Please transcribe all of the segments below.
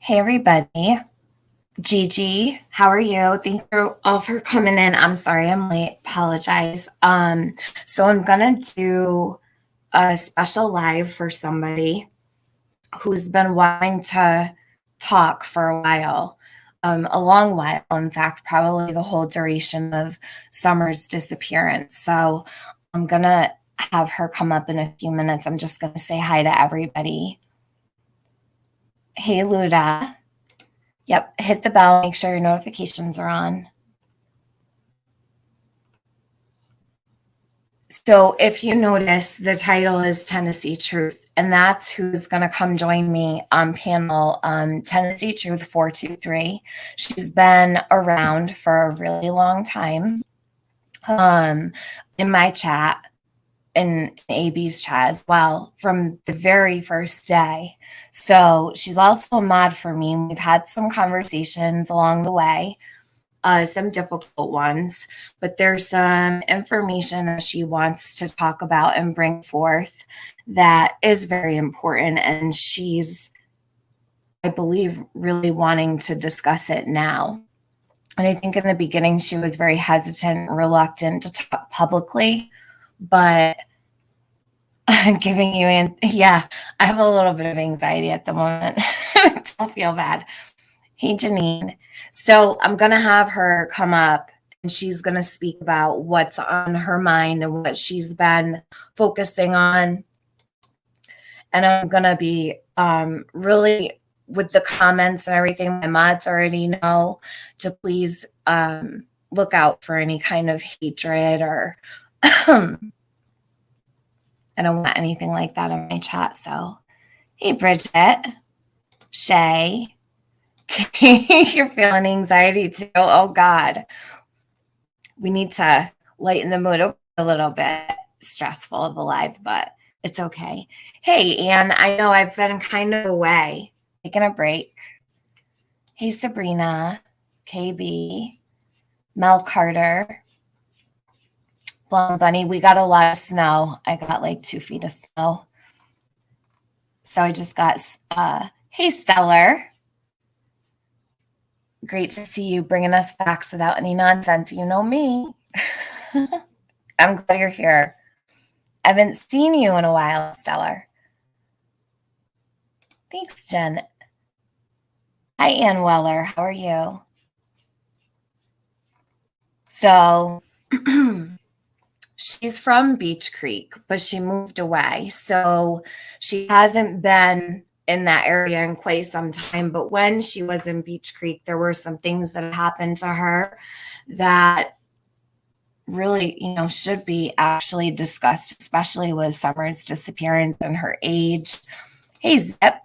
Hey everybody, Gigi, how are you? Thank you all for coming in. I'm sorry I'm late. Apologize. So I'm gonna do a special live for somebody who's been wanting to talk for a while, a long while. In fact, probably the whole duration of Summer's disappearance. So I'm gonna have her come up in a few minutes. I'm just gonna say hi to everybody. Hey Luda. Yep, hit the bell, make sure your notifications are on. So if you notice, the title is Tennessee Truth, and that's who's going to come join me on panel Tennessee Truth 423. She's been around for a really long time in my chat, in AB's chat as well, from the very first day. So she's also a mod for me. We've had some conversations along the way. Some difficult ones, but there's some information that she wants to talk about and bring forth that is very important. And she's, I believe, really wanting to discuss it now. And I think in the beginning, she was very hesitant, reluctant to talk publicly, but giving you, yeah, I have a little bit of anxiety at the moment. Don't feel bad. Hey, Janine. So I'm going to have her come up and she's going to speak about what's on her mind and what she's been focusing on. And I'm going to be really with the comments and everything my mods already know to please look out for any kind of hatred or I don't want anything like that in my chat. So, hey, Bridget, Shay. You're feeling anxiety too. Oh God. We need to lighten the mood a little bit. Stressful of a live, but it's okay. Hey, Anne, I know I've been kind of away, taking a break. Hey, Sabrina, KB, Mel Carter, Blonde Bunny. We got a lot of snow. I got like 2 feet of snow. So I just got, hey, Stellar. Great to see you bringing us facts without any nonsense. You know me. I'm glad you're here. I haven't seen you in a while, Stellar. Thanks, Jen. Hi, Ann Weller. How are you? So she's from Beech Creek, but she moved away. So she hasn't been in that area in quite some time. But when she was in Beech Creek, there were some things that happened to her that really, should be actually discussed, especially with Summer's disappearance and her age. Hey, Zip.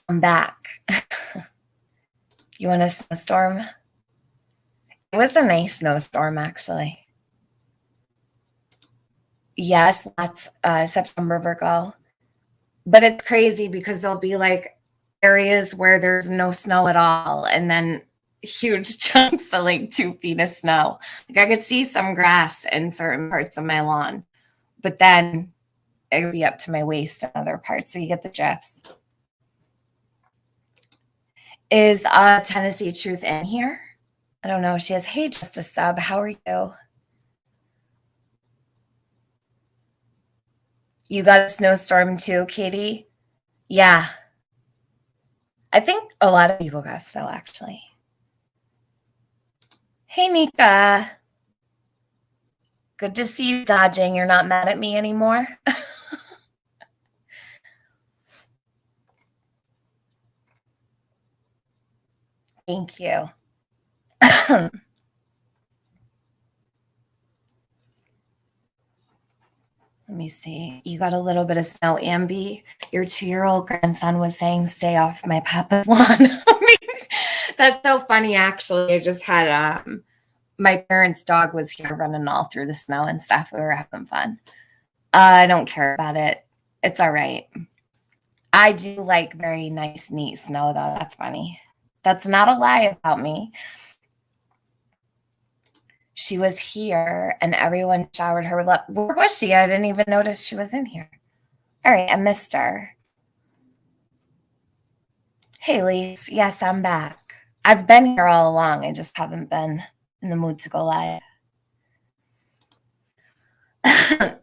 I'm back. You want a snowstorm? It was a nice snowstorm, actually. Yes, that's September, Virgo. But it's crazy because there'll be like areas where there's no snow at all, and then huge chunks of like 2 feet of snow. Like I could see some grass in certain parts of my lawn, but then it would be up to my waist in other parts. So you get the drifts. Is Tennessee Truth in here? I don't know. She has, hey, just a sub. How are you? You got a snowstorm too, Katie? Yeah. I think a lot of people got snow, actually. Hey, Nika. Good to see you dodging. You're not mad at me anymore? Thank you. Let me see. You got a little bit of snow, Ambi. Your 2-year-old grandson was saying, stay off my papa's lawn. That's so funny, actually. I just had my parents' dog was here running all through the snow and stuff. We were having fun. I don't care about it. It's all right. I do like very nice, neat snow, though. That's funny. That's not a lie about me. She was here and everyone showered her with love. Where was she? I didn't even notice she was in here. All right, I missed her. Hey, Lise. Yes, I'm back. I've been here all along. I just haven't been in the mood to go live.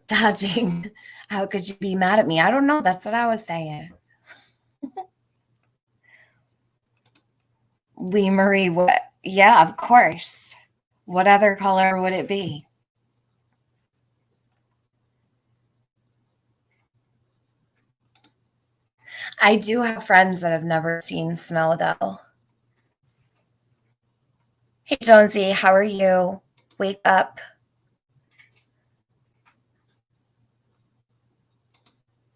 Dodging. How could you be mad at me? I don't know. That's what I was saying. Lee Marie, what? Yeah, of course. What other color would it be? I do have friends that have never seen snow, though. Hey, Jonesy, how are you? Wake up.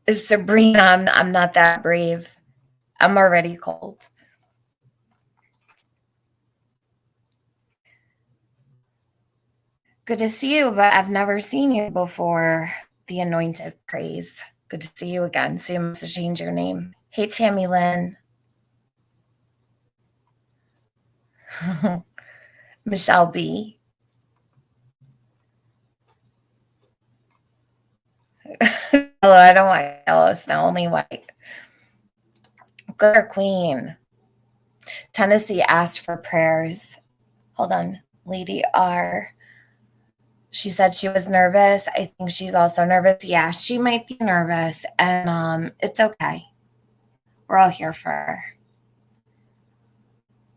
Is Sabrina? I'm not that brave. I'm already cold. Good to see you, but I've never seen you before. The Anointed Praise. Good to see you again. So you must have changed your name. Hey, Tammy Lynn. Michelle B. Hello, I don't want yellow snow, only white. Glitter Queen. Tennessee asked for prayers. Hold on. Lady R. She said she was nervous. I think she's also nervous. Yeah, she might be nervous, and it's okay. We're all here for her.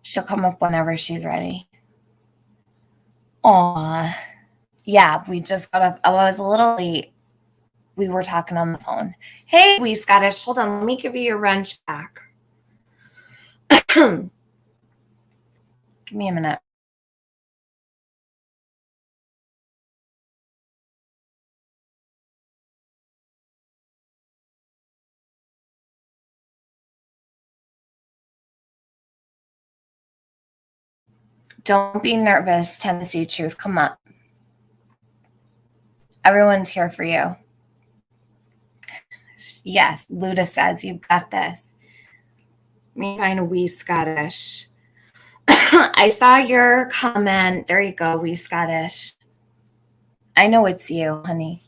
She'll come up whenever she's ready. Aw. Yeah, we just got up. Oh, I was a little late. We were talking on the phone. Hey, we Scottish. Hold on. Let me give you your wrench back. Give me a minute. Don't be nervous, Tennessee Truth. Come up. Everyone's here for you. Yes, Luda says you've got this. Let me find a wee Scottish. I saw your comment. There you go, wee Scottish. I know it's you, honey.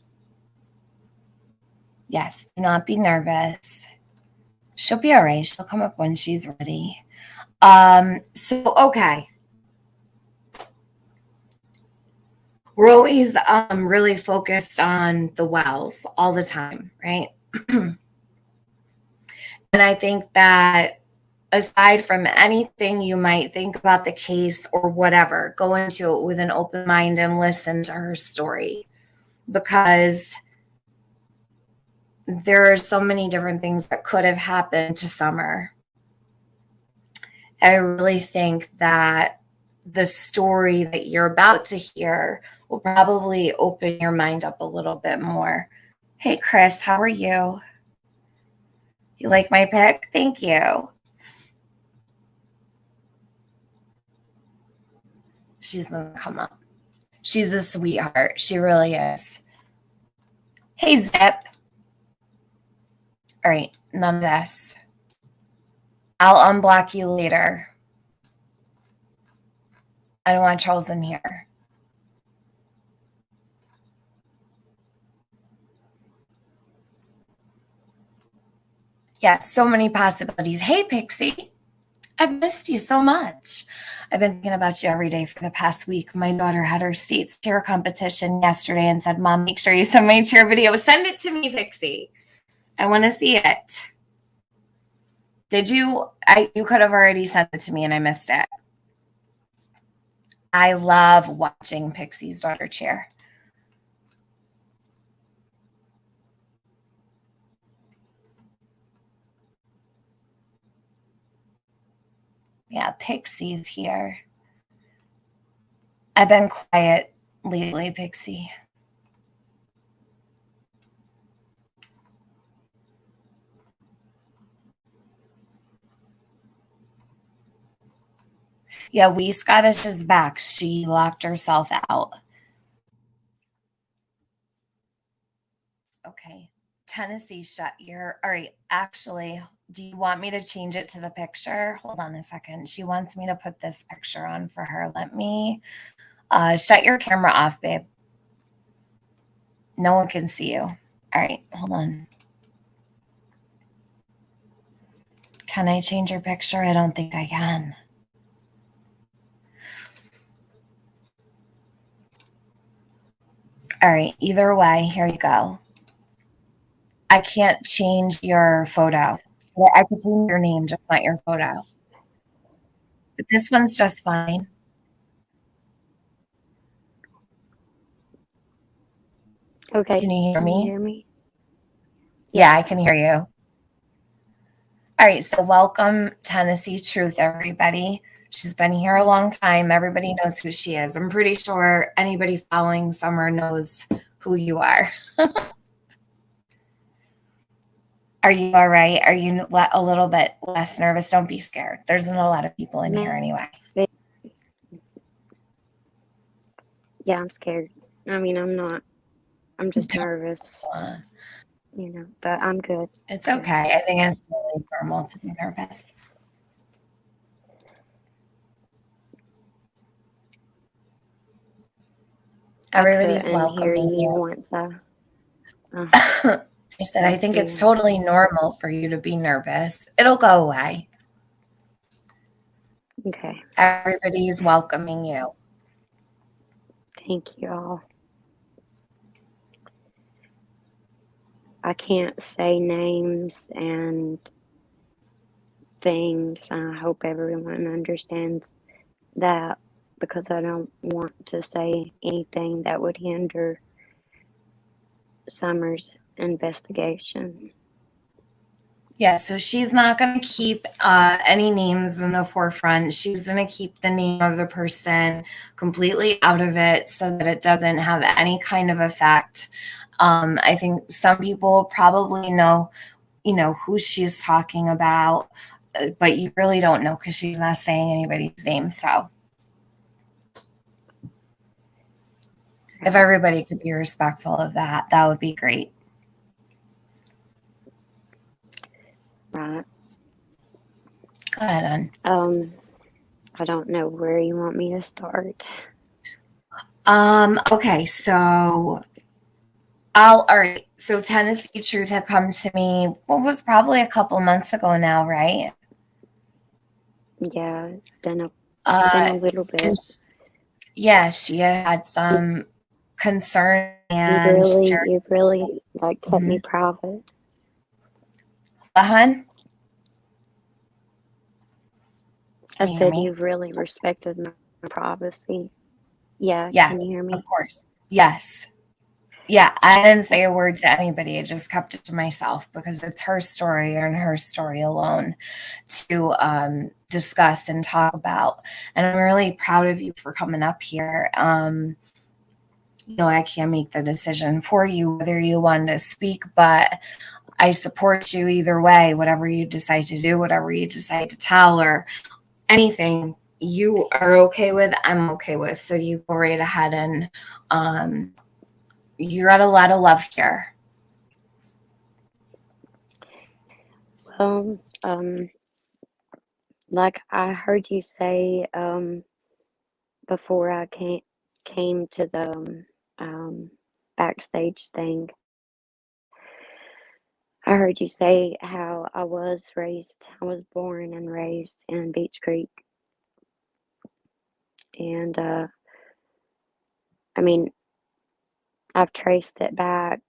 Yes, do not be nervous. She'll be all right. She'll come up when she's ready. Okay. We're always really focused on the wells all the time, right? And I think that aside from anything you might think about the case or whatever, go into it with an open mind and listen to her story, because there are so many different things that could have happened to Summer. I really think that the story that you're about to hear will probably open your mind up a little bit more. Hey, Chris, how are you? You like my pick? Thank you. She's going to come up. She's a sweetheart. She really is. Hey, Zip. All right, none of this. I'll unblock you later. I don't want trolls in here. Yeah, so many possibilities. Hey, Pixie. I've missed you so much. I've been thinking about you every day for the past week. My daughter had her state cheer competition yesterday and said, Mom, make sure you send my cheer video. Send it to me, Pixie. I want to see it. Did you? You could have already sent it to me and I missed it. I love watching Pixie's daughter cheer. Yeah, Pixie's here. I've been quiet lately, Pixie. Yeah, wee Scottish is back. She locked herself out. Okay. Tennessee shut your. All right. Actually, do you want me to change it to the picture? Hold on a second. She wants me to put this picture on for her. Let me shut your camera off, babe. No one can see you. All right. Hold on. Can I change your picture? I don't think I can. All right, either way, here you go. I can't change your photo. Well, I could change your name, just not your photo. But this one's just fine. Okay. Can you hear Can you me? hear me? Yeah, I can hear you. All right, so welcome Tennessee Truth, everybody. She's been here a long time. Everybody knows who she is. I'm pretty sure anybody following Summer knows who you are. Are you all right? Are you a little bit less nervous? Don't be scared. There's not a lot of people in here anyway. Yeah, I'm scared. I mean, I'm not. I'm just nervous, but I'm good. It's okay. I think it's totally normal to be nervous. Everybody's welcoming you. Once I said, I think it's totally normal for you to be nervous. It'll go away. Okay. Everybody's welcoming you. Thank you all. I can't say names and things. I hope everyone understands that, because I don't want to say anything that would hinder Summer's investigation. Yeah, so she's not going to keep any names in the forefront. She's going to keep the name of the person completely out of it so that it doesn't have any kind of effect. I think some people probably know, who she's talking about, but you really don't know because she's not saying anybody's name. So if everybody could be respectful of that, that would be great. Right. Go ahead, hon. I don't know where you want me to start. Okay, so all right. So Tennessee Truth had come to me, what was probably a couple months ago now, right? Yeah, been a little bit. Yeah, she had some concern, and you've really like kept me private. Hun? I said you've really respected my privacy. Yeah, yes, can you hear me? Of course. Yes. Yeah, I didn't say a word to anybody. I just kept it to myself because it's her story and her story alone to discuss and talk about. And I'm really proud of you for coming up here. I can't make the decision for you whether you want to speak, but I support you either way. Whatever you decide to do, whatever you decide to tell, or anything you are okay with, I'm okay with. So you go right ahead, and you got a lot of love here. Well, like I heard you say before I came to the backstage thing, I heard you say how I was born and raised in Beech Creek. And I mean, I've traced it back,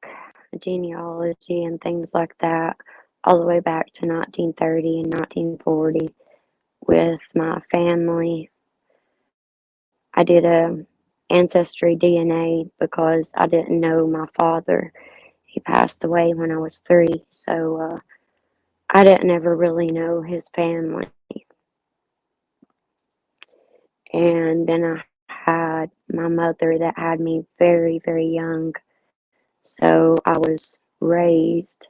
genealogy and things like that, all the way back to 1930 and 1940 with my family. I did a ancestry DNA because I didn't know my father. He passed away when I was 3, so I didn't ever really know his family. And then I had my mother that had me very, very young. So I was raised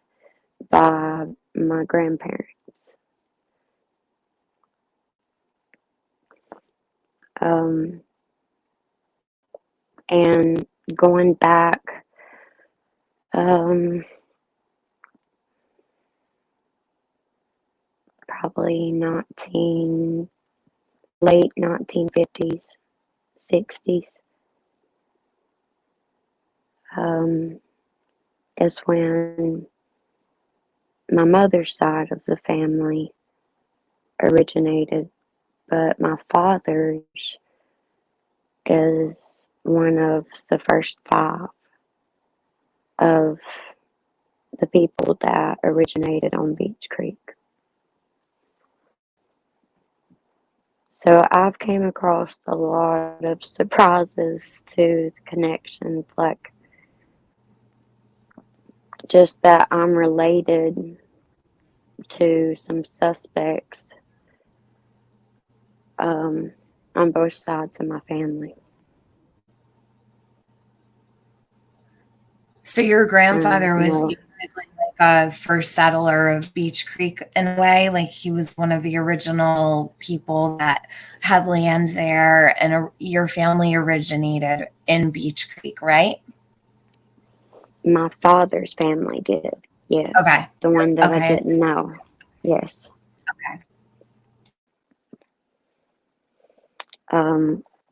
by my grandparents. And going back, probably late 1950s, 60s, is when my mother's side of the family originated, but my father's is one of the first 5 of the people that originated on Beach Creek. So I've came across a lot of surprises to the connections, like just that I'm related to some suspects on both sides of my family. So your grandfather was No, basically like a first settler of Beach Creek in a way, like he was one of the original people that had land there, and your family originated in Beach Creek, right? my father's family did. Yes, Okay. the one that I Okay. didn't know. Yes. Okay.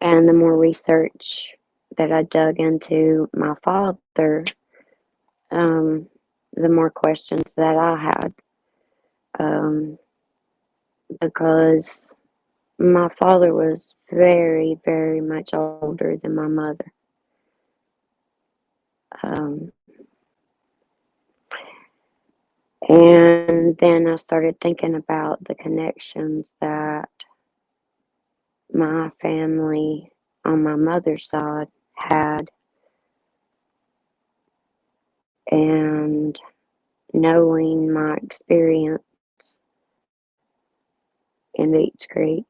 And the more research that I dug into my father, the more questions that I had. Because my father was very, very much older than my mother. Um, and then I started thinking about the connections that my family on my mother's side had, and knowing my experience in Beach Creek,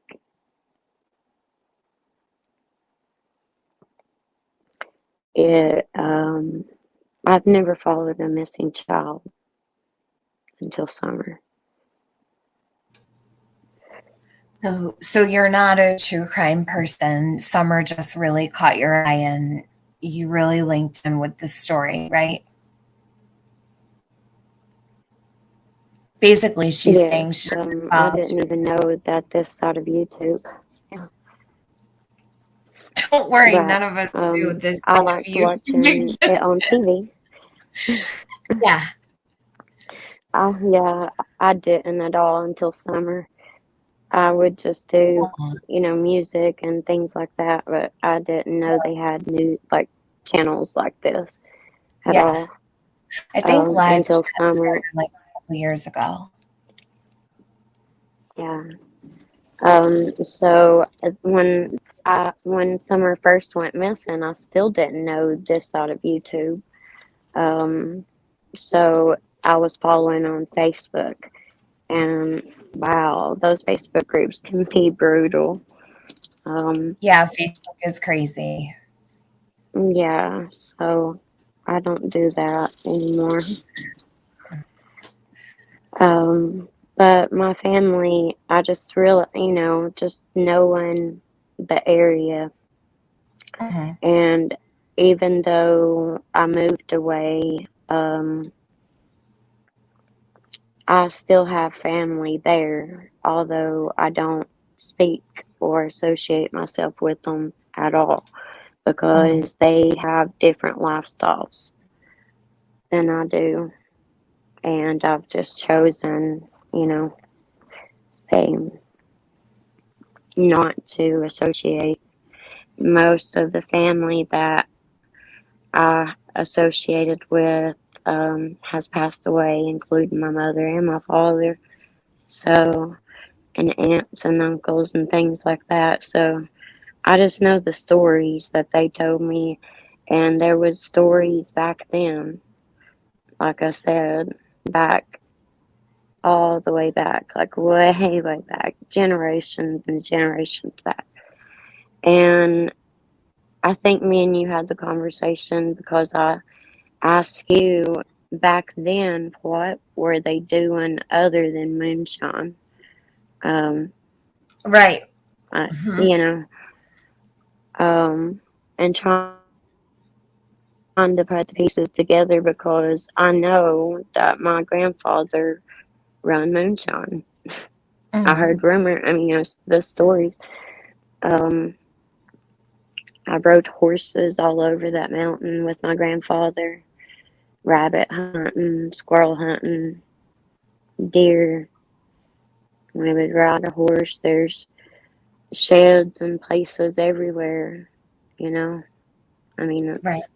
I've never followed a missing child until summer. So you're not a true crime person. Summer just really caught your eye and you really linked in with the story, right? Basically, she's saying Yes, she's I involved. didn't even know that this side of YouTube. Don't worry, But none of us do this I side of liked YouTube. watching it on TV. Yeah. Yeah, I didn't at all until summer. I would just do, music and things like that, but I didn't know they had new like channels like this at Yeah. all I think Live until Chat summer. started like a couple years ago. Yeah. So when summer first went missing, I still didn't know this side of YouTube. So I was following on Facebook, and wow, those Facebook groups can be brutal. Yeah, Facebook is crazy. Yeah, so I don't do that anymore. But my family, I just really, just knowing the area, Mhm. and even though I moved away, I still have family there, although I don't speak or associate myself with them at all Mhm. because they have different lifestyles than I do. And I've just chosen, stay not to associate. Most of the family that I associated with has passed away, including my mother and my father. So, and aunts and uncles and things like that. So I just know the stories that they told me, and there was stories back then, like I said, back all the way back, like way, way back, generations and generations back. And I think me and you had the conversation because I asked you back then what were they doing other than moonshine. Um, Right. I, Mhm. you know, and trying to put the pieces together because I know that my grandfather run moonshine. I Mhm. heard the stories. Um, I rode horses all over that mountain with my grandfather, rabbit hunting, squirrel hunting, deer, We would ride a horse. There's sheds and places everywhere, you know. I mean, Right. it's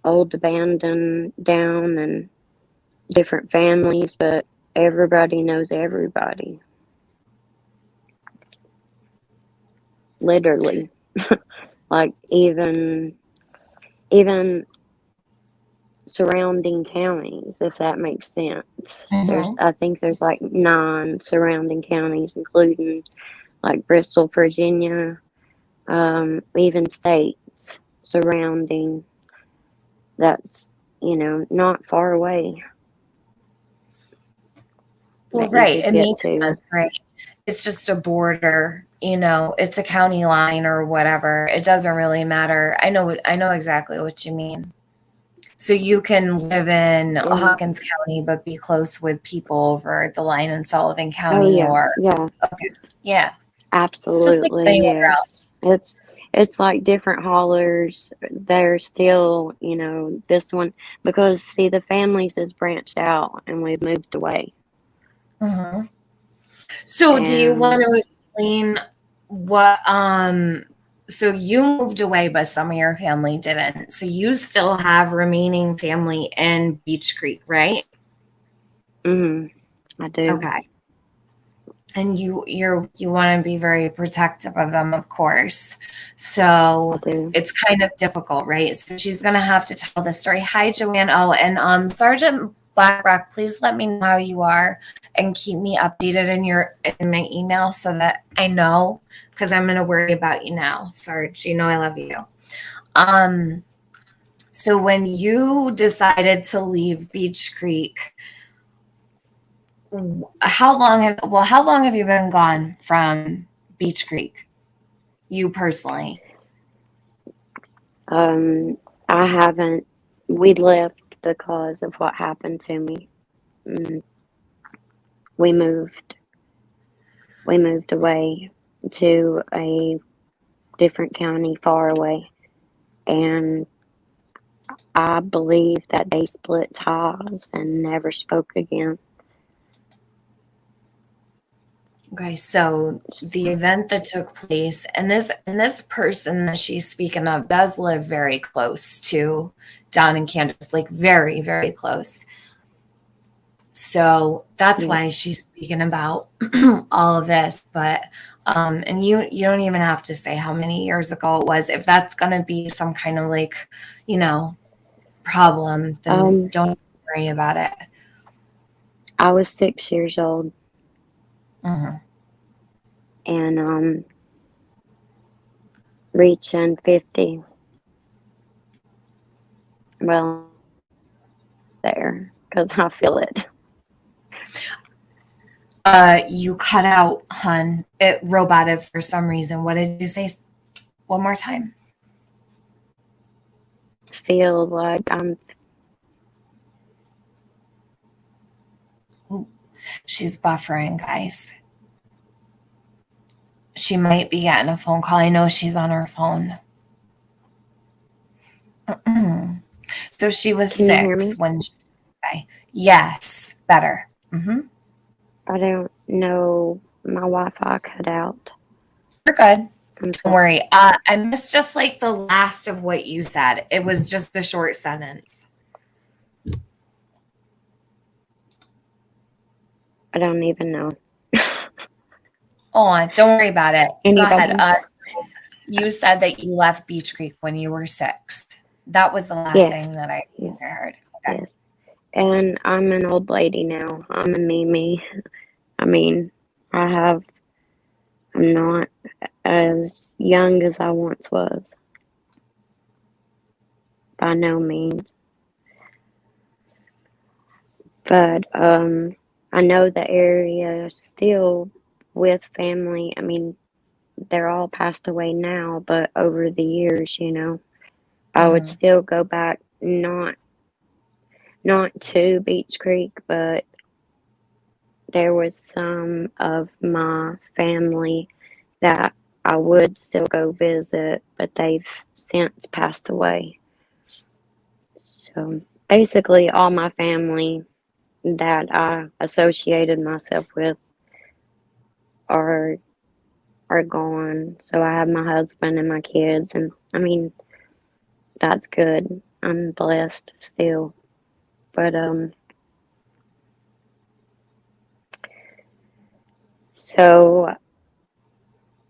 old, abandoned, down, and different families, but everybody knows everybody. Literally. Like even surrounding counties, if that makes sense. Hmm. I think there's like 9 surrounding counties, including like Bristol, Virginia, even states surrounding. That's, not far away Well, that you right. could It get makes to. sense, right? It's just a border, it's a county line or whatever. It doesn't really matter. I know exactly what you mean. So you can live in And Hawkins County, but be close with people over the line in Sullivan oh County yeah, or, yeah, okay, yeah, just like absolutely, anywhere else. yes. It's like different haulers. They're still, this one, because see, the families is branched out and we've moved away. Hmm. So do you want And to explain what, so you moved away, but some of your family didn't. So you still have remaining family in Beech Creek, right? I do. Okay. And you want to be very protective of them, of course. I So do. it's kind of difficult, right? So she's gonna have to tell the story. Hi, Joanne. Oh, and Sergeant Blackrock, please let me know how you are and keep me updated in my email so that I know, because I'm gonna worry about you now, Sarge. You know I love you. Um, so when you decided to leave Beech Creek, how long have you been gone from Beech Creek? You personally. I haven't. We left because of what happened to me. Mm, We moved. We moved away to a different county far away, and I believe that they split ties and never spoke again. Okay, so the event that took place, and this person that she's speaking of does live very close to Don and Candace, like very, very close. So that's why Yes. she's speaking about all of this. But and you don't even have to say how many years ago it was. If that's gonna be some kind of like, you know, problem, then Um, don't worry about it. I was 6 years old, Mhm. and reaching 50. Well, there, because I feel it. You cut out, hun. It roboted for some reason. What did you say? One more time. Feel like I'm. Ooh, she's buffering, guys. She might be getting a phone call. I know she's on her phone. So she was Can you hear 6 me? when she. Okay. Yes, better. Hmm. I don't know. My Wi-Fi cut out. You're good. I'm Don't sorry. worry. I missed just like the last of what you said. It was just a short sentence. I don't even know. Oh, don't worry about it. Go ahead. Anybody? You said that you left Beech Creek when you were 6. That was the last thing Yes. that I Yes. heard. Okay. Yes. And I'm an old lady now. I'm a Mimi. I mean, I'm not as young as I once was. By no means. But I know the area still with family. I mean, they're all passed away now, but over the years, I would Mhm. still go back, not to Beech Creek, but there was some of my family that I would still go visit, but they've since passed away. So basically, all my family that I associated myself with are gone. So I have my husband and my kids, and I mean, that's good. I'm blessed still. But so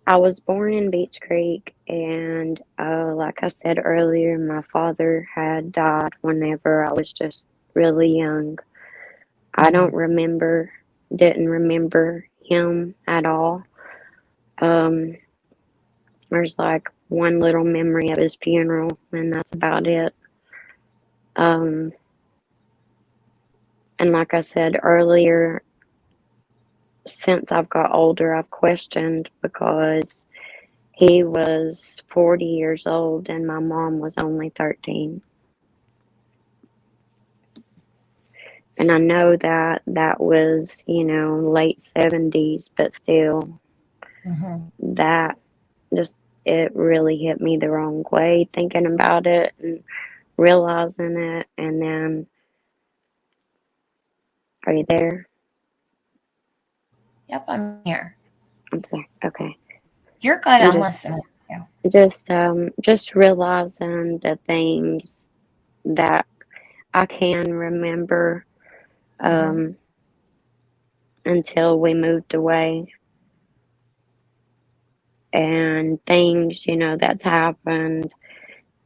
I was born in Beach Creek, and like I said earlier, my father had died whenever I was just really young. I Mhm. didn't remember him at all. Um, there's like one little memory of his funeral, and that's about it. Um, and like I said earlier, since I've got older, I've questioned because he was 40 years old and my mom was only 13. And I know that that was, late 70s, but still, Mhm. that just, it really hit me the wrong way thinking about it and realizing it. And then, are you there? Yep, I'm here. I'm sorry. Okay. You're good. And I'm listening to you. just realizing the things that I can remember Mhm. um, until we moved away, and things, that's happened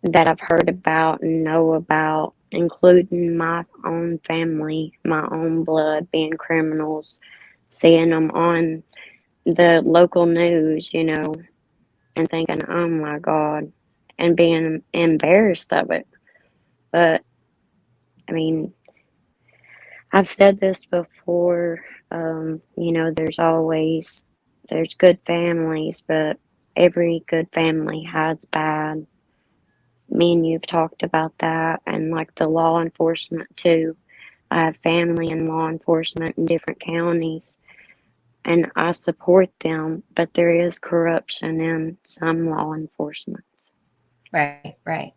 that I've heard about and know about, including my own family, my own blood being criminals, seeing them on the local news, and thinking, oh my God, and being embarrassed of it. But I mean, I've said this before, there's good families, but every good family has bad. Me and you've talked about that, and like the law enforcement too. I have family in law enforcement in different counties, and I support them, but there is corruption in some law enforcement. Right, right.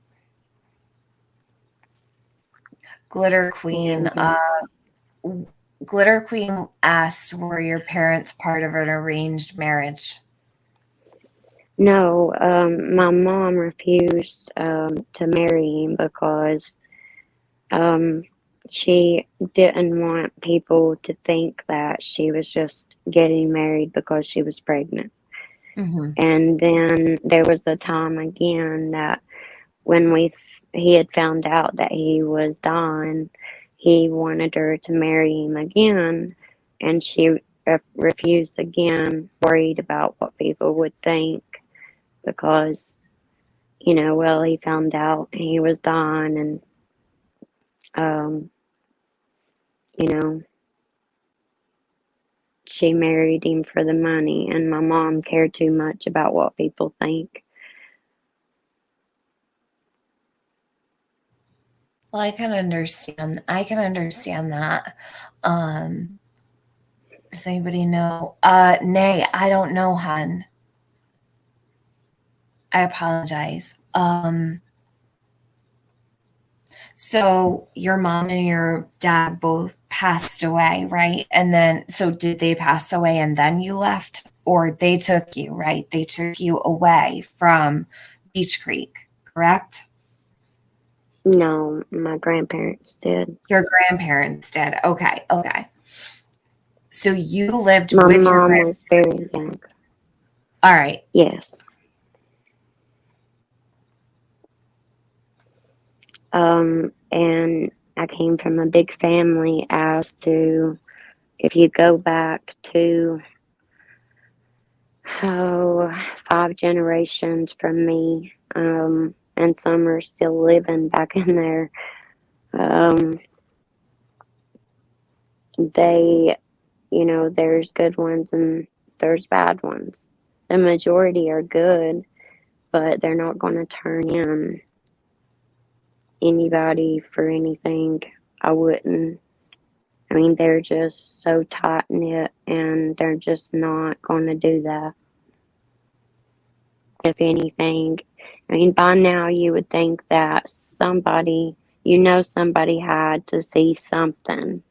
Glitter Queen. And Glitter Queen asked, were your parents part of an arranged marriage? no, my mom refused to marry him because um, she didn't want people to think that she was just getting married because she was pregnant. Mhm. And then there was the time again that when he had found out that he was dying, he wanted her to marry him again, and she refused again, worried about what people would think because, well, he found out he was dying, and um, you know, she married him for the money, and my mom cared too much about what people think. Well, I can understand that. Um, does anybody know? Nay, I don't know, hun. I apologize. So your mom and your dad both passed away, right? And then, so did they pass away and then you left? Or they took you, right? They took you away from Beach Creek, correct? No, my grandparents did. Your grandparents did. Okay, okay. So you lived My with your mom grand. was very young. All right. Yes. And I came from a big family as to, if you go back to, oh, 5 generations from me, and some are still living back in there. Um, they, there's good ones and there's bad ones. The majority are good, but they're not going to turn in anybody for anything. I wouldn't. I mean, they're just so tight knit and they're just not going to do that. If anything, I mean, by now you would think that somebody had to see something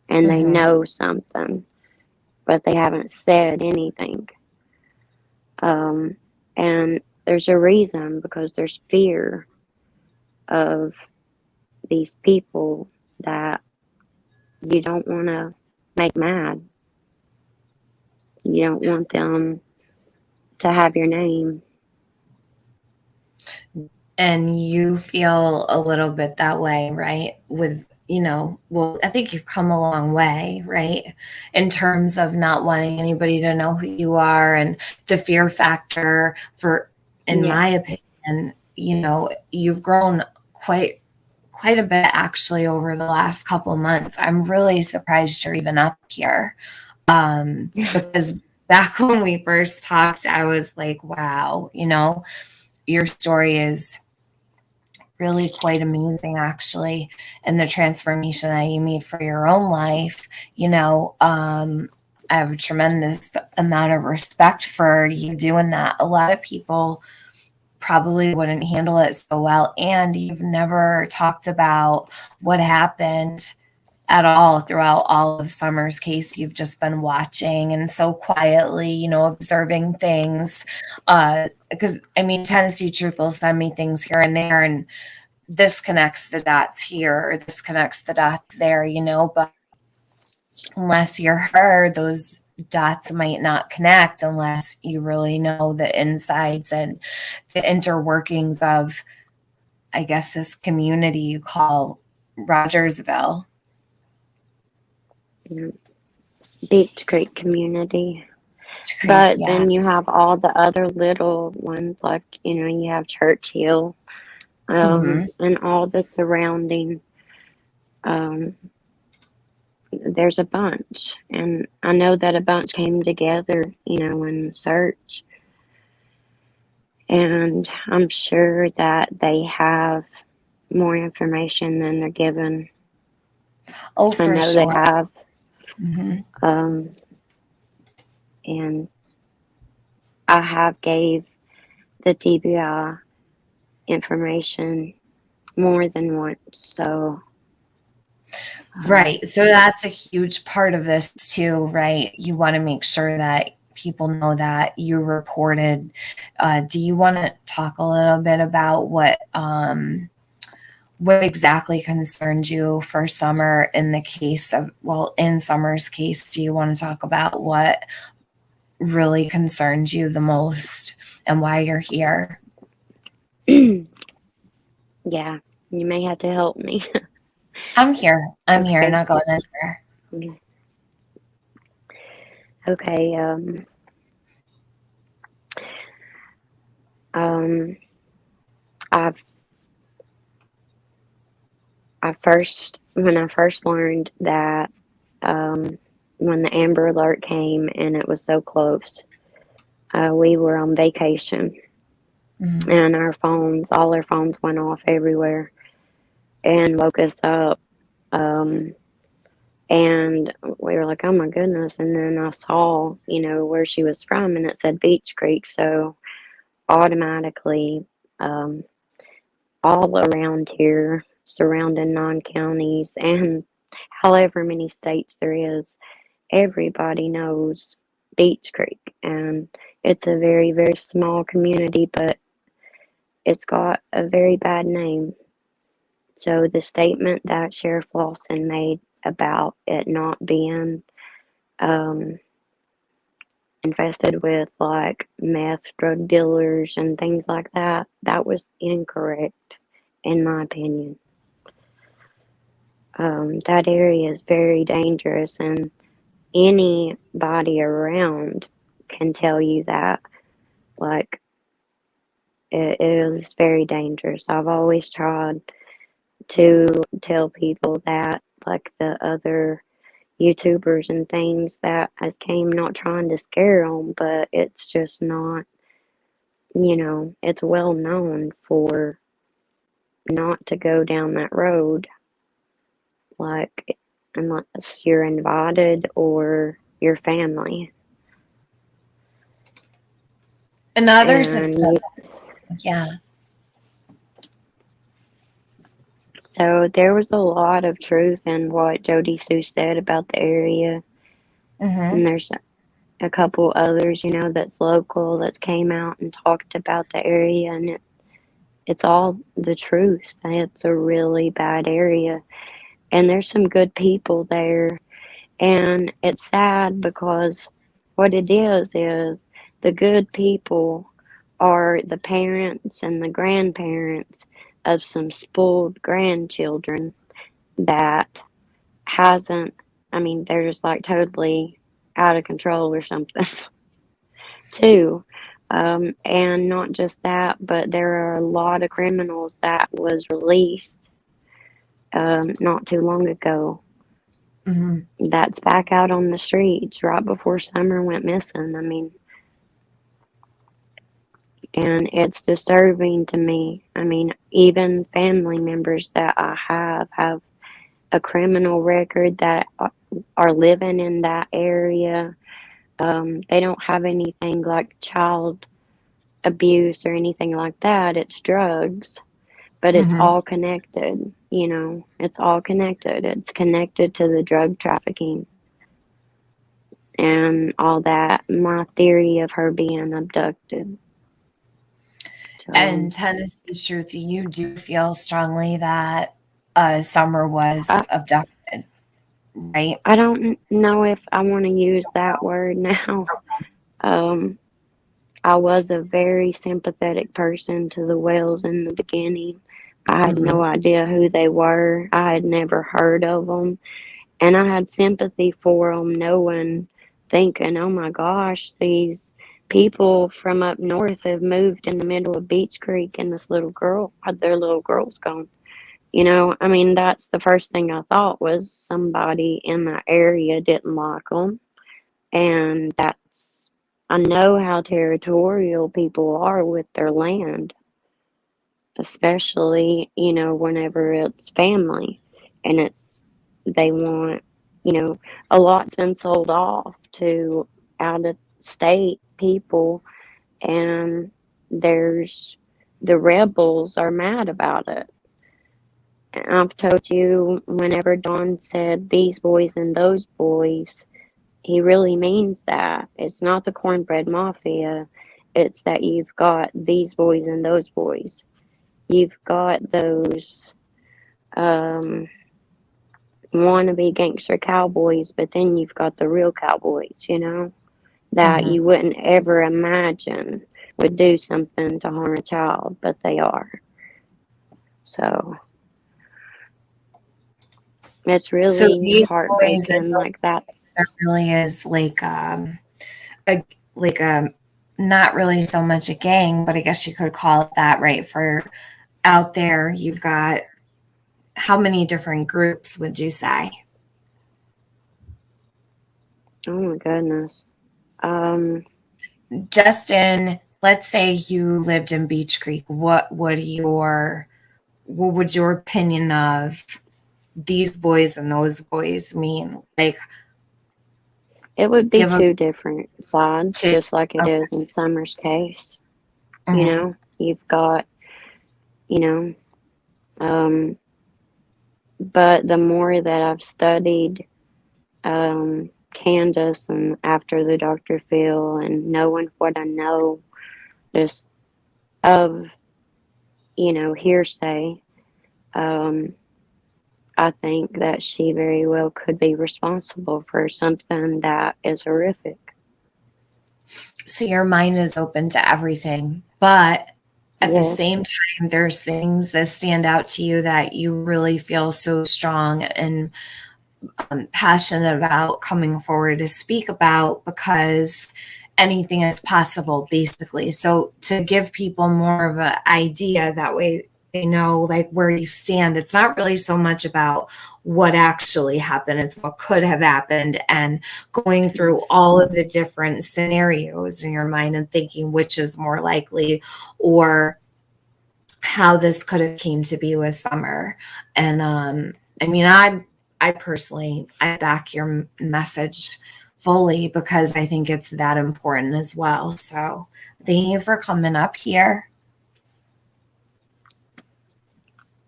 and they Mm-hmm. know something. but they haven't said anything. And there's a reason, because there's fear of these people that you don't want to make mad. You don't want them to have your name. And you feel a little bit that way, right? With, well, I think you've come a long way, right? In terms of not wanting anybody to know who you are, and the fear factor in Yeah. my opinion, you've grown quite a bit actually over the last couple months. I'm really surprised you're even up here. Because back when we first talked, I was like, wow, your story is really quite amazing actually, and the transformation that you made for your own life. I have a tremendous amount of respect for you doing that. A lot of people probably wouldn't handle it so well, and you've never talked about what happened at all throughout all of Summer's case. You've just been watching and so quietly, observing things. Because Tennessee Truth will send me things here and there, and this connects the dots here, or this connects the dots there, but unless you're her, those dots might not connect unless you really know the insides and the interworkings of, I guess, this community you call Rogersville. Beech Creek community. Creek, But yeah. then you have all the other little ones, like, you have Churchill, and all the surrounding. There's a bunch, and I know that a bunch came together, in search. And I'm sure that they have more information than they're given. Oh, for I know sure. they have. Mm-hmm. And I have gave the TBI information more than once, so. Right. So that's a huge part of this too, right? You want to make sure that people know that you reported. Do you want to talk a little bit about what exactly concerns you for Summer in the case of, in Summer's case? Do you want to talk about what really concerns you the most and why you're here? Yeah, you may have to help me. I'm here. I'm Okay. here, not going anywhere. Okay. When I first learned that, when the Amber Alert came and it was so close, we were on vacation, and all our phones went off everywhere and woke us up. And we were like, oh my goodness. And then I saw, where she was from, and it said Beech Creek. So automatically, all around here, surrounding 9 counties and however many states there is, everybody knows Beech Creek. And it's a very, very small community, but it's got a very bad name. So the statement that Sheriff Lawson made about it not being infested with like meth drug dealers and things like that, that was incorrect, in my opinion. That area is very dangerous, and anybody around can tell you that. Like, it is very dangerous. I've always tried to tell people that, like the other YouTubers and things that I came, not trying to scare them, but it's just not, it's well known for not to go down that road, like, unless you're invited or your family. And others have said that. Yeah. So there was a lot of truth in what Jody Sue said about the area. Mm-hmm. And there's a couple others, that's local that's came out and talked about the area, and it's all the truth. It's a really bad area, and there's some good people there. And it's sad because what it is the good people are the parents and the grandparents of some spoiled grandchildren that hasn't, I mean, they're just like totally out of control or something, too. And not just that, but there are a lot of criminals that was released not too long ago Mm-hmm. that's back out on the streets right before summer went missing. I mean, and it's disturbing to me. I mean, even family members that I have a criminal record that are living in that area. They don't have anything like child abuse or anything like that. It's drugs, but it's Mm-hmm. all connected. It's all connected. It's connected to the drug trafficking and all that. My theory of her being abducted. So And Tennessee Truth, you do feel strongly that Summer was I, abducted, right? I don't know if I want to use that word now. Um, I was a very sympathetic person to the Wells in the beginning. I had Mm-hmm. no idea who they were. I had never heard of them. And I had sympathy for them, knowing, thinking, oh my gosh, these people from up north have moved in the middle of Beach Creek and their little girl's gone. I mean, that's the first thing I thought was somebody in that area didn't like them. And I know how territorial people are with their land, especially, whenever it's family and they want, a lot's been sold off to out of state people, and there's the rebels are mad about it. And I've told you, whenever Don said these boys and those boys, he really means that. It's not the cornbread mafia. It's that you've got these boys and those boys. You've got those wannabe gangster cowboys, but then you've got the real cowboys, that Mm-hmm. you wouldn't ever imagine would do something to harm a child, but they are. So it's So really these boys and heartbreaking like those that. boys, there really is like a like a not really so much a gang, but I guess you could call it that, right? For out there, you've got how many different groups would you say? Oh my goodness. Um, Just in, let's say you lived in Beach Creek, what would your opinion of these boys and those boys mean? Like, it would be give a two different sides, two. just like it Okay. is in Summer's case. Mm-hmm. You've got, you know, um, but the more that I've studied Candace and after the Dr. Phil and knowing what I know just of, hearsay, um, I think that she very well could be responsible for something that is horrific. So your mind is open to everything, but at the Yes. same time, there's things that stand out to you that you really feel so strong and passionate about coming forward to speak about because anything is possible, basically. So to give people more of an idea, that way they know like where you stand. It's not really so much about what actually happened, it's what could have happened, and going through all of the different scenarios in your mind and thinking which is more likely, or how this could have came to be with Summer. And I mean, I personally I back your message fully because I think it's that important as well. So thank you for coming up here.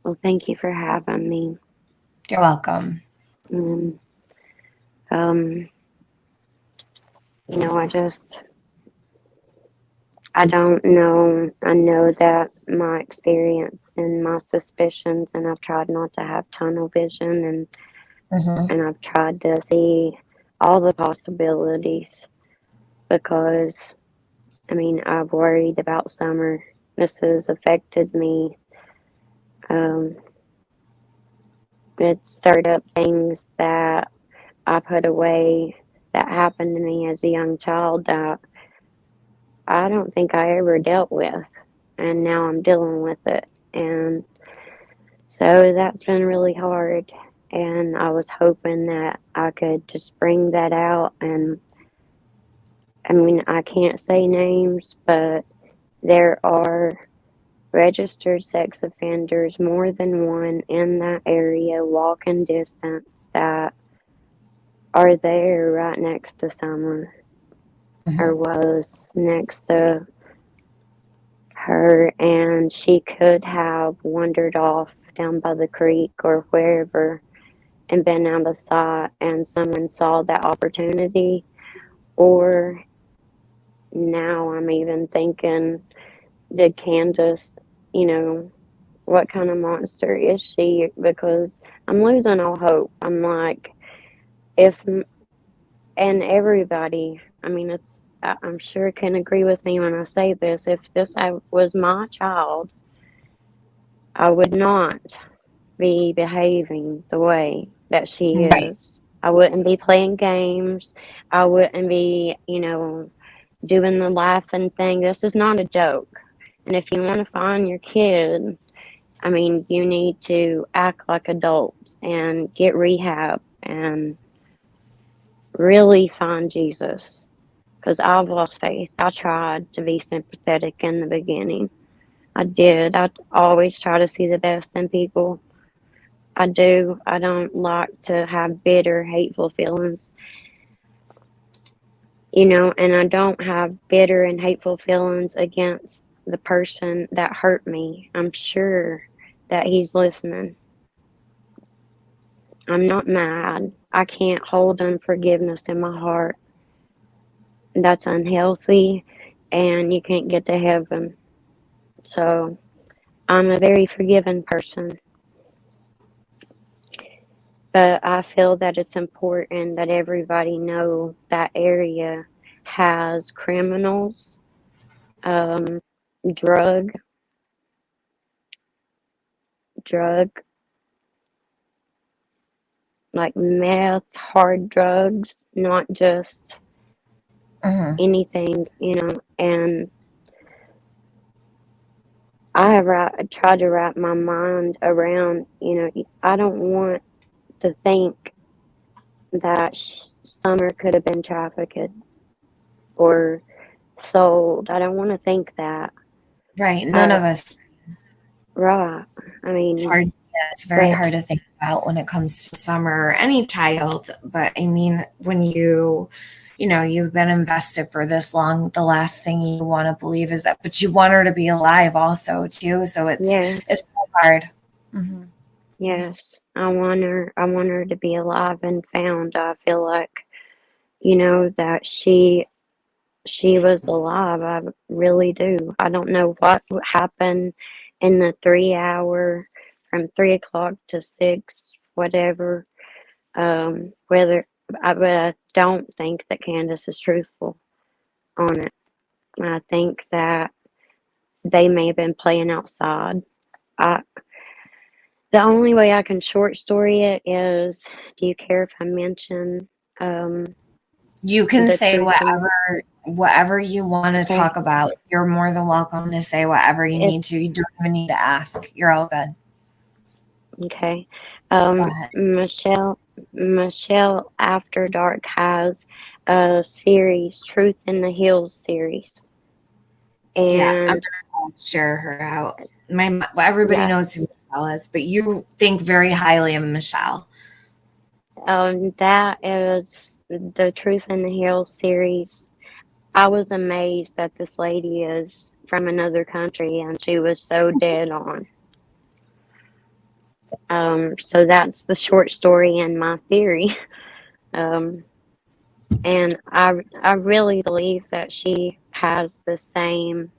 Well, thank you for having me. You're welcome. Mm, um, you know, I don't know. I know that my experience and my suspicions, and I've tried not to have tunnel vision, Mm-hmm. and I've tried to see all the possibilities because, I mean, I've worried about Summer. This has affected me. Um, it stirred up things that I put away that happened to me as a young child that I don't think I ever dealt with. And now I'm dealing with it. And so that's been really hard. And I was hoping that I could just bring that out. And I mean, I can't say names, but there are registered sex offenders, more than one in that area, walking distance, that are there right next to Summer, or Mm-hmm. was next to her, and she could have wandered off down by the creek or wherever and been out of sight, and someone saw that opportunity. Or now I'm even thinking, did Candace, you know, what kind of monster is she? Because I'm losing all hope. I'm like, if, and everybody, I mean, I'm sure can agree with me when I say this. If this was my child, I would not be behaving the way that she Right. is. I wouldn't be playing games. I wouldn't be, you know, doing the laughing thing. This is not a joke. And if you want to find your kid, I mean, you need to act like adults and get rehab and really find Jesus. Because I've lost faith. I tried to be sympathetic in the beginning. I did. I always try to see the best in people. I do. I don't like to have bitter, hateful feelings, you know, and I don't have bitter and hateful feelings against the person that hurt me. I'm sure that he's listening. I'm not mad. I can't hold unforgiveness in my heart. That's unhealthy, and you can't get to heaven. So I'm a very forgiving person. But I feel that it's important that everybody know that area has criminals, um, drug, drug, like meth, hard drugs, not just Mm-hmm. anything, you know. And I have tried to wrap my mind around, you know, I don't want to think that Summer could have been trafficked or sold. I don't want to think that. Right. None I, of us. right. I It's mean, hard. Yeah, it's very but hard to think about when it comes to Summer or any child. But I mean, when you've been invested for this long, the last thing you want to believe is that, but you want her to be alive also too. So it's yes, so hard. Mm-hmm. yes. I want her to be alive and found. I feel like, you know, that she was alive. I really do. I don't know what happened in the 3 hour from 3 o'clock to six, whatever. But I don't think that Candace is truthful on it. I think that they may have been playing outside. I, the only way I can short story it is, do you care if I mention You can the say truth in whatever you want to okay? talk about. You're more than welcome to say whatever you need to. It's You don't even need to ask. You're all good. okay. Go ahead. Michelle After Dark has a series, Truth in the Hills series, Yeah, I'm and gonna share her out. Everybody yeah, knows who Michelle is, but you think very highly of Michelle. that is the Truth in the Hills series. I was amazed that this lady is from another country and she was so dead on. So that's the short story and my theory. Um, And I really believe that she has the same,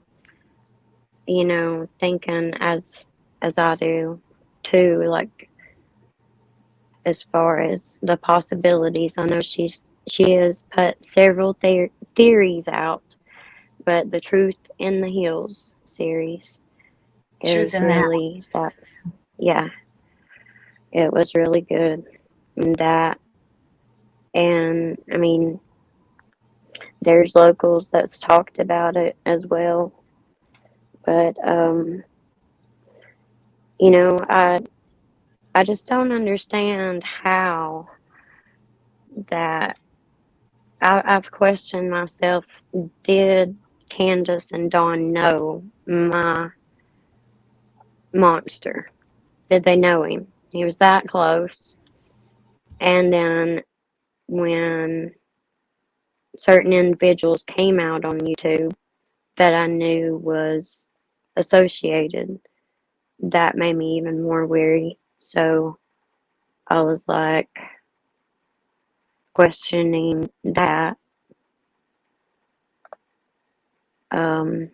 thinking as I do too, like as far as the possibilities. I know she has put several theories out, but the Truth in the Hills series Truth is in the really that. Yeah, it was really good. And that, and I mean, there's locals that's talked about it as well, but you know, I just don't understand how that. I've questioned myself. Did Candace and Dawn know my monster? Did they know him? He was that close. And then when certain individuals came out on YouTube that I knew was associated, that made me even more weary. So I was like questioning that. Um,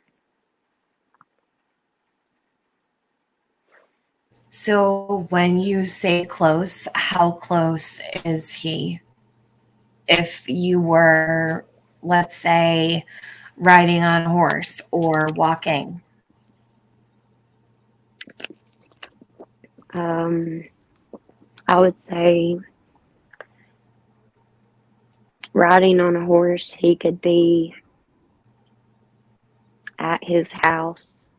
So when you say close, how close is he? If you were, let's say, riding on a horse or walking. um, I would say riding on a horse, he could be at his house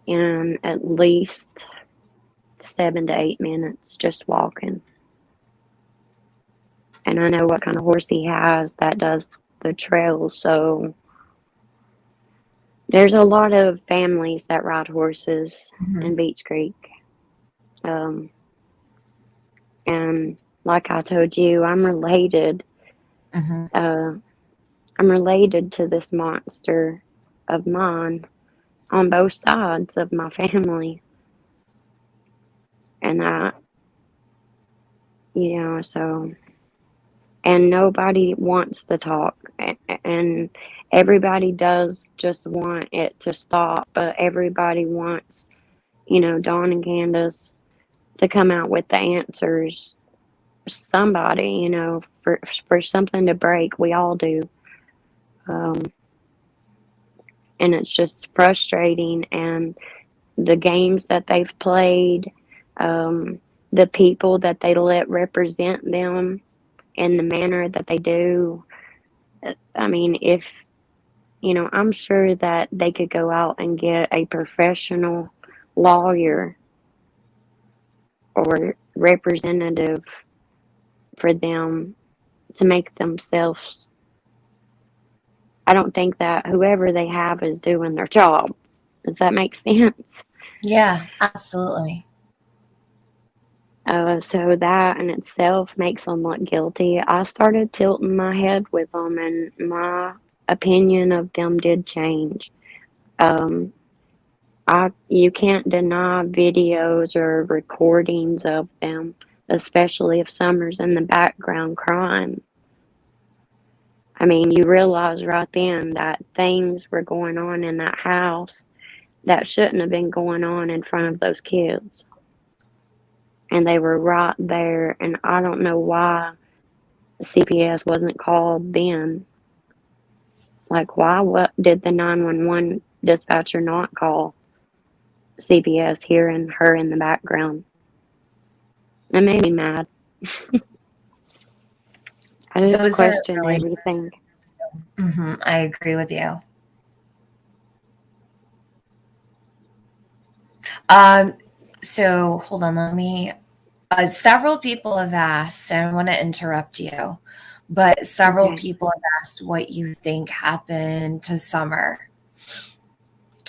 in at least 7 to 8 minutes just walking. And I know what kind of horse he has that does the trails. So there's a lot of families that ride horses Mhm. in Beach Creek. Um, and like I told you, Mhm. I'm related to this monster of mine on both sides of my family. And so, and nobody wants to talk. And everybody does just want it to stop, but everybody wants, Dawn and Candace to come out with the answers. Somebody, for something to break. We all do. Um, and it's just frustrating. And the games that they've played, um, the people that they let represent them in the manner that they do. I mean, if, I'm sure that they could go out and get a professional lawyer or representative for them to make themselves. I don't think that whoever they have is doing their job. Does that make sense? Yeah, absolutely. So that in itself makes them look guilty. I started tilting my head with them, and my opinion of them did change. Um, you can't deny videos or recordings of them, especially if Summer's in the background crying. I mean, you realize right then that things were going on in that house that shouldn't have been going on in front of those kids. And they were right there, and I don't know why CPS wasn't called then. Like, why? What did the 911 dispatcher not call CPS hearing her in the background? It made me mad. I just Those are question really, everything. I agree with you. Um, so hold on, let me. Several people have asked, and I want to interrupt you, but several Okay. people have asked what you think happened to Summer.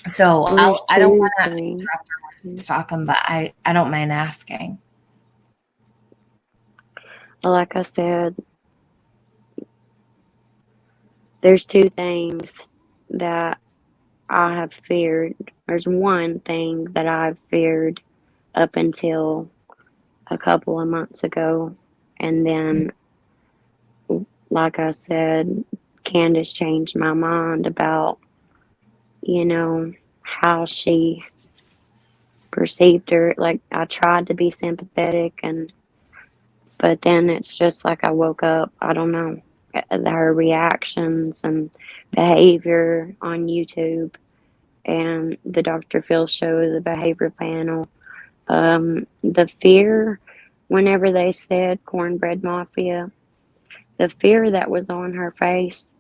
So Well, there's I don't two want to things. interrupt her when she's talking, but I don't mind asking. Like I said, there's two things that I have feared. There's one thing that I've feared up until a couple of months ago. And then, like I said, Candace changed my mind about, how she perceived her. Like, I tried to be sympathetic, but then it's just like I woke up, I don't know, her reactions and behavior on YouTube and the Dr. Phil show, the behavior panel. The fear, whenever they said Cornbread Mafia, the fear that was on her face,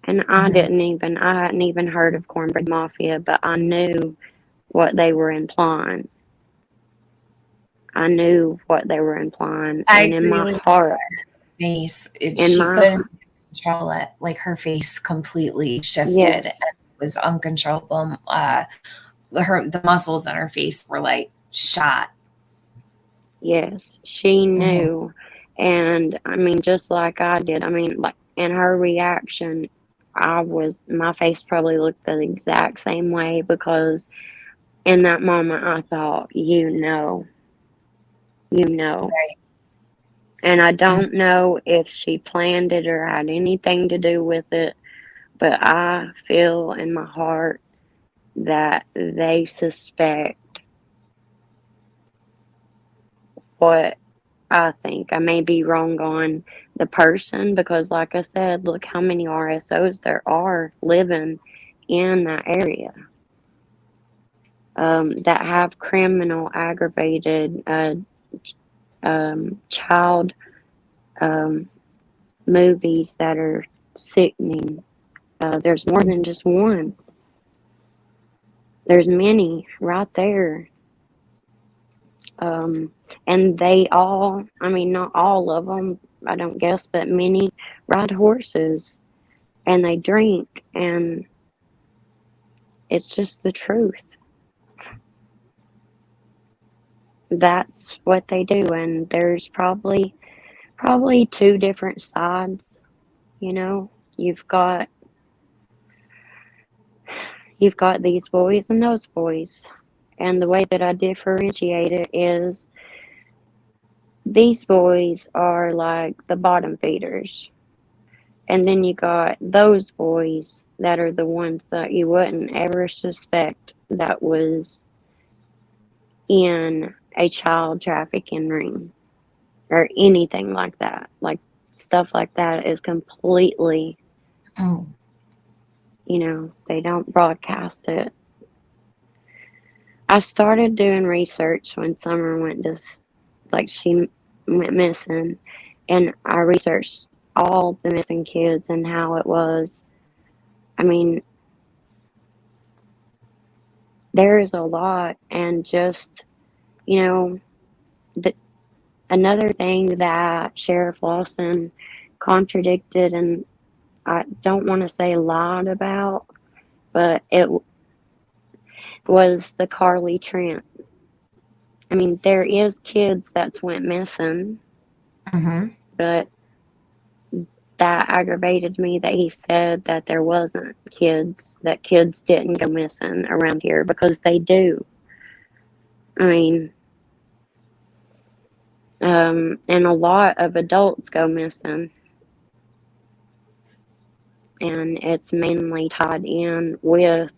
and I hadn't even heard of Cornbread Mafia, but I knew what they were implying. I knew what they were implying, I and in agree my with heart, face. in She my couldn't control it. Like her face completely shifted and yes, it was uncontrollable. The muscles in her face were like shot. yes, she Mhm. knew, and I mean, just like I did. I mean, like in her reaction, my face probably looked the exact same way because in that moment I thought, you know. Right. And I Mhm. don't know if she planned it or had anything to do with it, but I feel in my heart that they suspect what I think. I may be wrong on the person because, like I said, look how many RSOs there are living in that area, that have criminal, aggravated, child, um, movies that are sickening. There's more than just one. There's many right there. And they all, I mean, not all of them, I don't guess, but many ride horses and they drink, and it's just the truth. That's what they do, and there's probably two different sides. You know, you've got these boys and those boys, and the way that I differentiate it is these boys are like the bottom feeders. And then you got those boys that are the ones that you wouldn't ever suspect that was in a child trafficking ring or anything like that. Like stuff like that is completely, Oh. they don't broadcast it. I started doing research when Summer she went missing, and I researched all the missing kids and how it was. I mean, there is a lot, and just, you know, the, another thing that Sheriff Lawson contradicted, and I don't want to say lied about, but it was the Carly Trent. I mean, there is kids that's went missing, Mhm. but that aggravated me that he said that there wasn't that kids didn't go missing around here because they do. I mean, and a lot of adults go missing, and it's mainly tied in with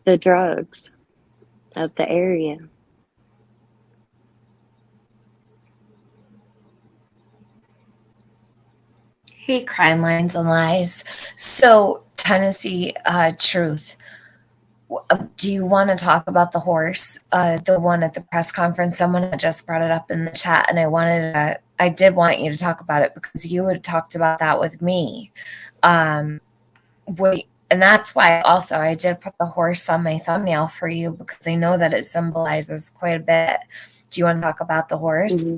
the drugs of the area. Hate crime lines and lies. So Tennessee truth. Do you want to talk about the horse, the one at the press conference? Someone had just brought it up in the chat, and I did want you to talk about it because you had talked about that with me. Um, and that's why also I did put the horse on my thumbnail for you because I know that it symbolizes quite a bit. Do you want to talk about the horse?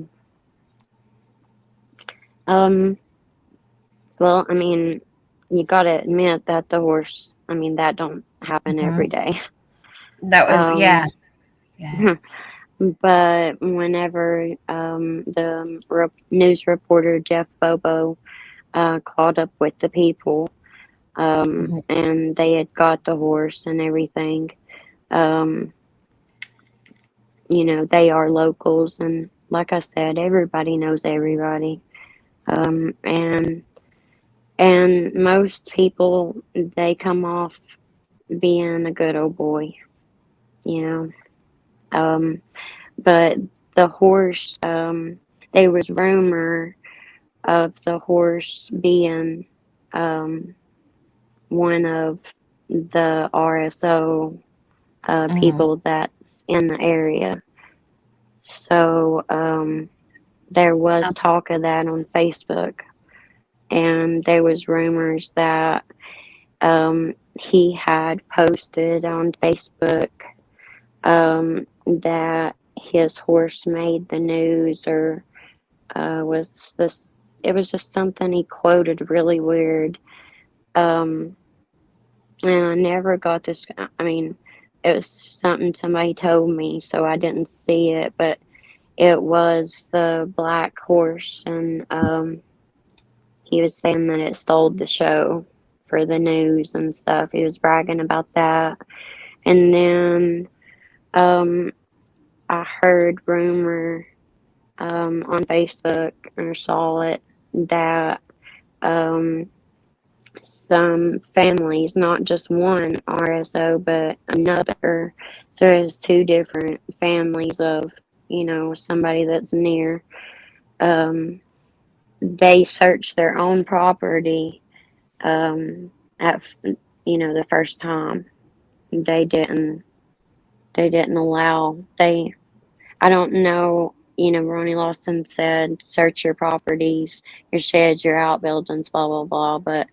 Mm-hmm. Well, I mean, you gotta admit that the horse, I mean, that don't happen every day. That was, yeah. But whenever the news reporter Jeff Bobo called up with the people, and they had got the horse and everything, they are locals, and like I said, everybody knows everybody. And most people, they come off being a good old boy, you know. But the horse, there was rumor of the horse being one of the RSO people that's in the area. So there was talk of that on Facebook, and there was rumors that he had posted on Facebook that his horse made the news, or was this? It was just something he quoted really weird. And I never got this. I mean, it was something somebody told me, so I didn't see it, but it was the black horse, and he was saying that it stole the show for the news and stuff. He was bragging about that. And then I heard rumor on Facebook, or saw it, that some families, not just one RSO, but another, so there's two different families of, you know, somebody that's near, they searched their own property at, you know, the first time. They didn't allow, I don't know, you know, Ronnie Lawson said search your properties, your sheds, your outbuildings, blah blah blah, but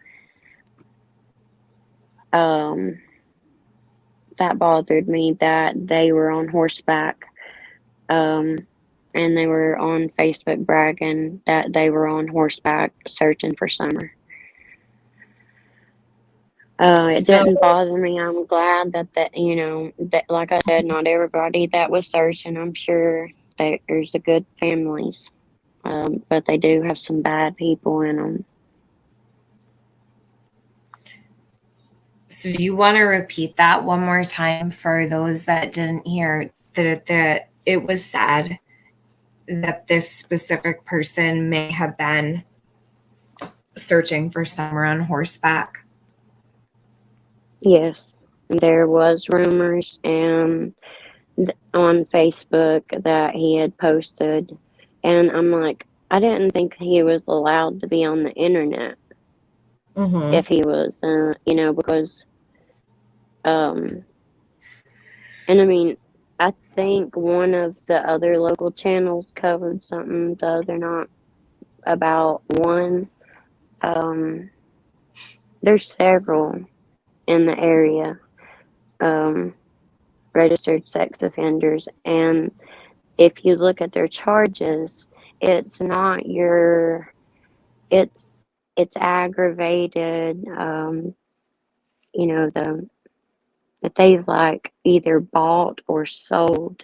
that bothered me that they were on horseback, and they were on Facebook bragging that they were on horseback searching for Summer. It didn't bother me. I'm glad that, you know, that, like I said, not everybody that was searching. I'm sure there's a good families, but they do have some bad people in them. So do you want to repeat that one more time for those that didn't hear? That it was said that this specific person may have been searching for Summer on horseback? Yes, there was rumors and on Facebook that he had posted, and I'm like, I didn't think he was allowed to be on the internet. If he was, you know, because, and I mean, I think one of the other local channels covered something the other night about one. There's several in the area, registered sex offenders, and if you look at their charges, it's not your, it's aggravated, you know, that they've like either bought or sold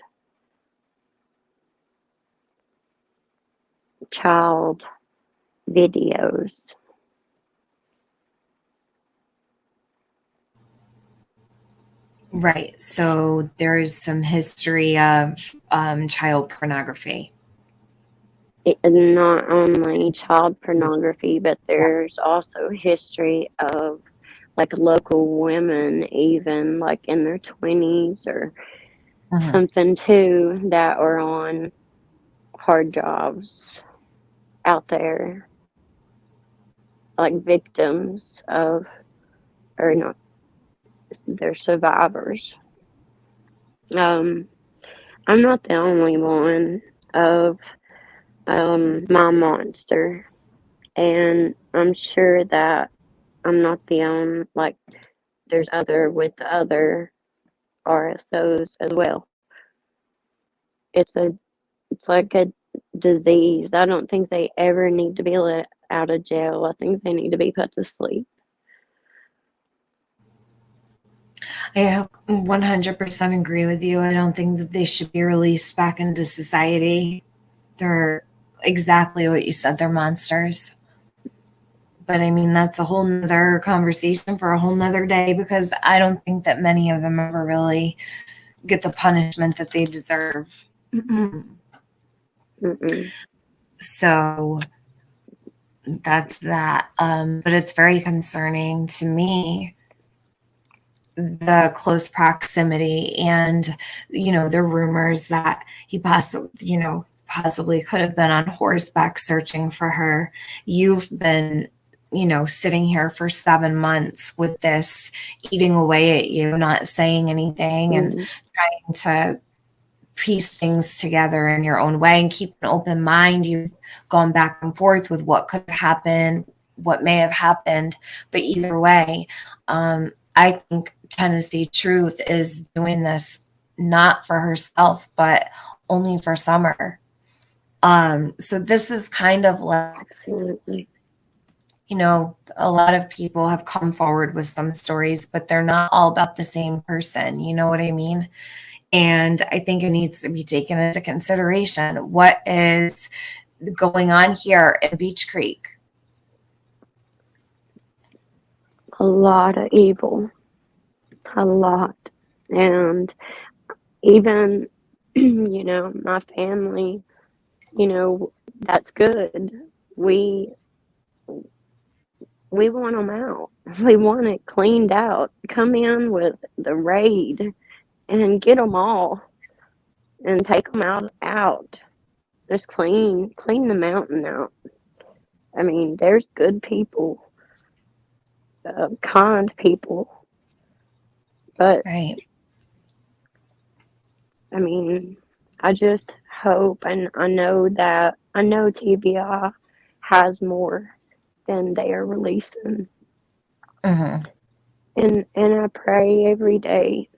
child videos. Right. So there's some history of child pornography. Not only child pornography, but there's also history of like local women, even like in their 20s or something too, that are on hard jobs out there, like victims of, or not, they're survivors. I'm not the only one of my monster, and I'm sure that I'm not the only, like, there's other with the other RSOs as well. It's like a disease. I don't think they ever need to be let out of jail. I think they need to be put to sleep. I 100% agree with you. I don't think that they should be released back into society. They're exactly what you said. They're monsters. But I mean, that's a whole nother conversation for a whole nother day, because I don't think that many of them ever really get the punishment that they deserve. Mm-mm. So that's that. But it's very concerning to me, the close proximity and, the rumors that he possibly could have been on horseback searching for her. You've been, sitting here for 7 months with this eating away at you, not saying anything and Mm. trying to piece things together in your own way and keep an open mind. You've gone back and forth with what could have happened, what may have happened, but either way, I think Tennessee Truth is doing this not for herself, but only for Summer. So this is kind of like, Absolutely. a lot of people have come forward with some stories, but they're not all about the same person. You know what I mean? And I think it needs to be taken into consideration. What is going on here in Beech Creek? A lot of evil. A lot. And even, my family, that's good. We want them out. We want it cleaned out. Come in with the raid and get them all and take them out. Just clean the mountain out. I mean, there's good people, kind people, but Right. I mean, I just hope, and I know TBI has more than they are releasing. Mm-hmm. And I pray every day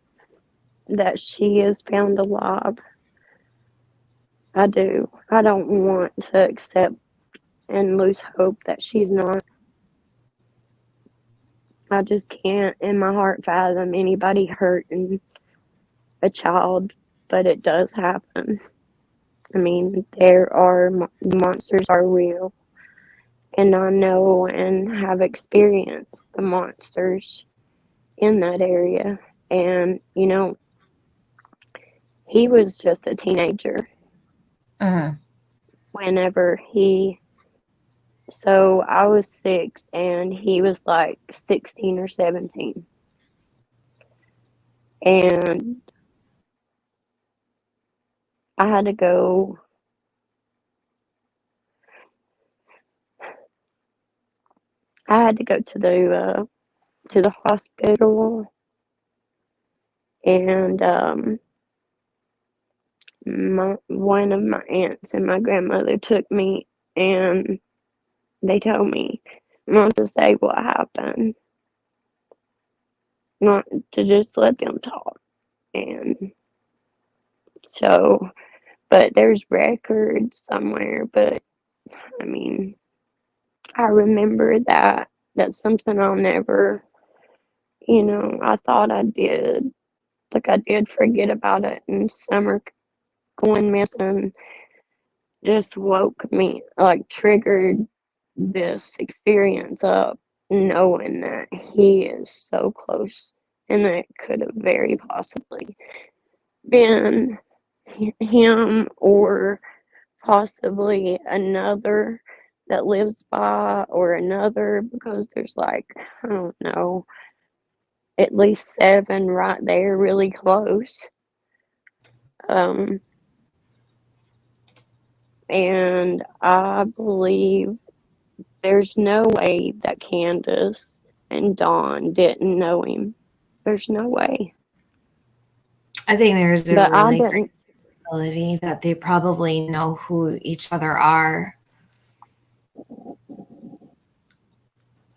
that she is found alive. I do. I don't want to accept and lose hope that she's not. I just can't in my heart fathom anybody hurting a child, but it does happen. I mean, monsters are real, and I know and have experienced the monsters in that area. And, he was just a teenager Mm-hmm. whenever so I was 6 and he was like 16 or 17. And I had to go to the hospital, and one of my aunts and my grandmother took me, and they told me not to say what happened, not to just let them talk. And so, but there's records somewhere. But I mean, I remember that. That's something I'll never, I thought I did. Like, I did forget about it, and Summer going missing just woke me, like, triggered this experience up, knowing that he is so close and that it could have very possibly been him, or possibly another that lives by, or another, because there's like, I don't know, at least 7 right there really close. And I believe there's no way that Candace and Dawn didn't know him. There's no way. I think there's a But I really great didn't. possibility that they probably know who each other are.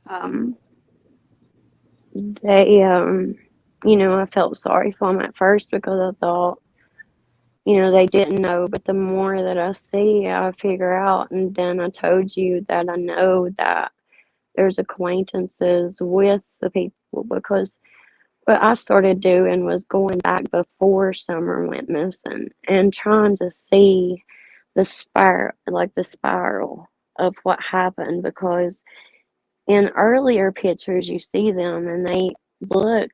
Um, they, I felt sorry for them at first because I thought, they didn't know. But the more that I see, I figure out. And then I told you that I know that there's acquaintances with the people, because what I started doing was going back before Summer went missing and trying to see the spiral of what happened, because in earlier pictures you see them and they look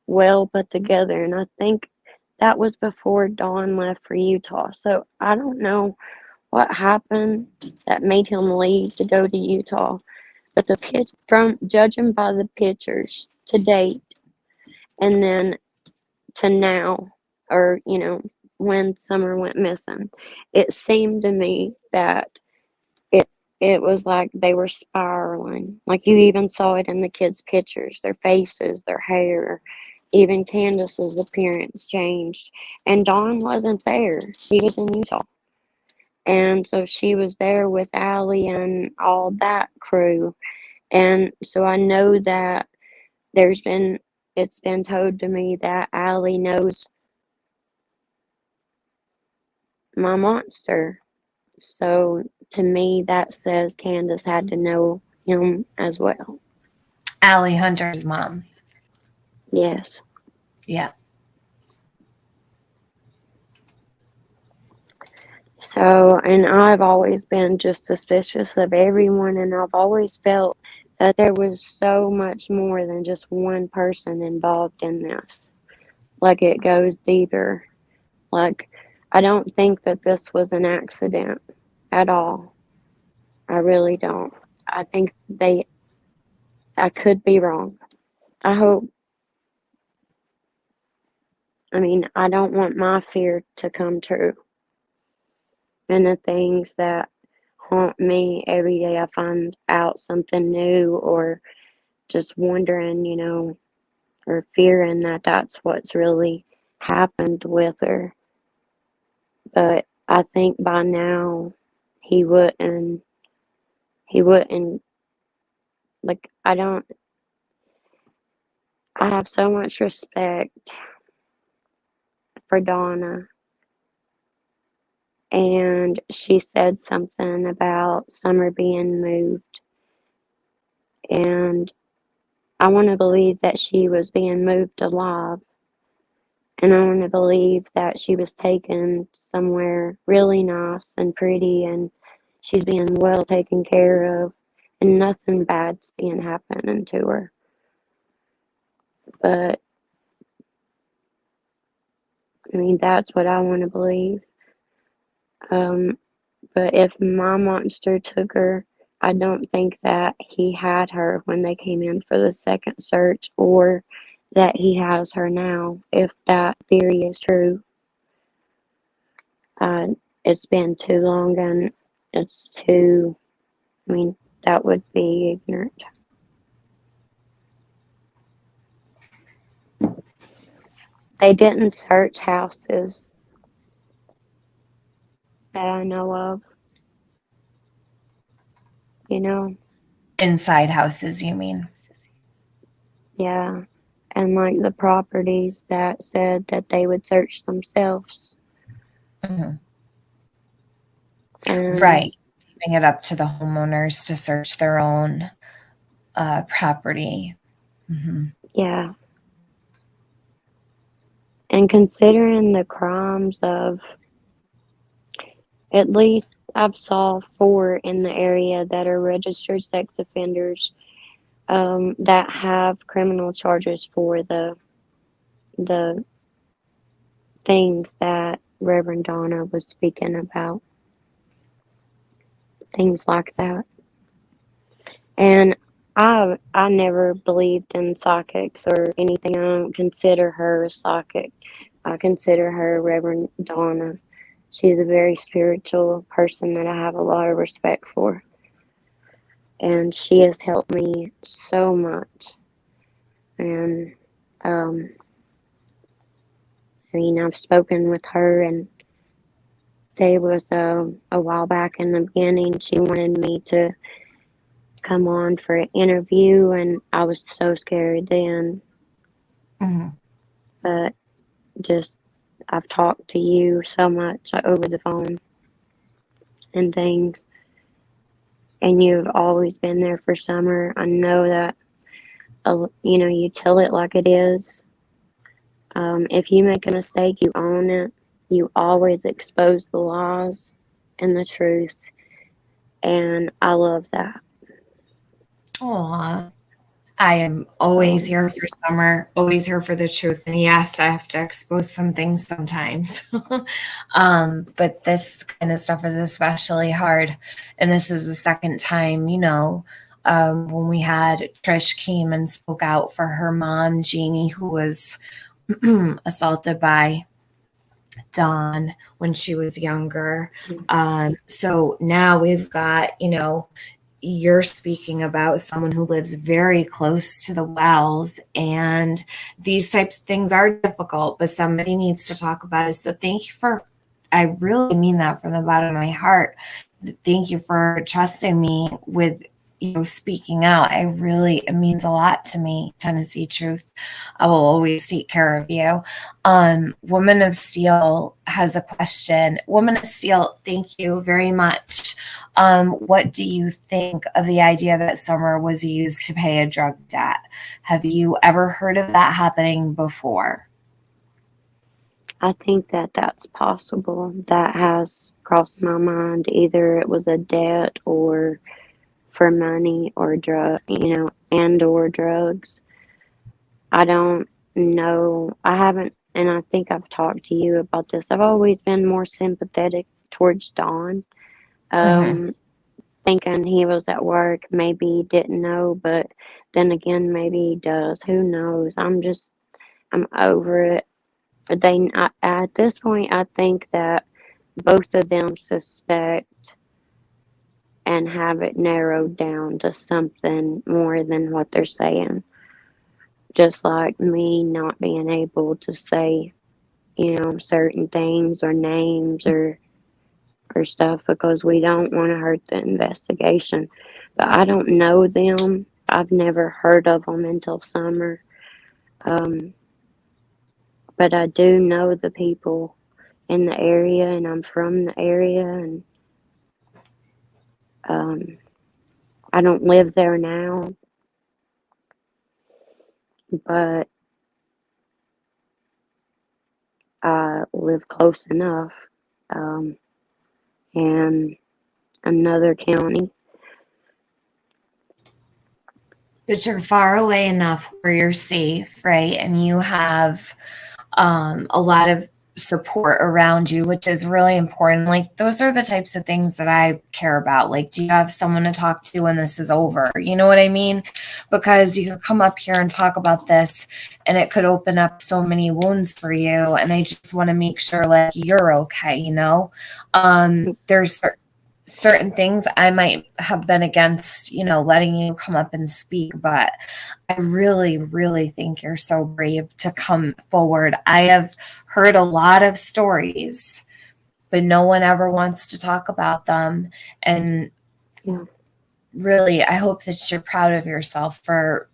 well put together, and I think that was before Dawn left for Utah. So I don't know what happened that made him leave to go to Utah. But from judging by the pictures to date, and then to now, or when Summer went missing, it seemed to me that it it was like they were spiraling. Like you even saw it in the kids' pictures, their faces, their hair, even Candace's appearance changed. And Dawn wasn't there. He was in Utah. And so she was there with Allie and all that crew. And so I know that it's been told to me that Allie knows my monster. So to me, that says Candace had to know him as well. Allie Hunter's mom. Yes. Yeah. So, and I've always been just suspicious of everyone, and I've always felt that there was so much more than just one person involved in this. Like it goes deeper. Like, I don't think that this was an accident at all. I really don't. I think I could be wrong. I hope, I don't want my fear to come true. And the things that haunt me every day, I find out something new, or just wondering, or fearing that that's what's really happened with her. But I think by now he wouldn't, like, I have so much respect for Donna. And she said something about Summer being moved. And I want to believe that she was being moved alive. And I want to believe that she was taken somewhere really nice and pretty, and she's being well taken care of, and nothing bad's being happening to her. But, that's what I want to believe. But if my monster took her, I don't think that he had her when they came in for the second search, or that he has her now, if that theory is true. It's been too long, and it's too, that would be ignorant. They didn't search houses that I know of, Inside houses, you mean? Yeah. And like the properties that said that they would search themselves. Mhm. And Right. Leaving it up to the homeowners to search their own property. Mm-hmm. yeah. And considering the crimes of, at least I've saw 4 in the area that are registered sex offenders, that have criminal charges for the things that Reverend Donna was speaking about. Things like that. And I never believed in psychics or anything. I don't consider her a psychic. I consider her Reverend Donna. She's a very spiritual person that I have a lot of respect for. And she has helped me so much. And I've spoken with her, and there was a while back in the beginning, she wanted me to come on for an interview, and I was so scared then. Mm-hmm. But just, I've talked to you so much over the phone and things, and you've always been there for Summer. I know that, you tell it like it is. If you make a mistake, you own it. You always expose the lies and the truth, and I love that. Aw. I am always Um, here for Summer, always here for the truth. And yes, I have to expose some things sometimes. But this kind of stuff is especially hard. And this is the second time, when we had Trish came and spoke out for her mom, Jeannie, who was assaulted by Dawn when she was younger. So now we've got, you're speaking about someone who lives very close to the wells, and these types of things are difficult, but somebody needs to talk about it. So thank you for, I really mean that from the bottom of my heart. Thank you for trusting me with, speaking out. It means a lot to me, Tennessee Truth. I will always take care of you. Woman of Steel has a question. Woman of Steel, thank you very much. What do you think of the idea that Summer was used to pay a drug debt? Have you ever heard of that happening before? I think that that's possible. That has crossed my mind. Either it was a debt or for money or and or drugs. I don't know. I haven't, and I think I've talked to you about this. I've always been more sympathetic towards Don. Mm-hmm. Thinking he was at work, maybe he didn't know, but then again, maybe he does. Who knows? I'm over it. At this point, I think that both of them suspect and have it narrowed down to something more than what they're saying. Just like me not being able to say, certain things or names or stuff because we don't want to hurt the investigation. But I don't know them. I've never heard of them until Summer. Um, but I do know the people in the area, and I'm from the area, and um, I don't live there now, but I live close enough in another county. But you're far away enough where you're safe, right? And you have a lot of support around you, which is really important. Like, those are the types of things that I care about. Like, do you have someone to talk to when this is over? You know what I mean? Because you could come up here and talk about this, and it could open up so many wounds for you. And I just want to make sure, like, you're okay, There's certain things I might have been against, letting you come up and speak, but I really, really think you're so brave to come forward. I have heard a lot of stories, but no one ever wants to talk about them. And Yeah. really, I hope that you're proud of yourself for,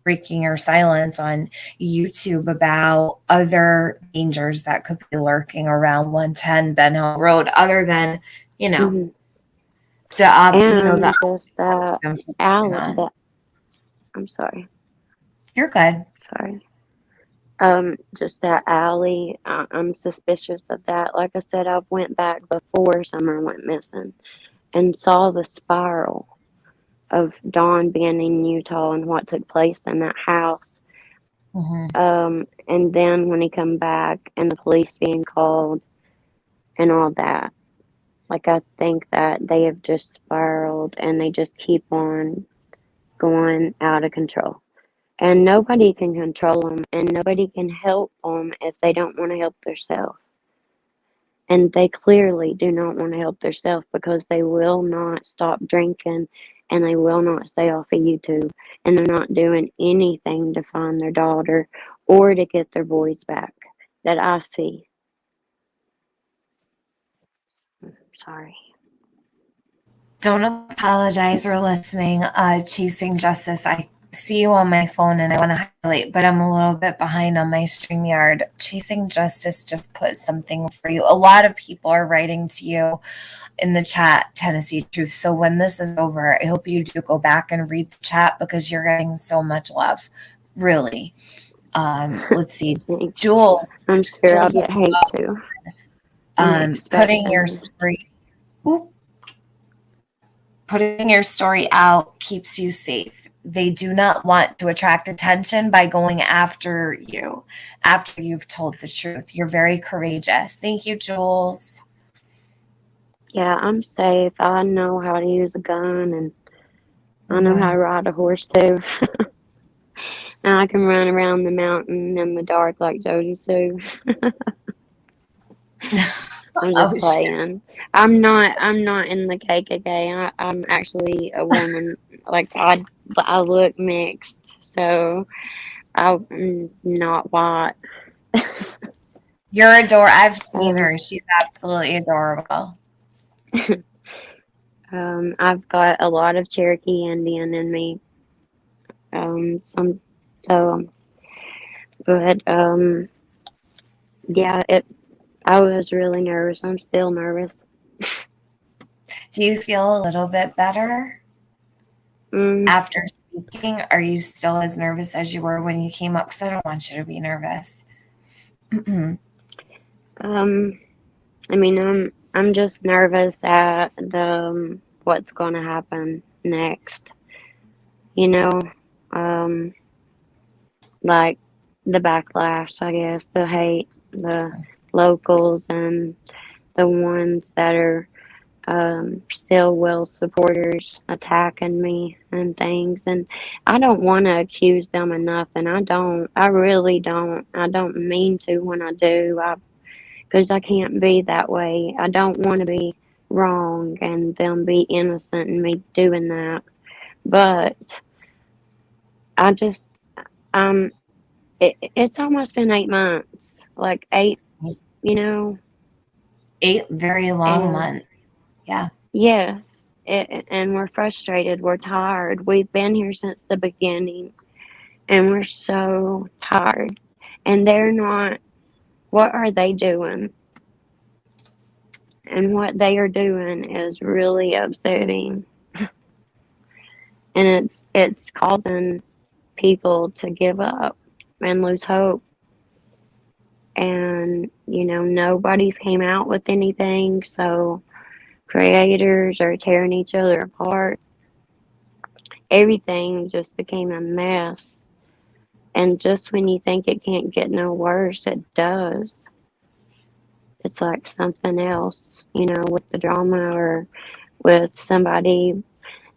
breaking your silence on YouTube about other dangers that could be lurking around 110 Ben Hill Road, other than, Mm-hmm. the And just that I'm focusing alley, on. that I'm sorry, You're good. sorry. Just that alley, I'm suspicious of that. Like I said, I went back before Summer went missing and saw the spiral of Dawn being in Utah and what took place in that house. Mm-hmm. And then when he come back and the police being called and all that, like I think that they have just spiraled and they just keep on going out of control. And nobody can control them, and nobody can help them if they don't want to help themselves. And they clearly do not want to help themselves because they will not stop drinking and they will not stay off of YouTube. And they're not doing anything to find their daughter or to get their boys back that I see. Sorry. Don't apologize for listening. Chasing Justice. I see you on my phone and I want to highlight, but I'm a little bit behind on my StreamYard. Chasing Justice just put something for you. A lot of people are writing to you in the chat, Tennessee Truth. So when this is over, I hope you do go back and read the chat because you're getting so much love. Really. Let's see. Jules. I'm sure I'll Jules, get hate too. putting your story. Oop, putting your story out keeps you safe. they do not want to attract attention by going after you after you've told the truth. You're very courageous. Thank you, Jules. Yeah, I'm safe. I know how to use a gun, and I know how to ride a horse too. And I can run around the mountain in the dark like Jody Sue. I'm just playing. I'm not in the KKK. I'm actually a woman. Like I look mixed, so I'm not white. You're adorable. I've seen her. She's absolutely adorable. I've got a lot of Cherokee Indian in me. But yeah, I was really nervous. I'm still nervous. Do you feel a little bit better after speaking? Are you still as nervous as you were when you came up? Because I don't want you to be nervous. I mean, I'm just nervous at the what's going to happen next. You know, like the backlash, I guess, the hate, the locals, and the ones that are still Will supporters attacking me and things. And I don't want to accuse them of nothing. I really don't. I don't mean to when I do. Because I can't be that way. I don't want to be wrong and them be innocent and me doing that. But I just, it's almost been 8 months. Like 8, you know. 8 very long months. Yeah. Yes. And we're frustrated. We're tired. We've been here since the beginning. And we're so tired. And they're not, what are they doing? And what they are doing is really upsetting. And it's causing people to give up and lose hope. And nobody's came out with anything, so creators are tearing each other apart. Everything just became a mess. And just when you think it can't get no worse, it does. It's like something else, with the drama or with somebody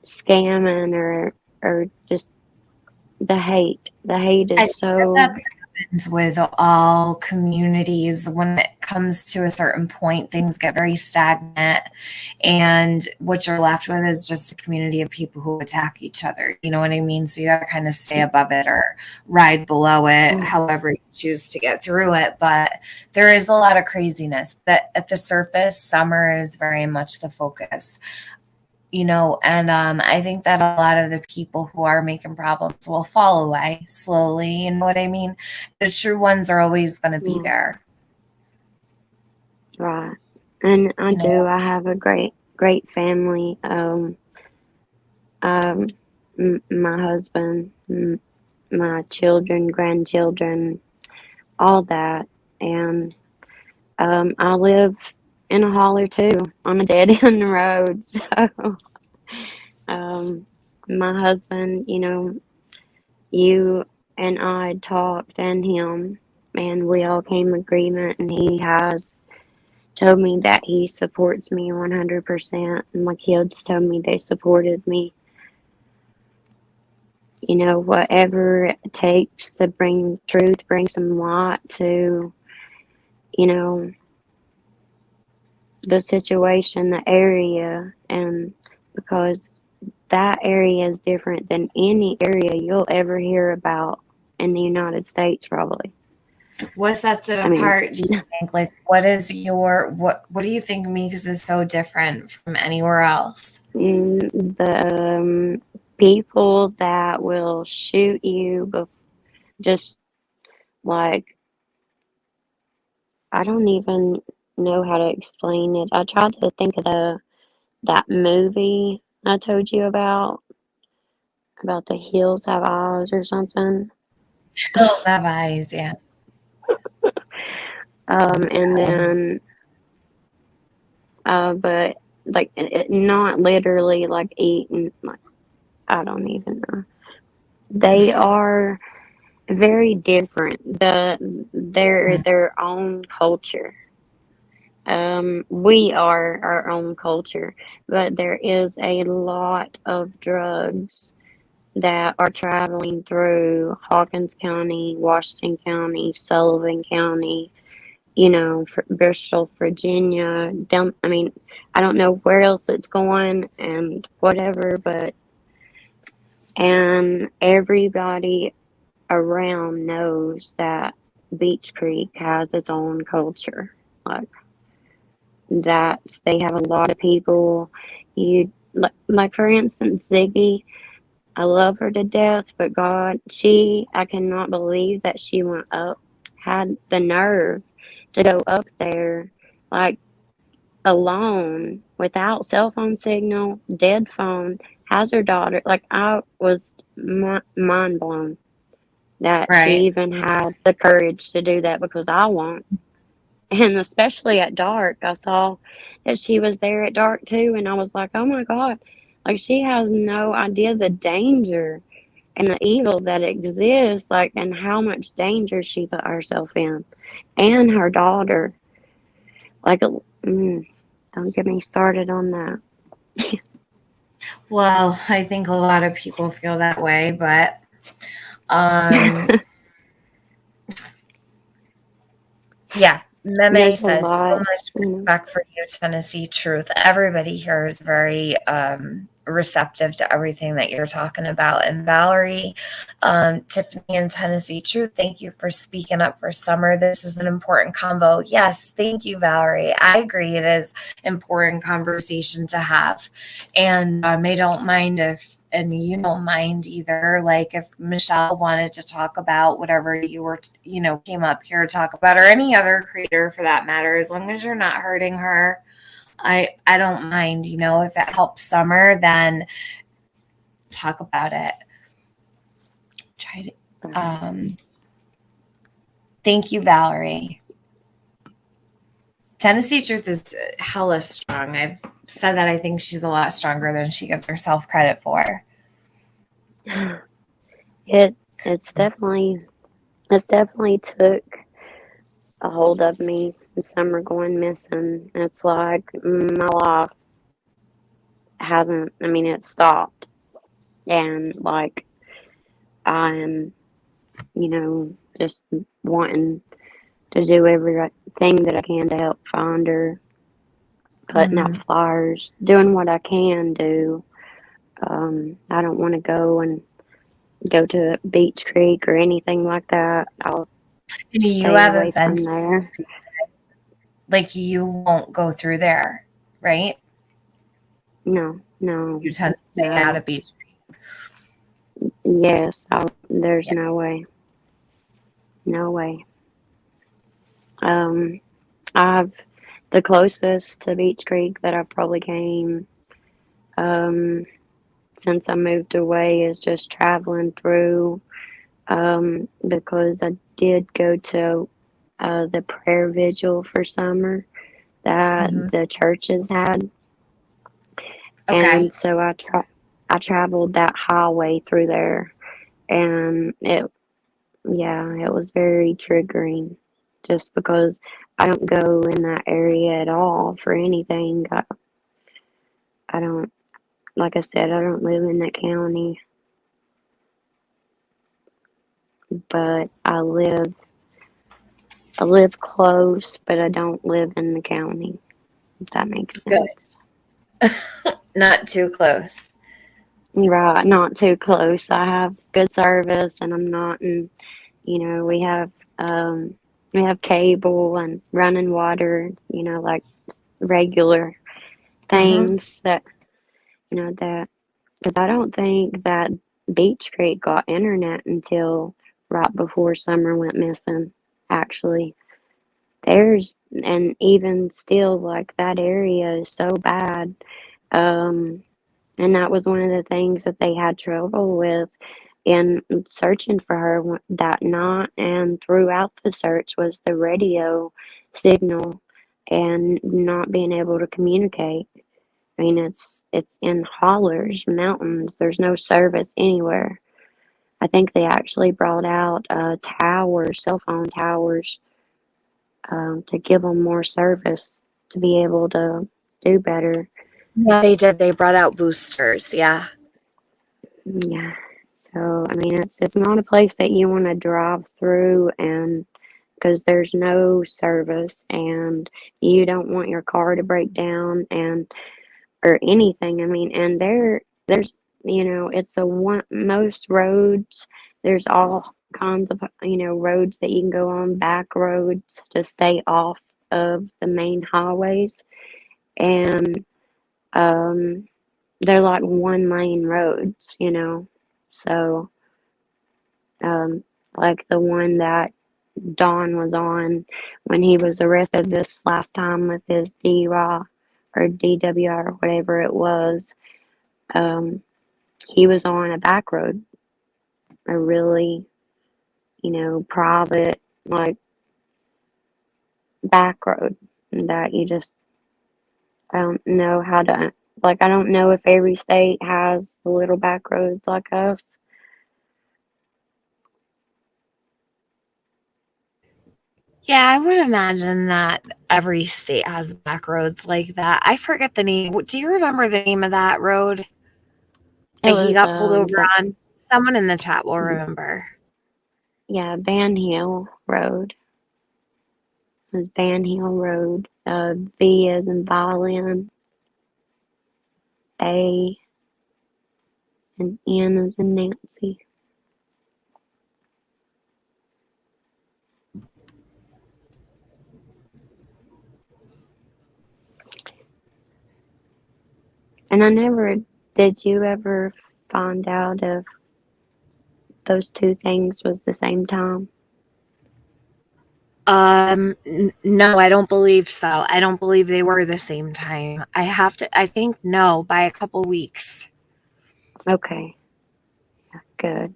scamming or just the hate. The hate is so. That's happens with all communities. When it comes to a certain point, things get very stagnant, and what you're left with is just a community of people who attack each other. You know what I mean? So you got to kind of stay above it or ride below it, however you choose to get through it. But there is a lot of craziness. But at the surface, summer is very much the focus. And I think that a lot of the people who are making problems will fall away slowly. You know what I mean? The true ones are always going to be there. Right. And I do. I have a great family. My husband, my children, grandchildren, all that. And I live in a holler too, on a dead end road. So, my husband, you and I talked, and him, and we all came agreement, and he has told me that he supports me 100%, and my kids told me they supported me. Whatever it takes to bring truth, bring some light to, the situation, the area, and because that area is different than any area you'll ever hear about in the United States, probably. What sets it apart, do you think? Like, what do you think makes it so different from anywhere else? The people that will shoot you, just like, I don't even know how to explain it. I tried to think of that movie I told you about The Hills Have Eyes or something. Hills Have Eyes, yeah. And then, but like not literally like eating, like I don't even know, They are very different. They're Mhm. their own culture. We are our own culture, but there is a lot of drugs that are traveling through Hawkins County, Washington County, Sullivan County, Bristol, Virginia. I mean, I don't know where else it's going and whatever, and everybody around knows that Beach Creek has its own culture. Like, they have a lot of people. Like for instance, Ziggy. I love her to death, but God, I cannot believe that she had the nerve to go up there, like, alone, without cell phone signal, dead phone, has her daughter. Like, I was mind blown that she Right. even had the courage to do that, because I won't. And especially at dark, I saw that she was there at dark too, and I was like, oh my God, like, she has no idea the danger and the evil that exists, like, and how much danger she put herself in, and her daughter. Like, don't get me started on that. Well, I think a lot of people feel that way, but um, yeah, Meme There's a says so lot, much you know. respect for you, Tennessee Truth. Everybody here is very receptive to everything that you're talking about. And Valerie, Tiffany, and Tennessee Truth, thank you for speaking up for Summer. This is an important convo. Yes, thank you, Valerie. I agree. It is important conversation to have, and I don't mind if, and you don't mind either, like if Michelle wanted to talk about whatever you were, came up here to talk about, or any other creator for that matter, as long as you're not hurting her. I don't mind, if it helps Summer, then talk about it. Try to thank you, Valerie. Tennessee Truth is hella strong. I've said that I think she's a lot stronger than she gives herself credit for. It's definitely took a hold of me. Summer going missing. It's like my life hasn't. I mean, it stopped, and like, I'm, just wanting to do everything that I can to help find her, putting out Mm-hmm. flyers, doing what I can do. I don't want to go to Beach Creek or anything like that. I'll You stay have away from events, there. like you won't go through there, right? No, no, You tend to stay out no. of Beach. Yes, there's Yeah. no way. No way. I've the closest to Beach Creek that I probably came, um, since I moved away, is just traveling through, because I did go to the prayer vigil for summer that Mm-hmm. the churches had, Okay. and so I traveled that highway through there, and it was very triggering, just because I don't go in that area at all for anything. I don't, like I said, I don't live in that county, but I live close, but I don't live in the county, if that makes Good. sense. Not too close. Right, not too close. I have good service, and I'm not in, um, we have cable and running water, like regular Mm-hmm. things that, because I don't think that Beach Creek got internet until right before Summer went missing, actually. And even still, like, that area is so bad. Um, and that was one of the things that they had trouble with in searching for her that night, and throughout the search was the radio signal and not being able to communicate. I mean, it's in hollers, mountains. There's no service anywhere. I think they actually brought out towers, cell phone towers, to give them more service to be able to do better. Yeah, they did. They brought out boosters. Yeah. Yeah. So I mean, it's not a place that you want to drive through, and because there's no service, and you don't want your car to break down and or anything. I mean, and there's it's a one most roads. There's all kinds of roads that you can go on, back roads to stay off of the main highways, and um, they're like one lane roads, so um, like the one that Don was on when he was arrested this last time with his DUI or DWI or whatever it was. Um, he was on a back road, a really, private, like, back road that you just I don't know how to, like, I don't know if every state has the little back roads like us. Yeah, I would imagine that every state has back roads like that. I forget the name. Do you remember the name of that road It that he was, got pulled over on? Someone in the chat will remember. yeah, Van Hill Road. It was Van Hill Road. V as in violin, A, and N as in Nancy. And did you ever find out if those two things was the same time? No, I don't believe so. I don't believe they were the same time. I think no, by a couple weeks. Okay, yeah, good.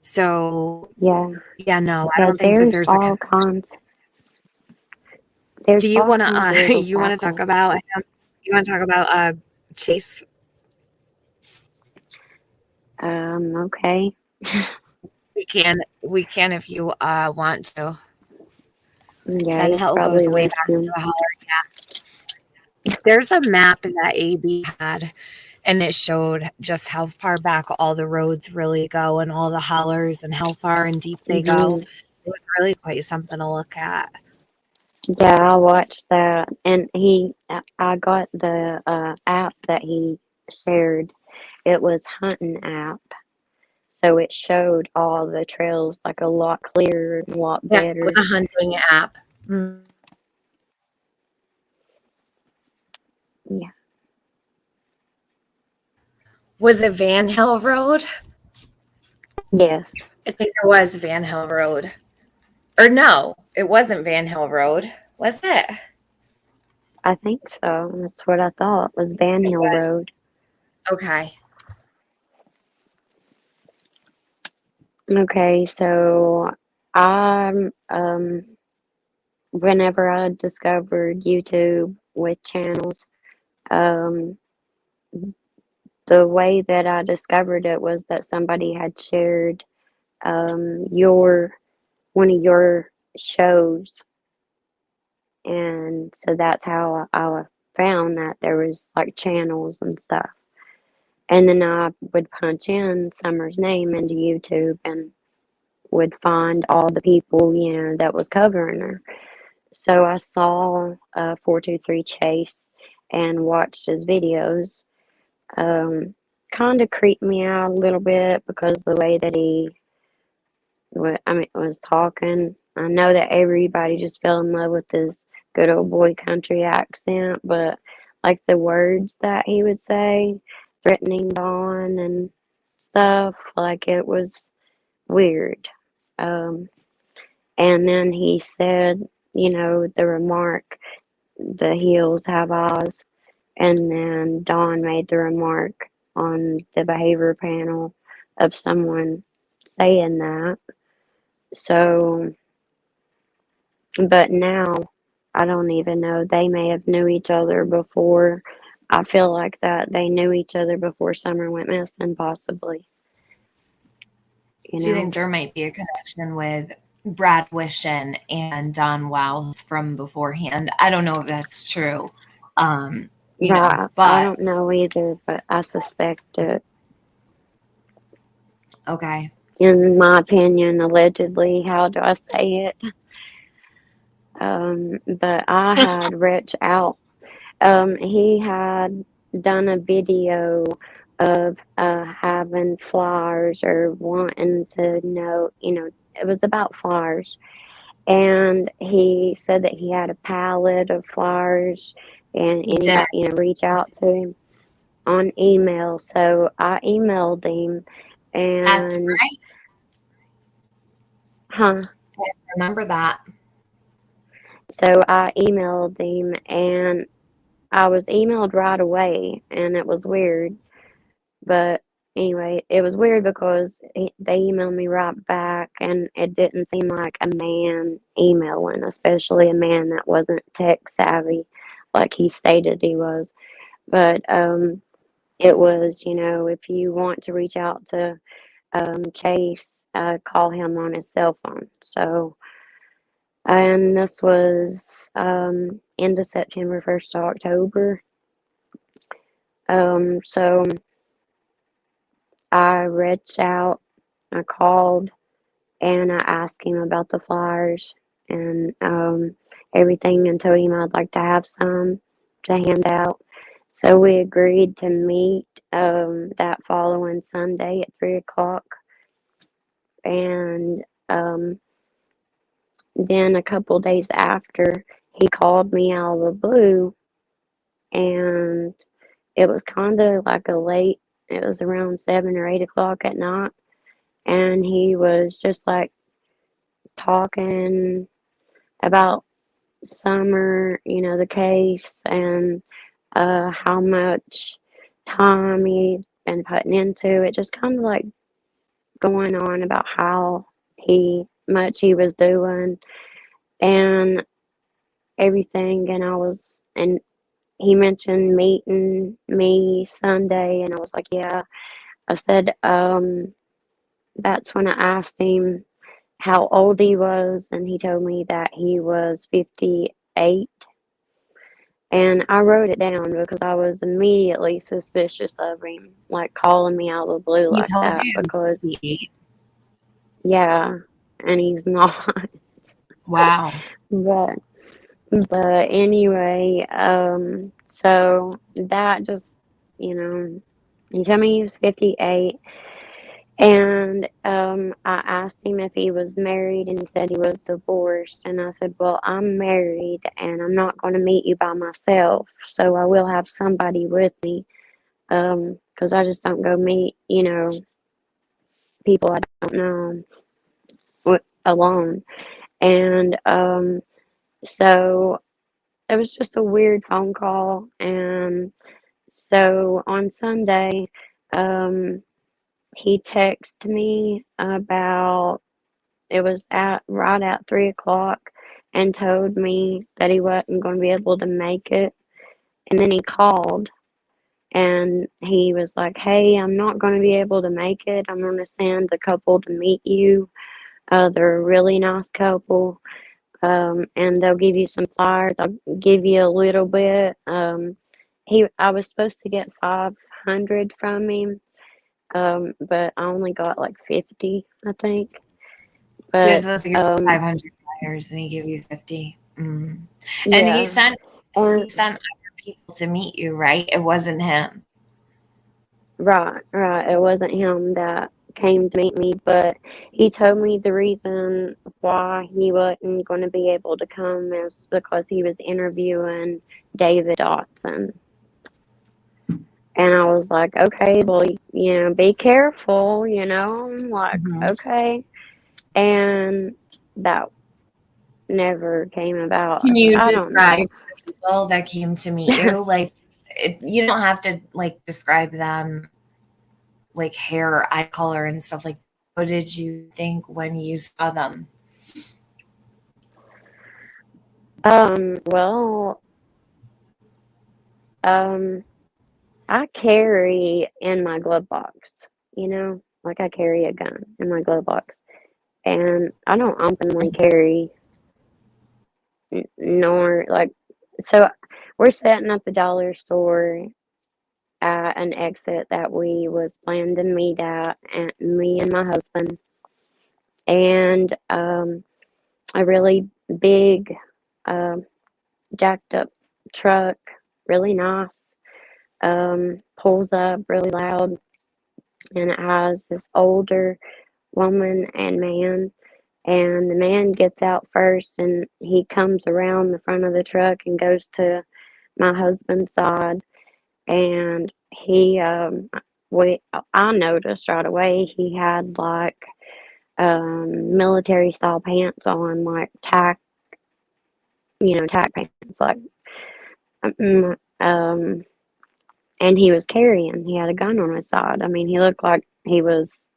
So, Yeah, yeah, no, I yeah, don't think that there's a there's Do you all want kinds of to little you want to talk backgrounds. about Chase? Okay. We can if you want to. Yeah, Van he's Hill goes probably way back to listening. the holler. There's a map that AB had, and it showed just how far back all the roads really go and all the hollers and how far and deep they go. Hmm. It was really quite something to look at. Yeah, I watched that, and I got the app that he shared. It was hunting app, so it showed all the trails like a lot clearer and a lot Yeah, it was better. a hunting app. Mm. Yeah. Was it Van Hill Road? Yes, I think it was Van Hill Road. Or no, it wasn't Van Hill Road. Was it? I think so. That's what I thought was Van It Hill was. Road. Okay. Okay, so I'm whenever I discovered YouTube with channels, um, the way that I discovered it was that somebody had shared your one of your shows, and so that's how I found that there was like channels and stuff. And then I would punch in Summer's name into YouTube and would find all the people that was covering her. So I saw 423 Chase and watched his videos. Kind of creeped me out a little bit because the way that he was talking. I know that everybody just fell in love with his good old boy country accent, but like the words that he would say, threatening Dawn and stuff, like it was weird. Um, and then he said, the remark, the heels have eyes. And then Dawn made the remark on the behavior panel of someone saying that. So, but now I don't even know. They may have knew each other before. I feel like that they knew each other before Summer went missing, possibly. Do you think there might be a connection with Brad Wishen and Don Wells from beforehand? I don't know if that's true. Right. I But don't know either, but I suspect it. okay. In my opinion, allegedly, how do I say it? But I had reached out. He had done a video of having flyers or wanting to know, it was about flyers. And he said that he had a pallet of flyers and He did. reach out to him on email. So I emailed him That's and, right. huh? I remember that. So I emailed him and I was emailed right away and it was weird. But anyway, it was weird because they emailed me right back and it didn't seem like a man emailing, especially a man that wasn't tech savvy like he stated he was. But it was, if you want to reach out to Chase, call him on his cell phone. So, and this was end of September, 1st of October. So I reached out, I called, and I asked him about the flyers and everything and told him I'd like to have some to hand out. So we agreed to meet that following Sunday at 3 o'clock. And then a couple days after, he called me out of the blue, and it was kind of like it was around 7 or 8 o'clock at night. And he was just like talking about Summer, the case, and how much time he'd been putting into it, just kind of like going on about how much he was doing and everything. And he mentioned meeting me Sunday, and I was like, yeah. I said, that's when I asked him how old he was, and he told me that he was 58. And I wrote it down because I was immediately suspicious of him, like calling me out of the blue He like told that. you Because, 58. yeah, and he's not. Wow. but anyway, so that just, he told me he was 58. And I asked him if he was married, and he said he was divorced. And I said, well, I'm married, and I'm not going to meet you by myself, so I will have somebody with me, because I just don't go meet, people I don't know alone. And so it was just a weird phone call. And so on Sunday, he texted me about, it was right at 3 o'clock, and told me that he wasn't going to be able to make it. And then he called and he was like, hey, I'm not going to be able to make it. I'm going to send a couple to meet you. They're a really nice couple. And they'll give you some flyers. I'll give you a little bit. I was supposed to get 500 from him, but I only got like 50, I think. He was But supposed to give you 500 flyers and he gave you 50. And yeah, he sent and other people to meet you, right? It wasn't him. right. It wasn't him that came to meet me, but he told me the reason why he wasn't going to be able to come is because he was interviewing David Dotson. And I was like, okay, well, be careful, I'm like, okay. And that never came about. Can you I don't know. describe the people that came to meet you? Like, you don't have to like describe them, like hair, eye color, and stuff like. What did you think when you saw them? Well, I carry in my glove box, Like, I carry a gun in my glove box. And I don't openly carry, nor, like, so we're setting up the dollar store at an exit that we was planning to meet at, and me and my husband, and a really big, um, jacked up truck, really nice, pulls up really loud, and it has this older woman and man. And the man gets out first, and he comes around the front of the truck and goes to my husband's side. And I noticed right away he had like military style pants on, like tack pants, like um, um, and he had a gun on his side. I mean, he looked like he was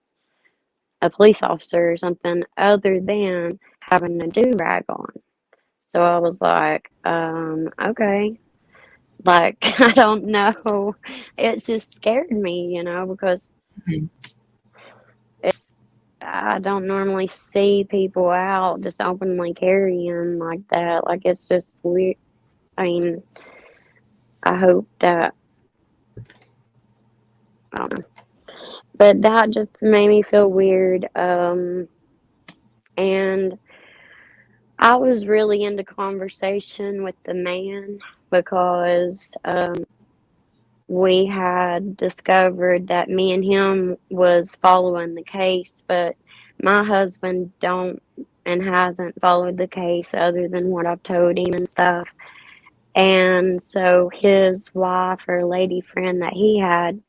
a police officer or something, other than having a do rag on. So I was like, okay. Like, I don't know. It just scared me, because Mhm. I don't normally see people out just openly carrying like that. Like, it's just weird. I mean, I hope that, I don't know. But that just made me feel weird. And I was really into conversation with the man because we had discovered that me and him was following the case, but my husband don't and hasn't followed the case other than what I've told him and stuff. And so his wife or lady friend that he had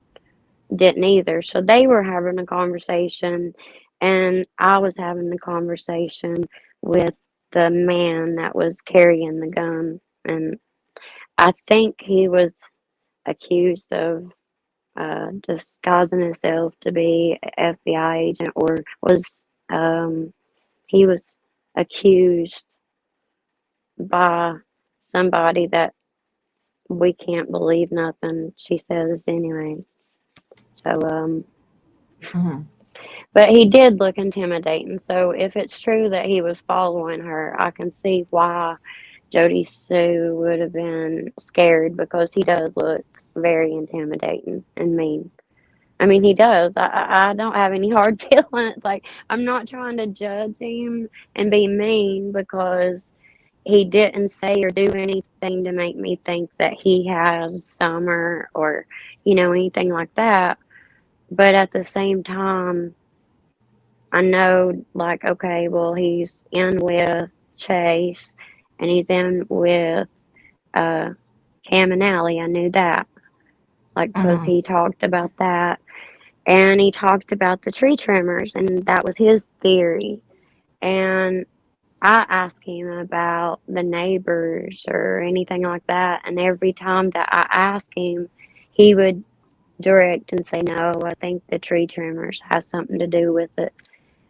didn't either. So they were having a conversation, and I was having a conversation with the man that was carrying the gun. And I think he was accused of disguising himself to be an FBI agent, or he was accused by somebody that we can't believe nothing she says anyway. So, Mhm. but he did look intimidating. So if it's true that he was following her, I can see why Jody Sue would have been scared, because he does look very intimidating and mean. I mean, he does. I don't have any hard feelings. Like, I'm not trying to judge him and be mean, because he didn't say or do anything to make me think that he has Summer or, anything like that. But at the same time, I know, like, okay, well, he's in with Chase and he's in with uh, Cam and Allie. I knew that, like, because Mhm. he talked about that. And he talked about the tree trimmers, and that was his theory. And I asked him about the neighbors or anything like that. And every time that I asked him, he would direct and say, no, I think the tree trimmers has something to do with it.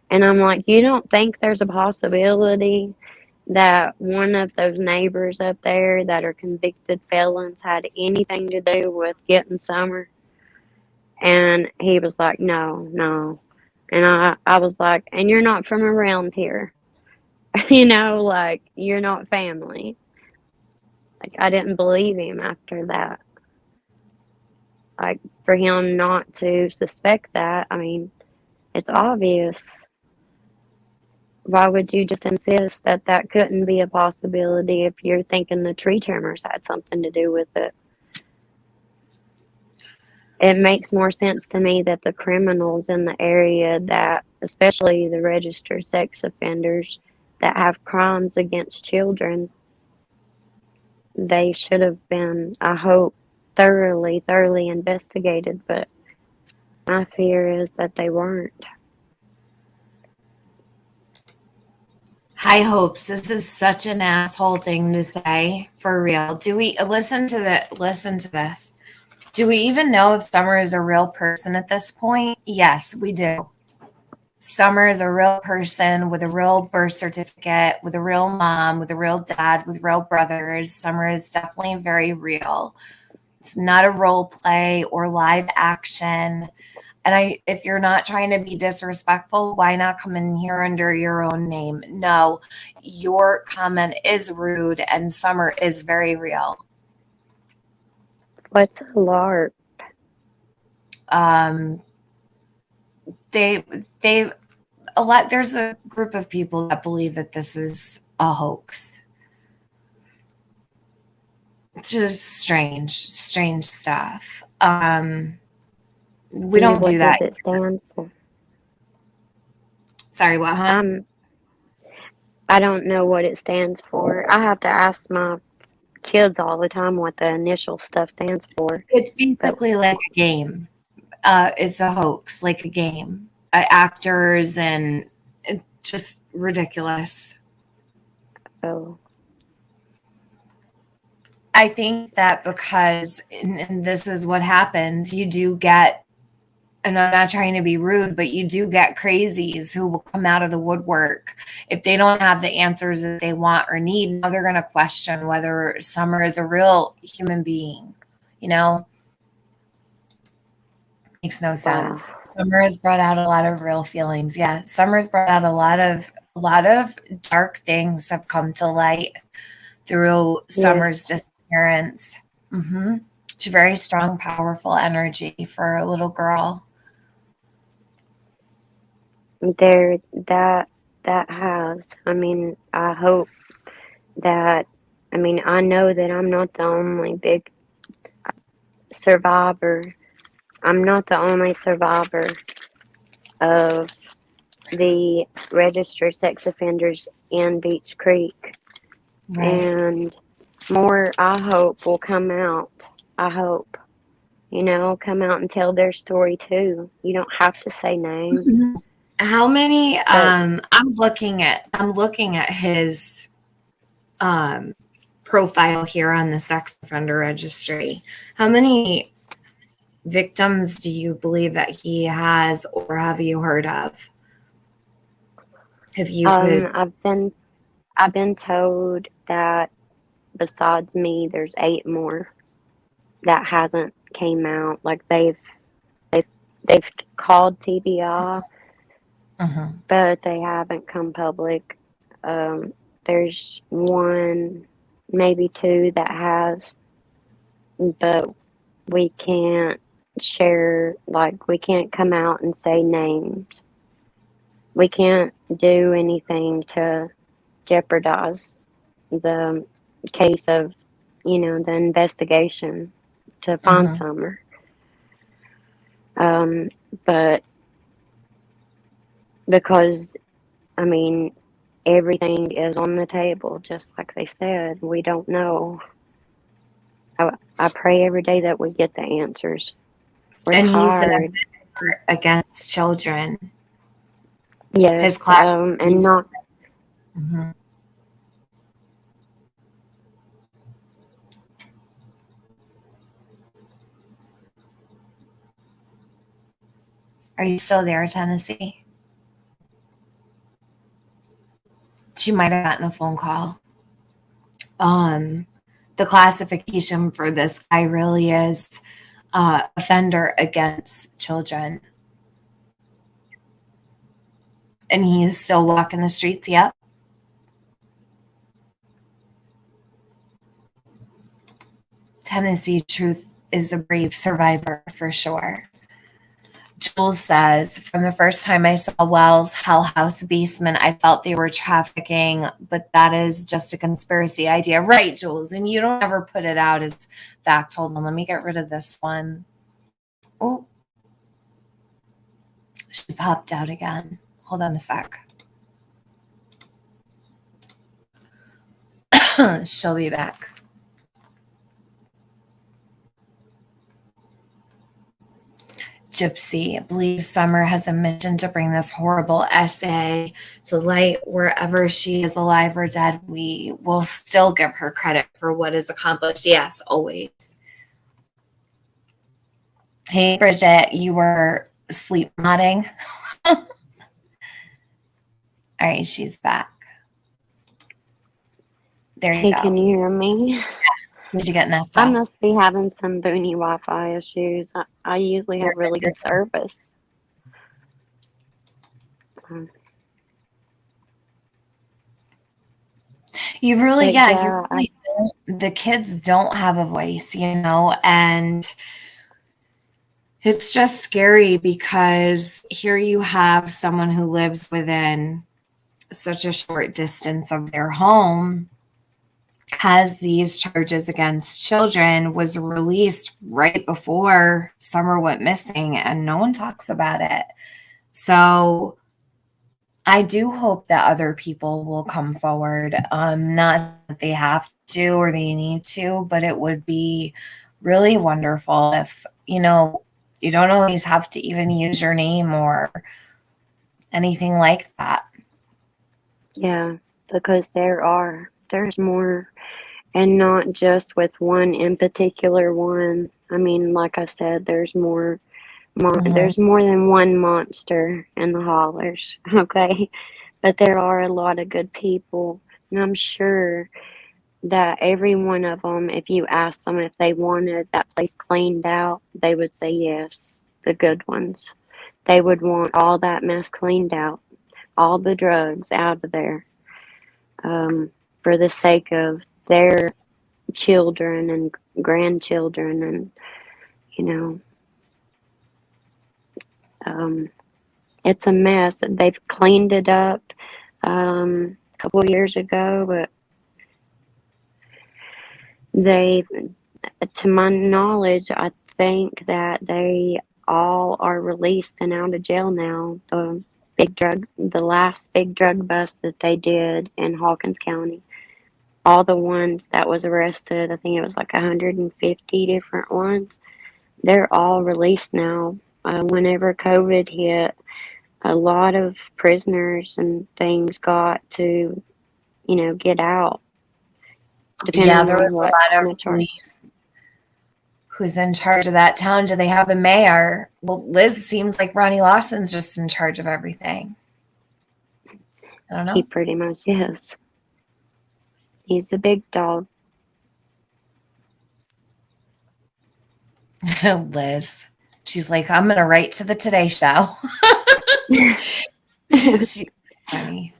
And I'm like, you don't think there's a possibility that one of those neighbors up there that are convicted felons had anything to do with getting Summer? And he was like, no, no. And I was like, and you're not from around here. Like, you're not family. Like, I didn't believe him after that. Like, for him not to suspect that, I mean, it's obvious. Why would you just insist that that couldn't be a possibility if you're thinking the tree trimmers had something to do with it? It makes more sense to me that the criminals in the area, that especially the registered sex offenders that have crimes against children, they should have been, I hope, thoroughly investigated, but my fear is that they weren't. High hopes. This is such an asshole thing to say, for real. Do we listen to this? Do we even know if Summer is a real person at this point? Yes, we do. Summer is a real person with a real birth certificate, with a real mom, with a real dad, with real brothers. Summer is definitely very real. It's not a role play or live action. And if you're not trying to be disrespectful, why not come in here under your own name? No, your comment is rude and Summer is very real. What's a LARP? There's a group of people that believe that this is a hoax. It's just strange stuff. We don't do that. What does it stand for? Sorry, what, huh? I don't know what it stands for. I have to ask my kids all the time what the initial stuff stands for. It's basically like a game. It's a hoax, like a game. Actors and it's just ridiculous. Oh. I think that because, and this is what happens, you do get, and I'm not trying to be rude, but you do get crazies who will come out of the woodwork. If they don't have the answers that they want or need, now they're going to question whether Summer is a real human being. You know? Makes no sense. Wow. Summer has brought out a lot of real feelings. Yeah, Summer's brought out a lot of dark things have come to light through Summer's disappearance. It's a very strong, powerful energy for a little girl. That has. I mean, I hope that. I mean, I know that I'm not the only big survivor. I'm not the only survivor of the registered sex offenders in Beech Creek. Right. And more, I hope, will come out. I hope, come out and tell their story too. You don't have to say names. How many? I'm looking at his profile here on the sex offender registry. How many victims do you believe that he has, or have you heard of? If you could, I've been told that besides me, there's 8 more that hasn't came out. Like they've called TBI, but they haven't come public. There's 1, maybe 2 that has, but we can't share. Like we can't come out and say names. We can't do anything to jeopardize the case of, the investigation to find Summer. But because, I mean, everything is on the table, just like they said. We don't know. I pray every day that we get the answers. And he's an offender against children. Yes, his class, and not. Are you still there, Tennessee? She might have gotten a phone call. The classification for this guy really is offender against children. And he's still walking the streets, yep. Tennessee Truth is a brave survivor for sure. Jules says, from the first time I saw Wells' Hell House basement, I felt they were trafficking, but that is just a conspiracy idea. Right, Jules, and you don't ever put it out as fact. Hold on, let me get rid of this one. Oh, she popped out again. Hold on a sec. She'll be back. Gypsy believes Summer has a mission to bring this horrible essay to light. Wherever she is alive or dead, we will still give her credit for what is accomplished. Yes, always. Hey, Bridget, you were sleep nodding. All right, she's back. There you go. Can you hear me? Did you get knocked off? I must be having some boony Wi-Fi issues. I usually have really good service. Um, You really, but yeah, you yeah, really don't, the kids don't have a voice, and it's just scary because here you have someone who lives within such a short distance of their home, has these charges against children, was released right before Summer went missing, and no one talks about it. So I do hope that other people will come forward. Not that they have to or they need to, but it would be really wonderful if, you don't always have to even use your name or anything like that. yeah, because there's more, and not just with one in particular one. I mean, like I said, Mhm. there's more than one monster in the hollers, okay? But there are a lot of good people, and I'm sure that every one of them, if you asked them if they wanted that place cleaned out, they would say yes, the good ones. They would want all that mess cleaned out, all the drugs out of there, for the sake of their children and grandchildren, and you know, um, it's a mess. They've cleaned it up a couple of years ago, but they, to my knowledge, I think that they all are released and out of jail now. The last big drug bust that they did in Hawkins County, all the ones that was arrested, I think it was like 150 different ones, they're all released now. Whenever COVID hit, a lot of prisoners and things got to, get out, Yeah, depending there on was what a lot kind of of charge. police. Who's in charge of that town? Do they have a mayor? Well, Liz seems like Ronnie Lawson's just in charge of everything. I don't He know. pretty much is. He's a big dog. Liz. She's like, I'm going to write to the Today Show. She's funny.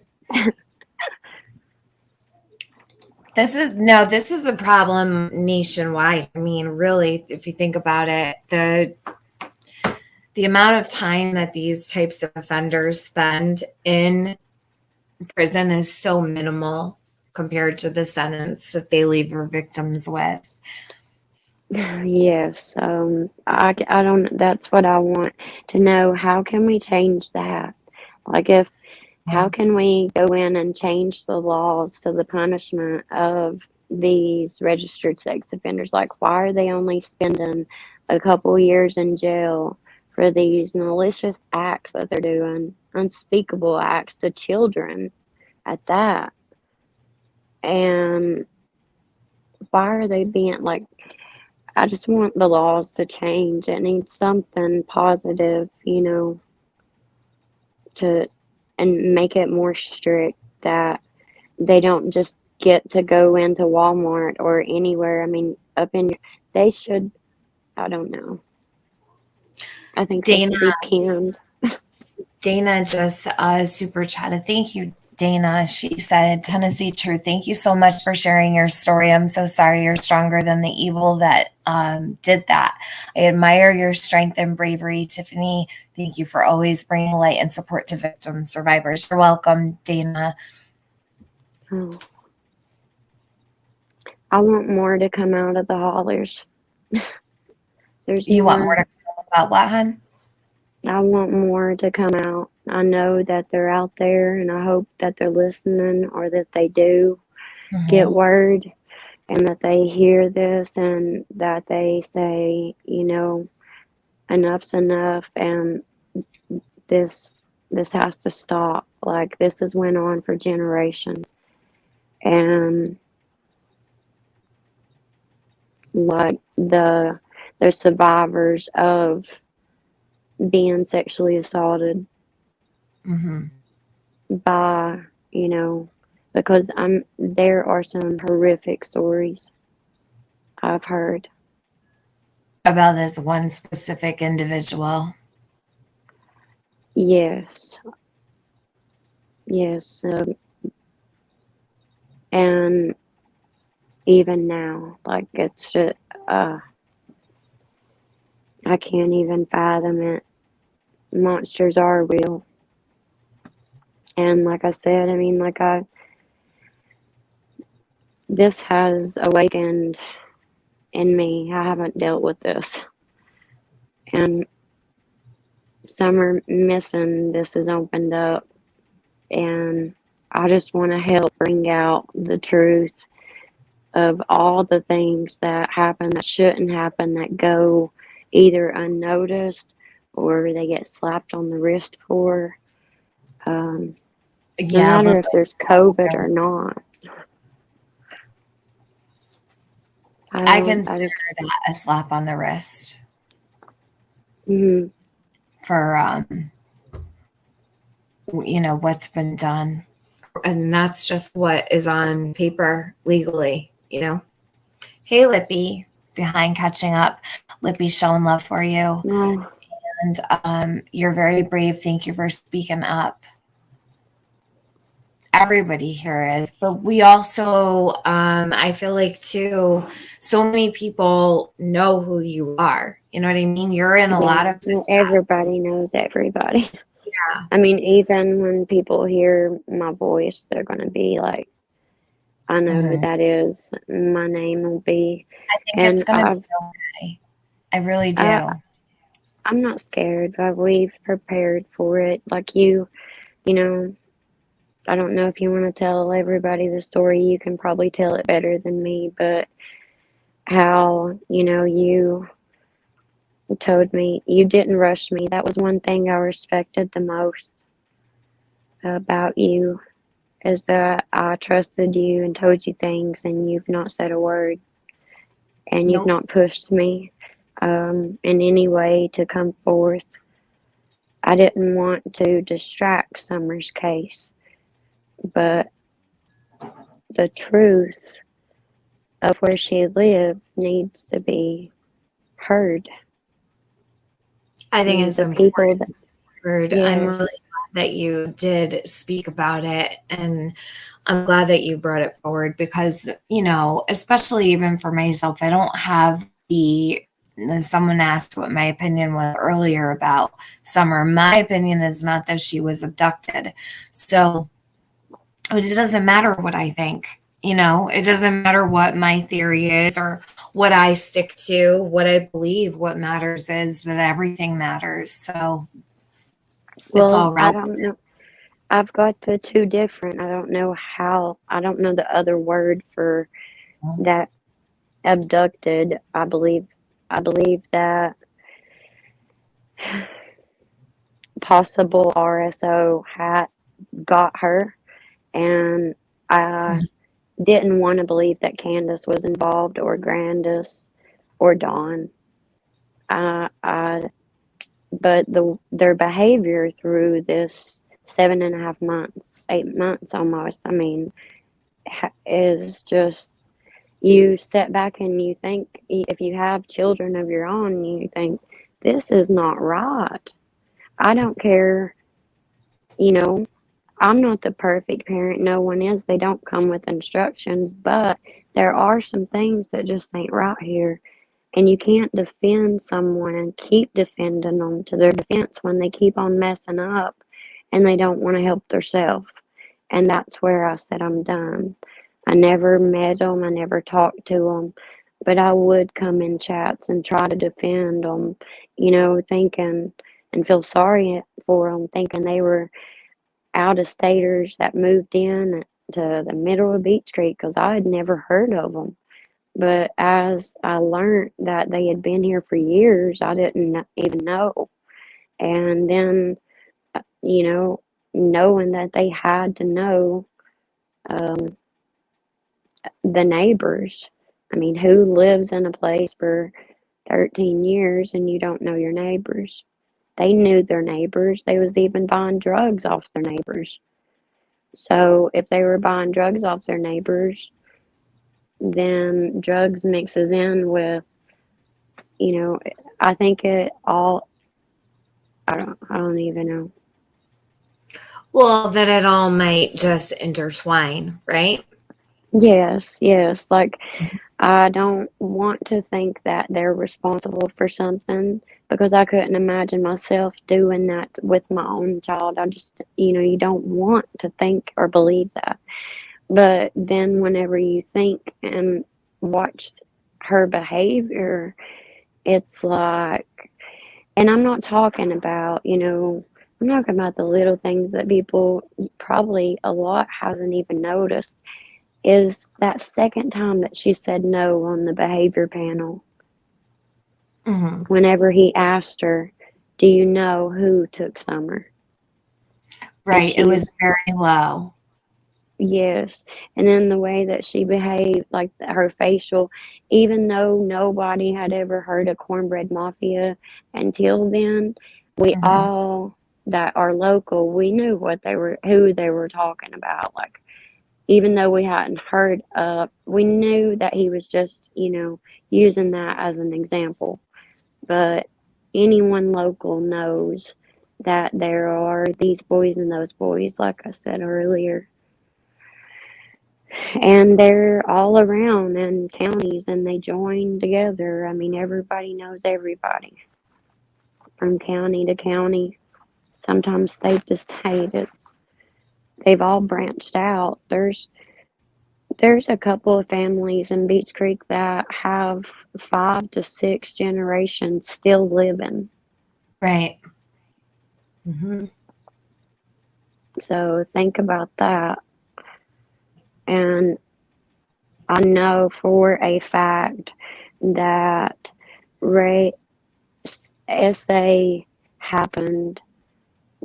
This is a problem nationwide. I mean, really, if you think about it, the amount of time that these types of offenders spend in prison is so minimal compared to the sentence that they leave their victims with. Yes, I don't, that's what I want to know. How can we change that? Like, how can we go in and change the laws to the punishment of these registered sex offenders? Like, why are they only spending a couple years in jail for these malicious acts that they're doing, unspeakable acts to children at that? And why are they being like, I just want the laws to change. It needs something positive, to and make it more strict that they don't just get to go into Walmart or anywhere. I mean, they should, I don't know. I think they Dana should be panned. Dana just super chatted. Thank you, Dana. She said, Tennessee True, thank you so much for sharing your story. I'm so sorry you're stronger than the evil that did that. I admire your strength and bravery, Tiffany. Thank you for always bringing light and support to victims, survivors. You're welcome, Dana. Oh. I want more to come out of the hollers. There's You want more more. to know about what, hon? I want more to come out. I know that they're out there, and I hope that they're listening, or that they do get word, and that they hear this, and that they say, enough's enough, and this has to stop. Like, this has went on for generations, and like the survivors of being sexually assaulted Mm-hmm. by, because there are some horrific stories I've heard. About this one specific individual. Yes. Yes, and even now, like it's just, I can't even fathom it. Monsters are real, and like I said, I mean, this has awakened in me. I haven't dealt with this, and summer missing this has opened up, and I just want to help bring out the truth of all the things that happen that shouldn't happen, that go either unnoticed or they get slapped on the wrist for, no Yeah, matter if there's COVID or not. I I consider just, that a slap on the wrist mm, for what's been done, and that's just what is on paper legally. Hey, Lippy, behind catching up. Lippy's showing love for you, no, and you're very brave. Thank you for speaking up. Everybody here is, but we also, I feel like too, so many people know who you are. You know what I mean? You're in a lot yeah, of the chat. everybody knows everybody. Yeah. I mean, even when people hear my voice, they're going to be like, I know who Mhm. that is. My name will be, I think it's and going to be okay. I really I, do. I'm not scared, but we've prepared for it. Like you know, I don't know if you want to tell everybody the story. You can probably tell it better than me, but how, you told me you didn't rush me. That was one thing I respected the most about you, is that I trusted you and told you things, and you've not said a word, and you've Nope. not pushed me in any way to come forth. I didn't want to distract Summer's case, but the truth of where she lived needs to be heard. I think And it's the people that, important. I'm really yes, glad that you did speak about it. And I'm glad that you brought it forward because, especially even for myself, I don't have someone asked what my opinion was earlier about Summer. My opinion is not that she was abducted. So it doesn't matter what I think. It doesn't matter what my theory is or what I stick to, what I believe. What matters is that everything matters. So it's well, all I relative. don't know. I've got the two different. I don't know the other word for that, abducted. I believe that possible RSO had got her, and I didn't want to believe that Candace was involved, or Grandis, or Dawn. I but their behavior through this 7.5 months, 8 months almost, I mean, is just, you sit back and you think, if you have children of your own, you think, this is not right. I don't care, you know, I'm not the perfect parent. No one is. They don't come with instructions, but there are some things that just ain't right here. And you can't defend someone and keep defending them to their defense when they keep on messing up and they don't want to help themselves. And that's where I said I'm done. I never met them, I never talked to them, but I would come in chats and try to defend them, thinking and feel sorry for them, thinking they were out of staters that moved in to the middle of Beach Creek, because I had never heard of them. But as I learned that they had been here for years, I didn't even know. And then, you know, knowing that they had to know um, the neighbors. I mean, who lives in a place for 13 years and you don't know your neighbors? They knew their neighbors. They was even buying drugs off their neighbors. So if they were buying drugs off their neighbors, then drugs mixes in with, you know, I think it all, I don't even know. Well, that it all might just intertwine, right? Yes, yes. Like, I don't want to think that they're responsible for something because I couldn't imagine myself doing that with my own child. I just, you don't want to think or believe that. But then whenever you think and watch her behavior, it's like, and I'm not talking about, I'm talking about the little things that people probably a lot hasn't even noticed is that second time that she said no on the behavior panel, Hmm. whenever he asked her, "Do you know who took Summer?" And Right. It she, was very low. yes. And then the way that she behaved, like her facial, even though nobody had ever heard of Cornbread Mafia until then, we Hmm. all that are local, we knew who they were talking about. Like, even though we hadn't heard of, we knew that he was just, using that as an example. But anyone local knows that there are these boys and those boys, like I said earlier, and they're all around in counties and they join together. I mean, everybody knows everybody from county to county, sometimes state to state. They've all branched out. There's a couple of families in Beech Creek that have 5 to 6 generations still living. Right. Hmm. So think about that. And I know for a fact that Ray SA happened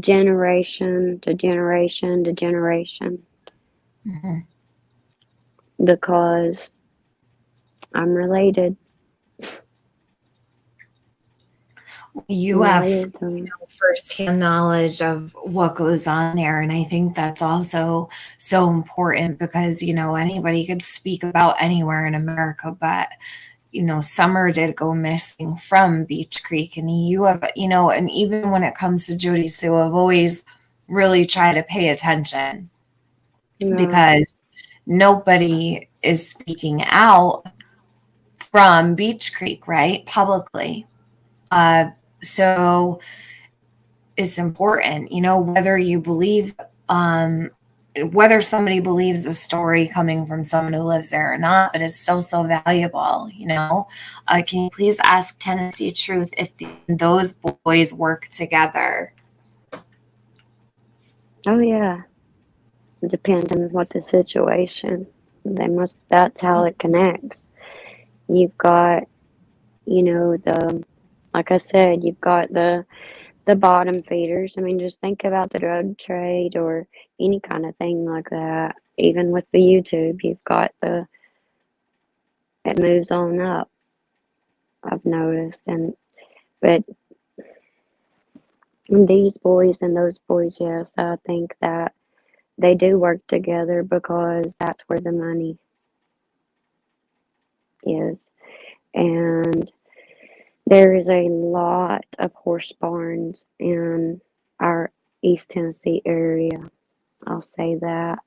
generation to generation to generation Hmm. because I'm related. You I'm have related to them. firsthand knowledge of what goes on there. And I think that's also so important because, anybody could speak about anywhere in America, but Summer did go missing from Beech Creek, and you have, and even when it comes to Jody Sue, I've always really tried to pay attention Yeah. because nobody is speaking out from Beech Creek, right? Publicly. Uh, so it's important, whether you believe, whether somebody believes a story coming from someone who lives there or not, but it's still so valuable. Can you please ask Tennessee Truth if those boys work together? Oh, yeah. It depends on what the situation. That's how it connects. You've got, like I said, you've got the bottom feeders. I mean, just think about the drug trade or any kind of thing like that. Even with the YouTube, you've got it moves on up, I've noticed. But these boys and those boys, yes, I think that they do work together because that's where the money is. And there is a lot of horse barns in our East Tennessee area. I'll say that.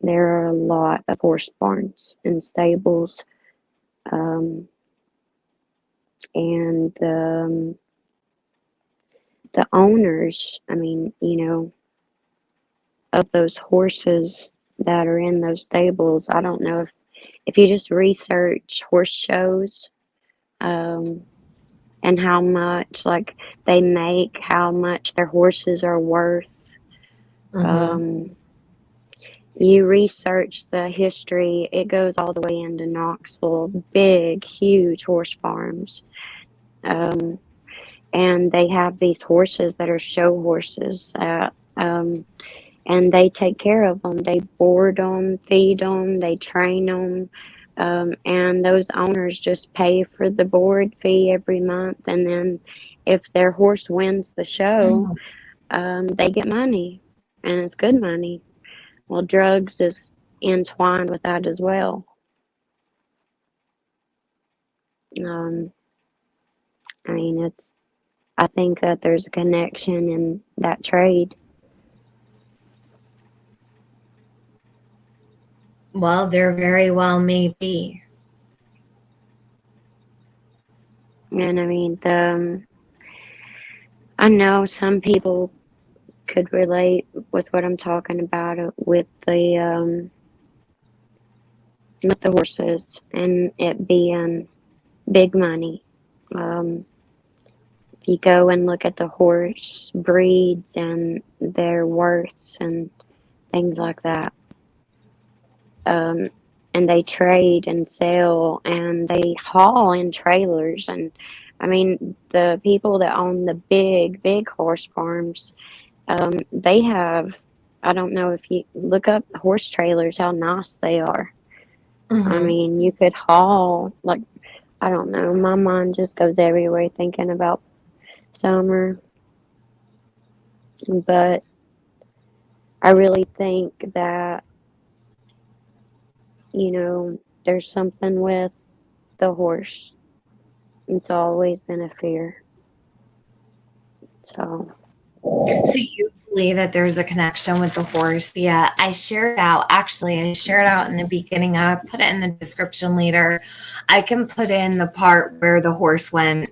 There are a lot of horse barns and stables, um, and the owners. I mean, of those horses that are in those stables. I don't know if you just research horse shows, um, and how much like they make, how much their horses are worth. Mm-hmm. Um, you research the history, it goes all the way into Knoxville, big, huge horse farms. Um, and they have these horses that are show horses. And they take care of them. They board them, feed them, they train them. And those owners just pay for the board fee every month. And then if their horse wins the show, they get money, and it's good money. Well, drugs is entwined with that as well. Um, I mean, I think that there's a connection in that trade. Well, there very well may be. And I mean, I know some people could relate with what I'm talking about with the horses and it being big money. If you go and look at the horse breeds and their worths and things like that, and they trade and sell and they haul in trailers. And I mean, the people that own the big horse farms, they have, I don't know if you look up horse trailers, how nice they are. I mean, you could haul, like, I don't know, my mind just goes everywhere thinking about summer. But I really think that, there's something with the horse. It's always been a fear. So you believe that there's a connection with the horse? Yeah, I shared out. Actually, I shared out in the beginning. I put it in the description later. I can put in the part where the horse went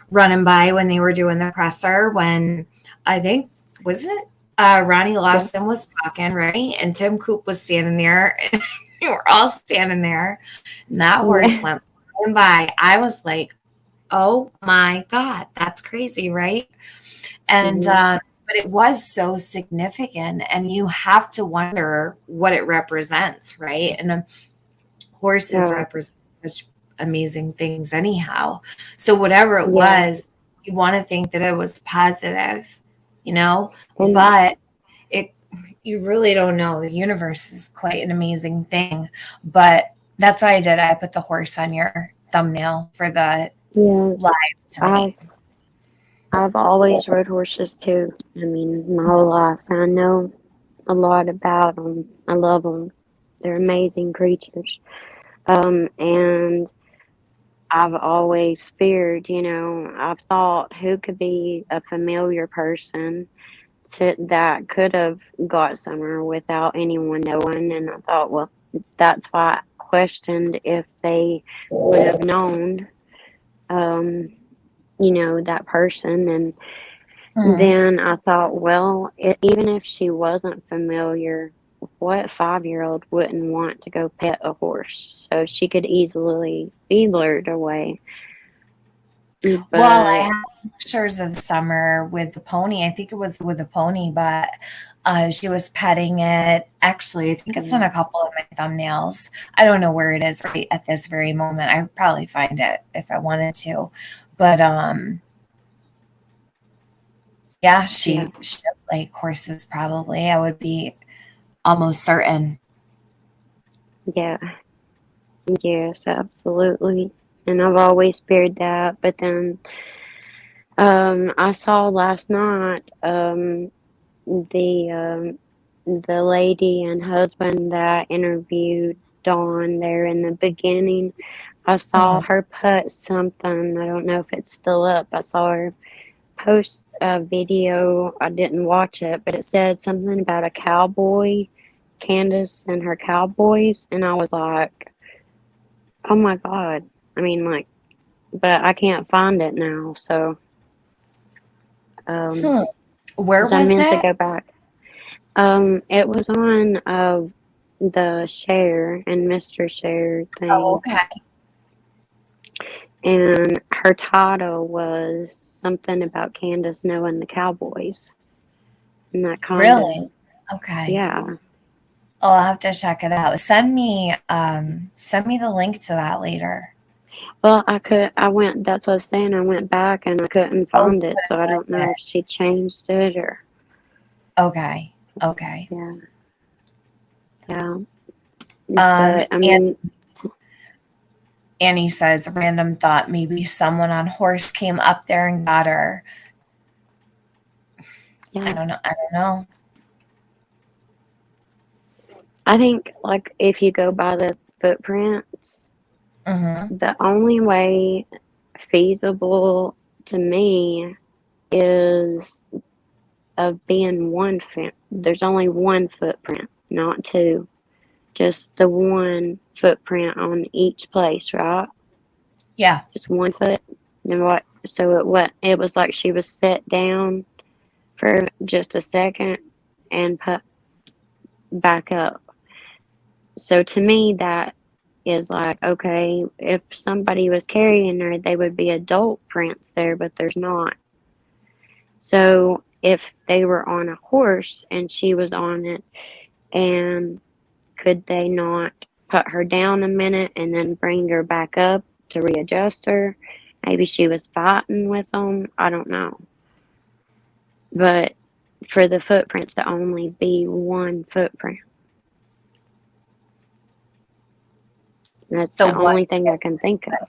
running by when they were doing the presser. When I think wasn't it Ronnie Lawson was talking, right? And Tim Coop was standing there, and we were all standing there, and that horse went running by. I was like, "Oh my God, that's crazy, right?" And but it was so significant, and you have to wonder what it represents, right? And horses represent such amazing things anyhow. So whatever it was, you want to think that it was positive, but you really don't know. The universe is quite an amazing thing. But that's what I did. I put the horse on your thumbnail for the live tonight. I've always rode horses too. I mean, my whole life. I know a lot about them. I love them. They're amazing creatures. And I've always feared, I've thought who could be a familiar person that could have got somewhere without anyone knowing. And I thought, well, that's why I questioned if they would have known, that person. And then I thought, well, even if she wasn't familiar, what 5-year-old wouldn't want to go pet a horse? So she could easily be lured away. Well, I have pictures of Summer with the pony. I think it was with a pony, but she was petting it. Actually, I think it's on a couple of my thumbnails. I don't know where it is right at this very moment. I would probably find it if I wanted to. But yeah, she like horses probably. I would be almost certain. Yeah. Yes, absolutely. And I've always feared that. But then I saw last night the lady and husband that interviewed Dawn there in the beginning. I saw her put something. I don't know if it's still up. I saw her post a video. I didn't watch it, but it said something about a cowboy, Candace and her cowboys, and I was like, oh my God. I mean, like, but I can't find it now, so Where was I meant it? to go back. It was on the Share and Mr. Share thing. Oh, okay. And her title was something about Candace knowing the cowboys. And that kind Really? Okay. Yeah. Oh, I'll have to check it out. Send me the link to that later. Well, that's what I was saying. I went back and I couldn't find it, so I don't know if she changed it or. Okay. Okay. Yeah. Yeah. But, I mean. Annie says, random thought, maybe someone on horse came up there and got her. Yeah. I don't know. I think, like, if you go by the footprints, the only way feasible to me is of being there's only one footprint, not two. Just the one footprint on each place, right? Yeah. Just one foot. And what? So it was like she was set down for just a second and put back up. So to me, that is like, okay, if somebody was carrying her, they would be adult prints there, but there's not. So if they were on a horse and she was on it, and could they not put her down a minute and then bring her back up to readjust her? Maybe she was fighting with them. I don't know. But for the footprints to only be one footprint, that's The the what? only thing I can think of.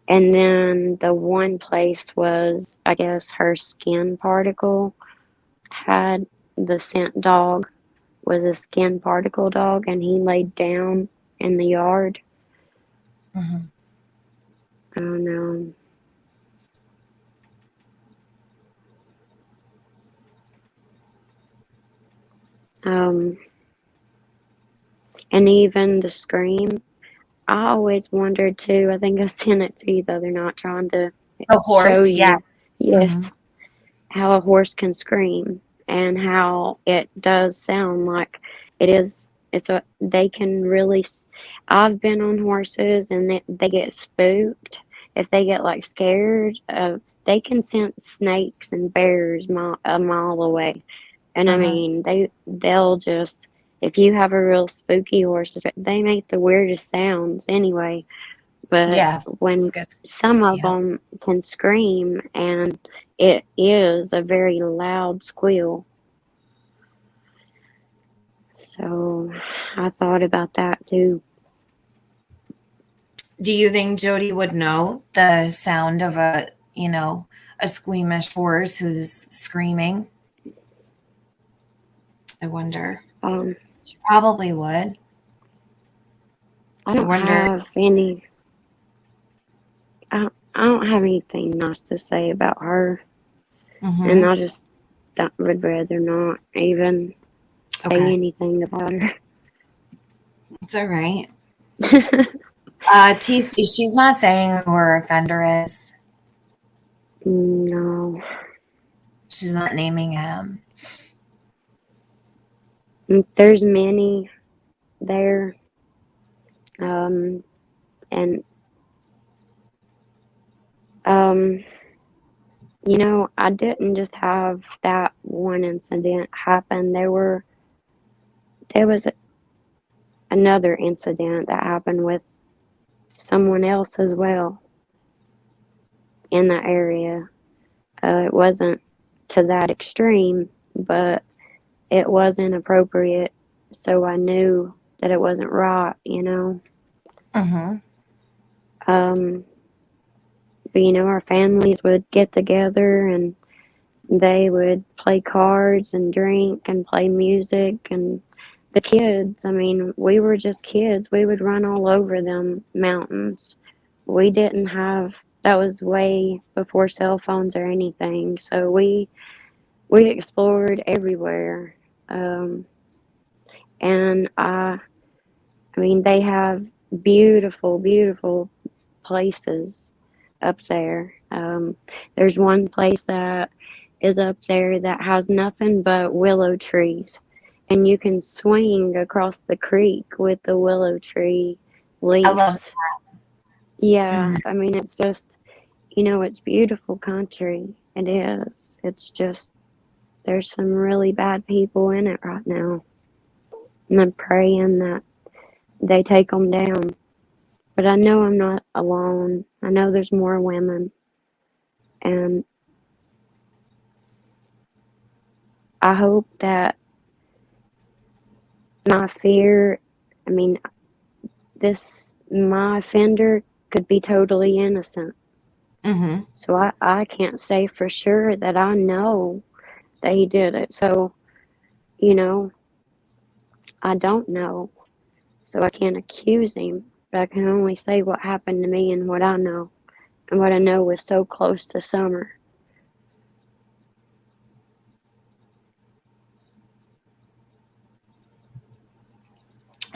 And then the one place was, I guess, her skin particle had the scent dog was a skin particle dog, and he laid down in the yard. Mhm. I don't know. And even the scream, I always wondered too. I think I sent it to you the other night, trying to The show horse, yeah. you, yes, Mhm. how a horse can scream and how it does sound like it is. They can really. I've been on horses and they get spooked. If they get like scared, they can sense snakes and bears a mile away. And I Mhm. mean, they'll just, if you have a real spooky horse, they make the weirdest sounds anyway. But Yeah. when Gets some to of you. them can scream, and it is a very loud squeal. So I thought about that too. Do you think Jody would know the sound of a squeamish horse who's screaming? I wonder. Um, She probably would. I I don't wonder. have any. I don't have anything nice to say about her, and Mhm. I just would rather not even say Okay. anything about her. It's all right. TC, she's not saying who her offender is. No. She's not naming him. There's many there. And um, I didn't just have that one incident happen. There was another incident that happened with someone else as well in that area. It wasn't to that extreme, but it was inappropriate, so I knew that it wasn't right. Mhm. Um, but our families would get together and they would play cards and drink and play music. And the kids, I mean, we were just kids. We would run all over them mountains. We didn't have, that was way before cell phones or anything. So we explored everywhere. And I mean, they have beautiful, beautiful places up there. There's one place that is up there that has nothing but willow trees, and you can swing across the creek with the willow tree I love. leaves. Yeah, Mhm. I mean, it's just, it's beautiful country. It is. It's just, there's some really bad people in it right now. And I'm praying that they take them down. But I know I'm not alone. I know there's more women. And I hope that my fear, I mean, my offender could be totally innocent. Mhm. So I can't say for sure that I know that he did it. So, you know, I don't know. So I can't accuse him. But I can only say what happened to me and what I know. And what I know was so close to Summer.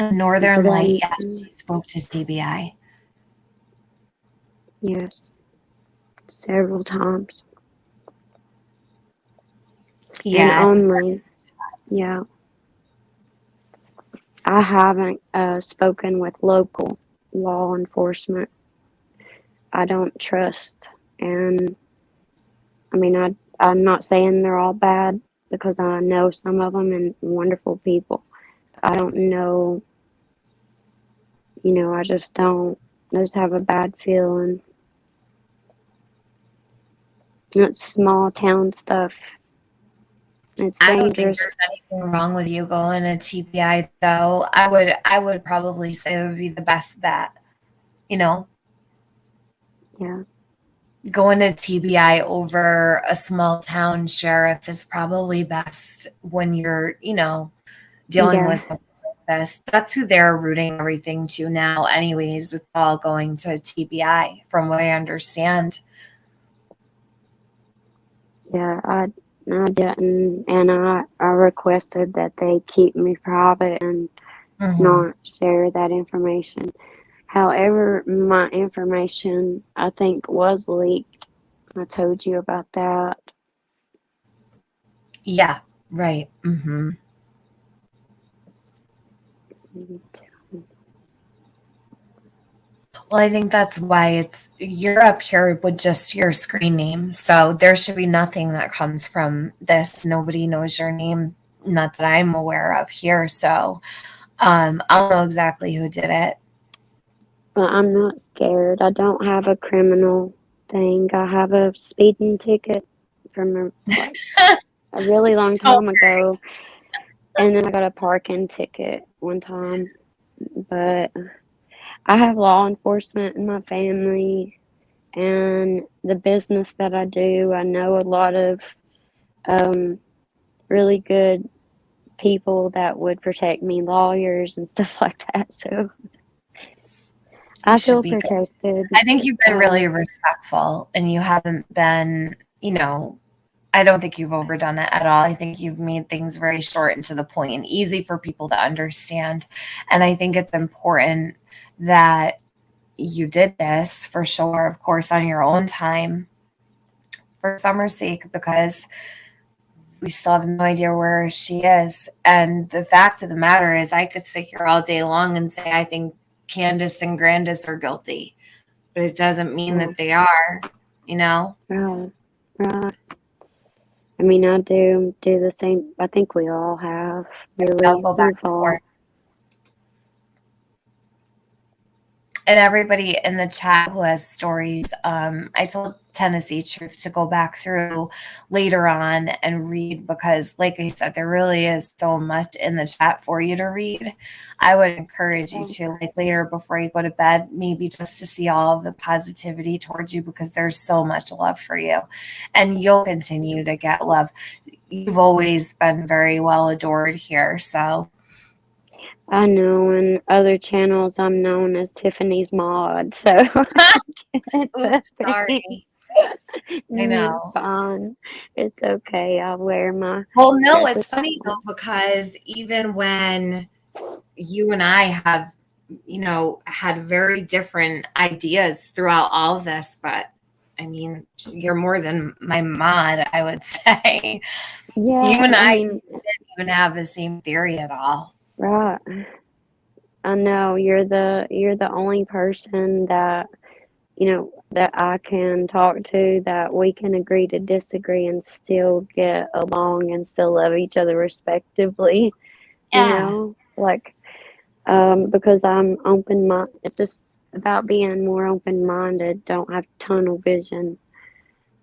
Northern But Light, yes, she spoke to TBI. yes, several times. And Yeah, only, yeah, I haven't spoken with local law enforcement. I don't trust, and I mean, I'm not saying they're all bad because I know some of them and wonderful people. I don't know, I just don't. I just have a bad feeling. It's small town stuff. It's I don't think dangerous. there's anything wrong with you going to TBI though. I would probably say it would be the best bet. You know, Yeah, going to TBI over a small town sheriff is probably best when you're, dealing yeah, with something like this. That's who they're rooting everything to now anyways. It's all going to TBI from what I understand. yeah. I didn't, and I requested that they keep me private and Hmm. not share that information. However, my information I think was leaked. I told you about that. Yeah, right. Well, I think that's why you're up here with just your screen name. So there should be nothing that comes from this. Nobody knows your name, not that I'm aware of here. So I'll know exactly who did it. But I'm not scared. I don't have a criminal thing. I have a speeding ticket from a really long Oh, time ago, and then I got a parking ticket one time. But I have law enforcement in my family, and the business that I do, I know a lot of um, really good people that would protect me, lawyers and stuff like that. So you I should feel be good. protected. I think you've been really respectful and you haven't been, I don't think you've overdone it at all. I think you've made things very short and to the point and easy for people to understand. And I think it's important that you did this for sure, of course, on your own time for Summer's sake, because we still have no idea where she is. And the fact of the matter is, I could sit here all day long and say, I think Candace and Grandis are guilty, but it doesn't mean Yeah, that they are, you know? right, right. I mean, I do the same. I think we all have. They'll Really, go back we've and forth. all. And everybody in the chat who has stories, I told Tennessee Truth to go back through later on and read because, like I said, there really is so much in the chat for you to read. I would encourage you to, like later before you go to bed, maybe just to see all of the positivity towards you because there's so much love for you and you'll continue to get love. You've always been very well adored here. So, I know in other channels I'm known as Tiffany's Mod, so oops, sorry. I it's know. fine. It's okay. I'll wear my Well, no, dress. it's funny though, because even when you and I have, had very different ideas throughout all of this, but I mean, you're more than my mod, I would say. Yeah, You and I I mean, didn't even have the same theory at all. right. I know you're the only person that that I can talk to that we can agree to disagree and still get along and still love each other respectively. Yeah. Like because I'm open mind. It's just about being more open minded. Don't have tunnel vision.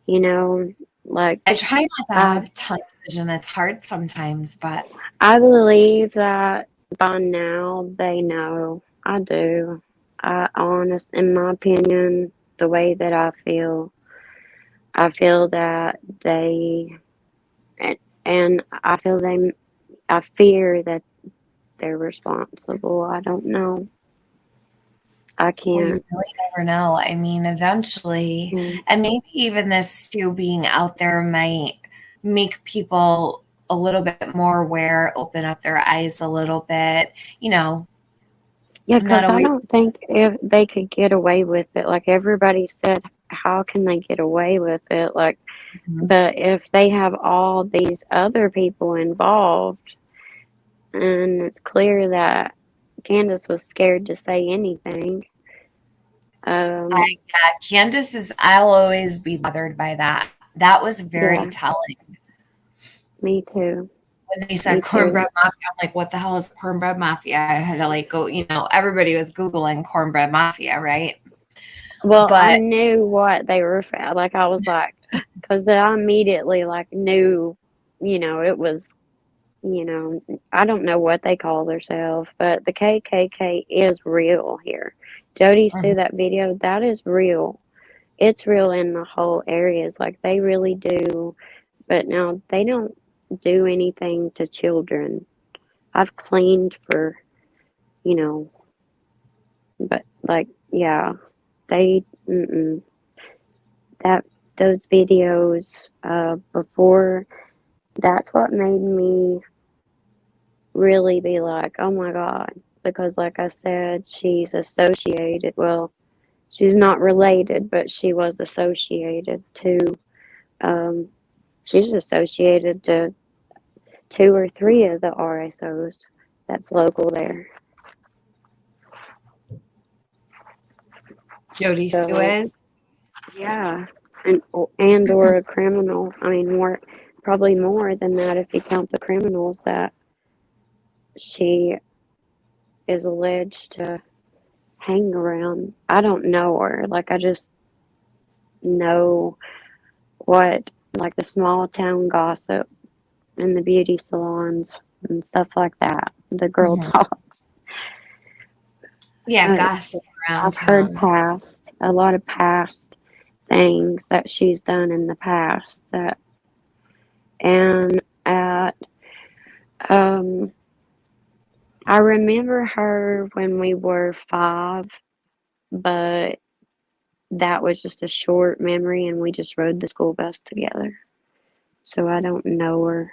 You know, like I try not to I have tunnel vision. It's hard sometimes, but I believe that by now they know. I do. In my opinion, the way that I feel that and I feel I fear that they're responsible. I don't know. I well, you can't. really never know. I mean, eventually, Mm, and maybe even this too being out there might make people a little bit more aware, open up their eyes a little bit, you know, Yeah, I'm not because I always. don't think if they could get away with it. Like everybody said, how can they get away with it? Like, Mhm. but if they have all these other people involved, and it's clear that Candace was scared to say anything. Yeah, Candace is, I'll always be bothered by that. That was very Yeah, telling. me too. When they Me said too. cornbread mafia, I'm like, what the hell is cornbread mafia? I had to like go, everybody was Googling cornbread mafia, right? Well, I But knew what they were like. I was like, because I immediately like knew, it was, I don't know what they call themselves, but the KKK is real here. Jody, see Mhm. that video? That is real. It's real in the whole areas. Like they really do. But now they don't do anything to children. I've cleaned for, you know, but like, yeah, they, that, those videos, before, that's what made me really be like, oh my God. Because, like I said, she's associated, well, she's not related, but she was associated to, um, she's associated to two or three of the RSOs that's local there. Jody So Suez. yeah, and or a criminal. I mean, more probably more than that if you count the criminals that she is alleged to hang around. I don't know her. Like I just know what like the small town gossip and the beauty salons and stuff like that. The girl Mhm. talks. Yeah, But gossip around I've heard town. a lot of past things that she's done in the past that and at um I remember her when we were 5, but that was just a short memory and we just rode the school bus together. So I don't know her.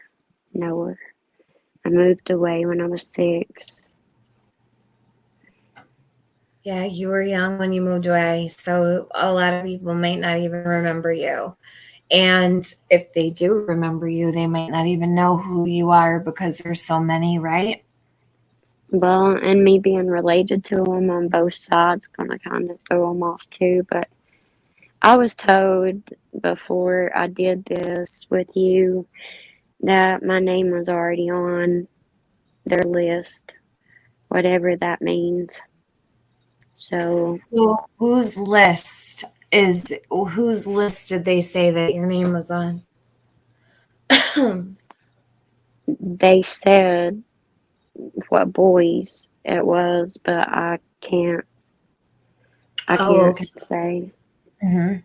I moved away when I was 6. Yeah, you were young when you moved away, so a lot of people might not even remember you. And if they do remember you, they might not even know who you are because there's so many, right? Well, and me being related to them on both sides gonna kind of throw them off too. But I was told before I did this with you that my name was already on their list, whatever that means. So So whose list did they say that your name was on? they said what boys it was, but I Oh, can't okay. say. Hmm.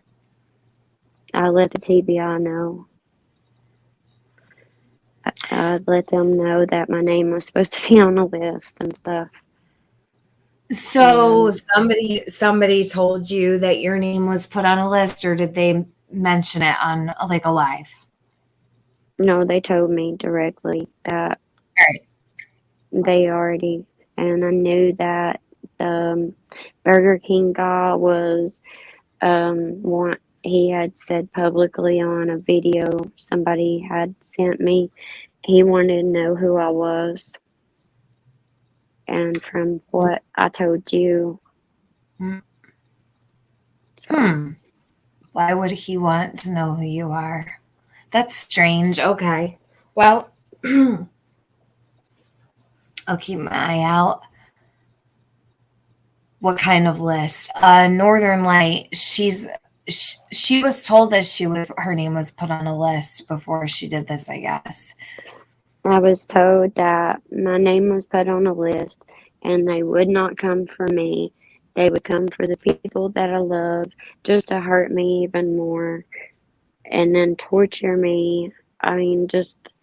I let the TBI know. I let them know that my name was supposed to be on the list and stuff. So And somebody told you that your name was put on a list, or did they mention it on like a live? no, they told me directly that All right. they already, and I knew that Burger King guy was one. He had said publicly on a video somebody had sent me. He wanted to know who I was, and from what I told you, so Hmm. Why would he want to know who you are? That's strange. Okay. Well, I'll keep my eye out. What kind of list? Northern Light. She was told that her name was put on a list before she did this, I guess. I was told that my name was put on a list, and they would not come for me. They would come for the people that I love, just to hurt me even more, and then torture me. I mean, just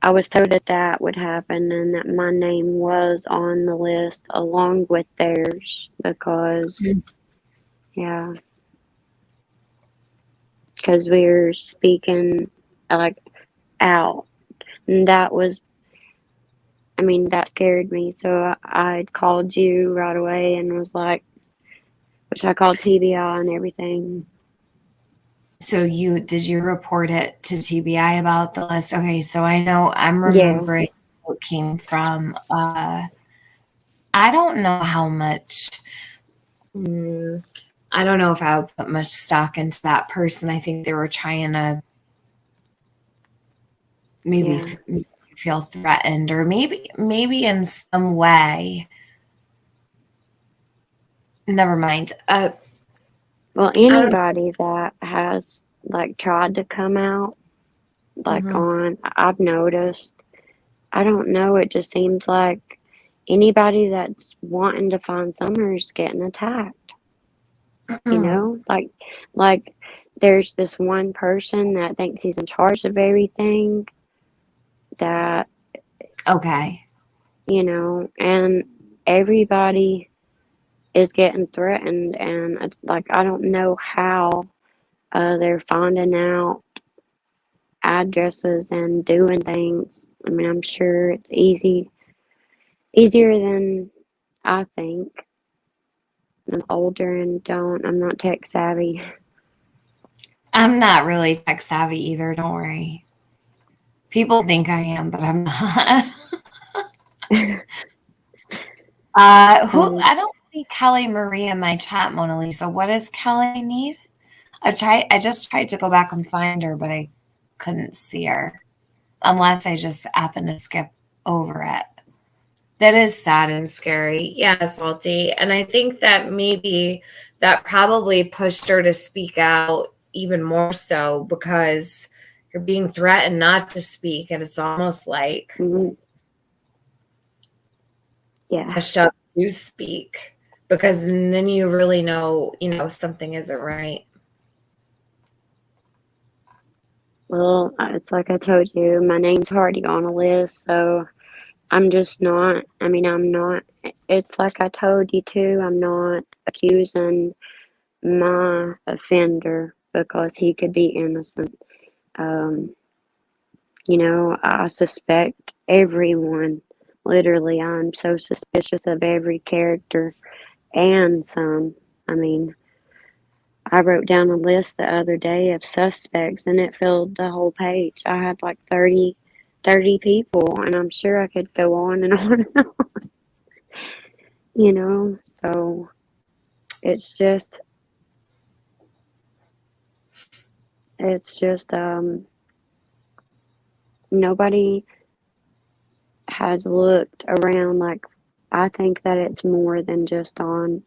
I was told that that would happen and that my name was on the list along with theirs because, yeah, because we were speaking like out. And that was I mean, that scared me. So I called you right away and was like, which I called TBI and everything. So did you report it to TBI about the list? Okay, so I know I'm remembering Yes. who it came from. I don't know how much. I don't know if I would put much stock into that person. I think they were trying to maybe Yeah. feel threatened, or maybe in some way. Never mind. Well, I don't. anybody that has like tried to come out, like Mhm. I've noticed, I don't know, it just seems like anybody that's wanting to find Summers getting attacked, you know? Like there's this one person that thinks he's in charge of everything that, Okay. and everybody is getting threatened, and it's like I don't know how they're finding out addresses and doing things. I mean, I'm sure it's easier than I think. I'm older and I'm not tech savvy. I'm not really tech savvy either. Don't worry. People think I am, but I'm not. Who Um, I don't see Kelly Marie in my chat, Mona Lisa. What does Kelly need? I just tried to go back and find her, but I couldn't see her. Unless I just happened to skip over it. That is sad and scary. Yeah, Salty. And I think that maybe that probably pushed her to speak out even more so because you're being threatened not to speak. And it's almost like mhm, yeah. a shove to speak because then you really know, something isn't right. Well, it's like I told you, my name's already on a list, so I'm just not. I mean, I'm not. It's like I told you too. I'm not accusing my offender because he could be innocent. Um, I suspect everyone. Literally, I'm so suspicious of every character and some. I mean, I wrote down a list the other day of suspects and it filled the whole page. I had like 30 people, and I'm sure I could go on and on and on. So it's just, it's just, nobody has looked around. Like, I think that it's more than just Dawn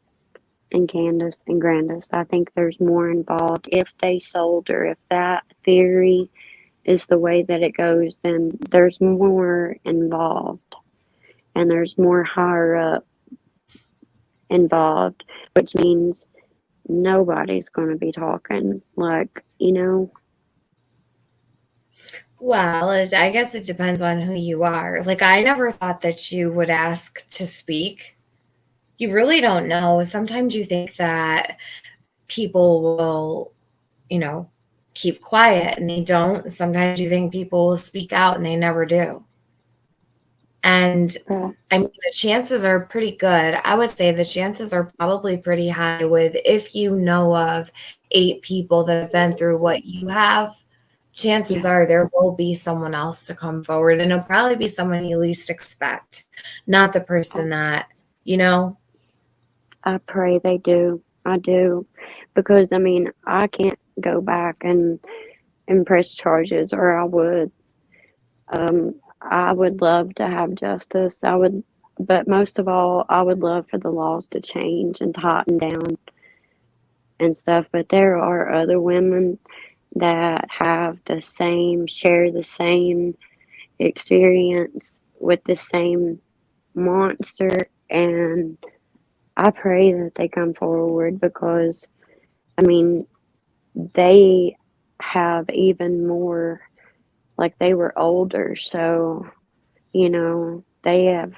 and Candace and Grandis. I think there's more involved. If they sold her, if that theory is the way that it goes, then there's more involved and there's more higher up involved, which means nobody's going to be talking. Like. Well, I guess it depends on who you are. Like, I never thought that you would ask to speak. You really don't know. Sometimes you think that people will, you know, keep quiet and they don't. Sometimes you think people will speak out and they never do. And uh, I mean, the chances are pretty good. I would say the chances are probably pretty high with if you know of 8 people that have been through what you have, chances yeah, are there will be someone else to come forward and it'll probably be someone you least expect, not the person that, you know. I pray they do. I do. Because, I mean, I can't go back and press charges, or I would. I would love to have justice. But most of all, I would love for the laws to change and tighten down and stuff. But there are other women that share the same experience with the same monster, and I pray that they come forward because, I mean, they have even more, like they were older, so, they have,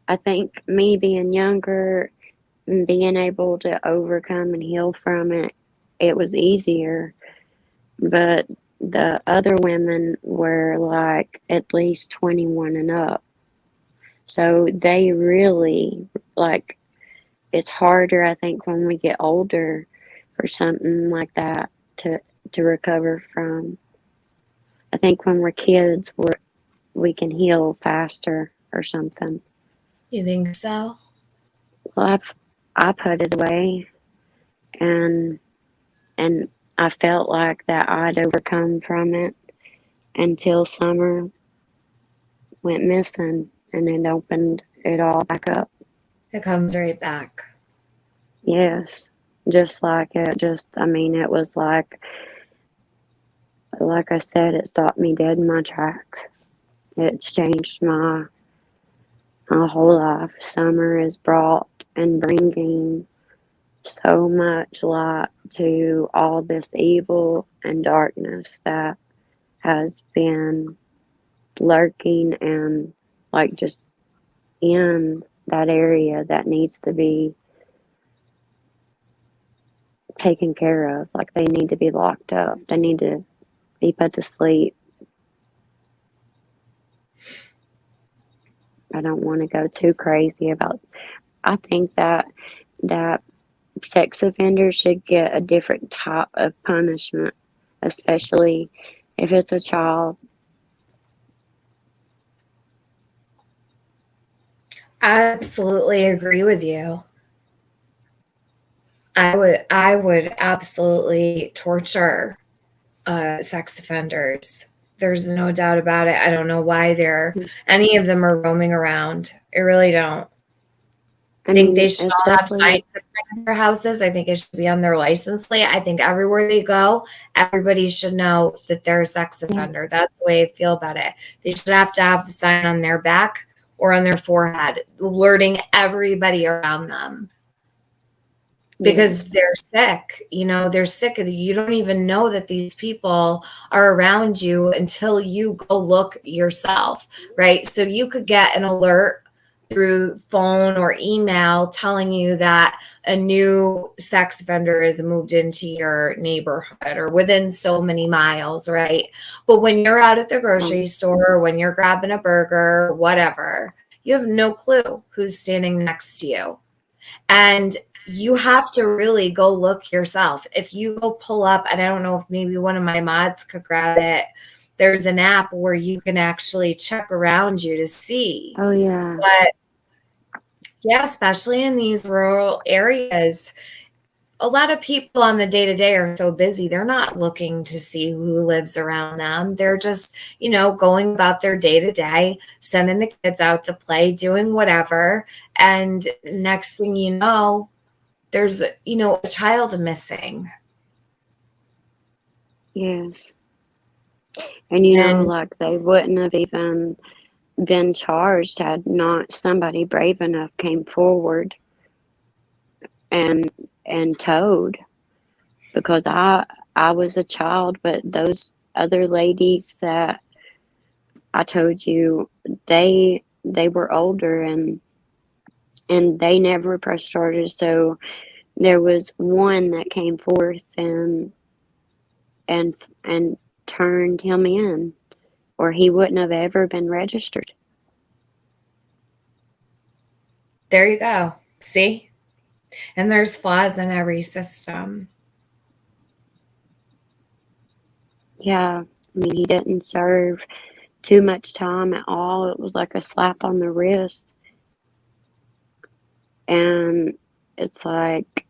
I think me being younger and being able to overcome and heal from it, it was easier. But the other women were like at least 21 and up. So they really, like, it's harder, I think, when we get older for something like that to recover from. I think when we're kids, we can heal faster or something. You think so? Well, I put it away, and and I felt like that I'd overcome from it until summer went missing, and it opened it all back up. It comes right back. Yes, just like it. I mean, it was like I said, it stopped me dead in my tracks. It's changed my whole life. Summer has brought and bringing so much light to all this evil and darkness that has been lurking and like just in that area that needs to be taken care of. Like they need to be locked up. They need to be put to sleep. I don't want to go too crazy about. I think that sex offenders should get a different type of punishment, especially if it's a child. I absolutely agree with you. I would absolutely torture sex offenders. There's no doubt about it. I don't know why any of them are roaming around. I really don't. I think they should all have signs in their houses. I think it should be on their license plate. I think everywhere they go, everybody should know that they're a sex offender. That's the way I feel about it. They should have to have a sign on their back or on their forehead, alerting everybody around them. Because they're sick, they're sick. You don't even know that these people are around you until you go look yourself, right? So you could get an alert through phone or email telling you that a new sex offender has moved into your neighborhood or within so many miles, right? But when you're out at the grocery store, when you're grabbing a burger, whatever, you have no clue who's standing next to you. And you have to really go look yourself. If you go pull up, and I don't know if maybe one of my mods could grab it, there's an app where you can actually check around you to see. Oh, yeah. But yeah, especially in these rural areas, a lot of people on the day-to-day are so busy. They're not looking to see who lives around them. They're just, going about their day-to-day, sending the kids out to play, doing whatever. And next thing you know, there's, a child missing. Yes. And, like they wouldn't have even been charged had not somebody brave enough came forward and told, because I was a child, but those other ladies that I told you, they were older and they never pressed charges. So there was one that came forth and turned him in, or he wouldn't have ever been registered. There you go. See? And there's flaws in every system. Yeah. I mean, he didn't serve too much time at all. It was like a slap on the wrist. And it's like,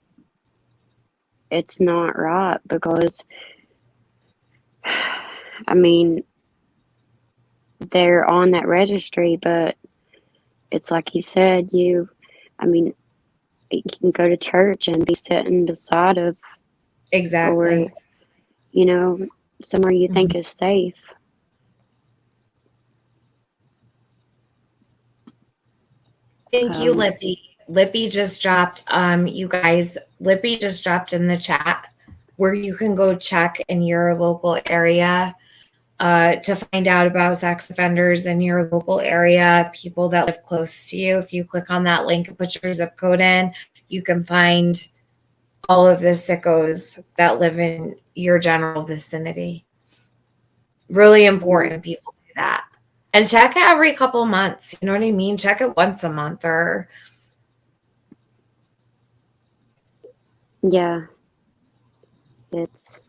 it's not right, because, I mean, they're on that registry, but it's like you said, you can go to church and be sitting beside of, Exactly. or, somewhere you think is safe. Thank you, Lippy. Lippy just dropped, you guys, Lippy just dropped in the chat where you can go check in your local area to find out about sex offenders in your local area, people that live close to you. If you click on that link and put your zip code in, you can find all of the sickos that live in your general vicinity. Really important people do that. And check it every couple months. You know what I mean? Check it once a month or Yeah, it's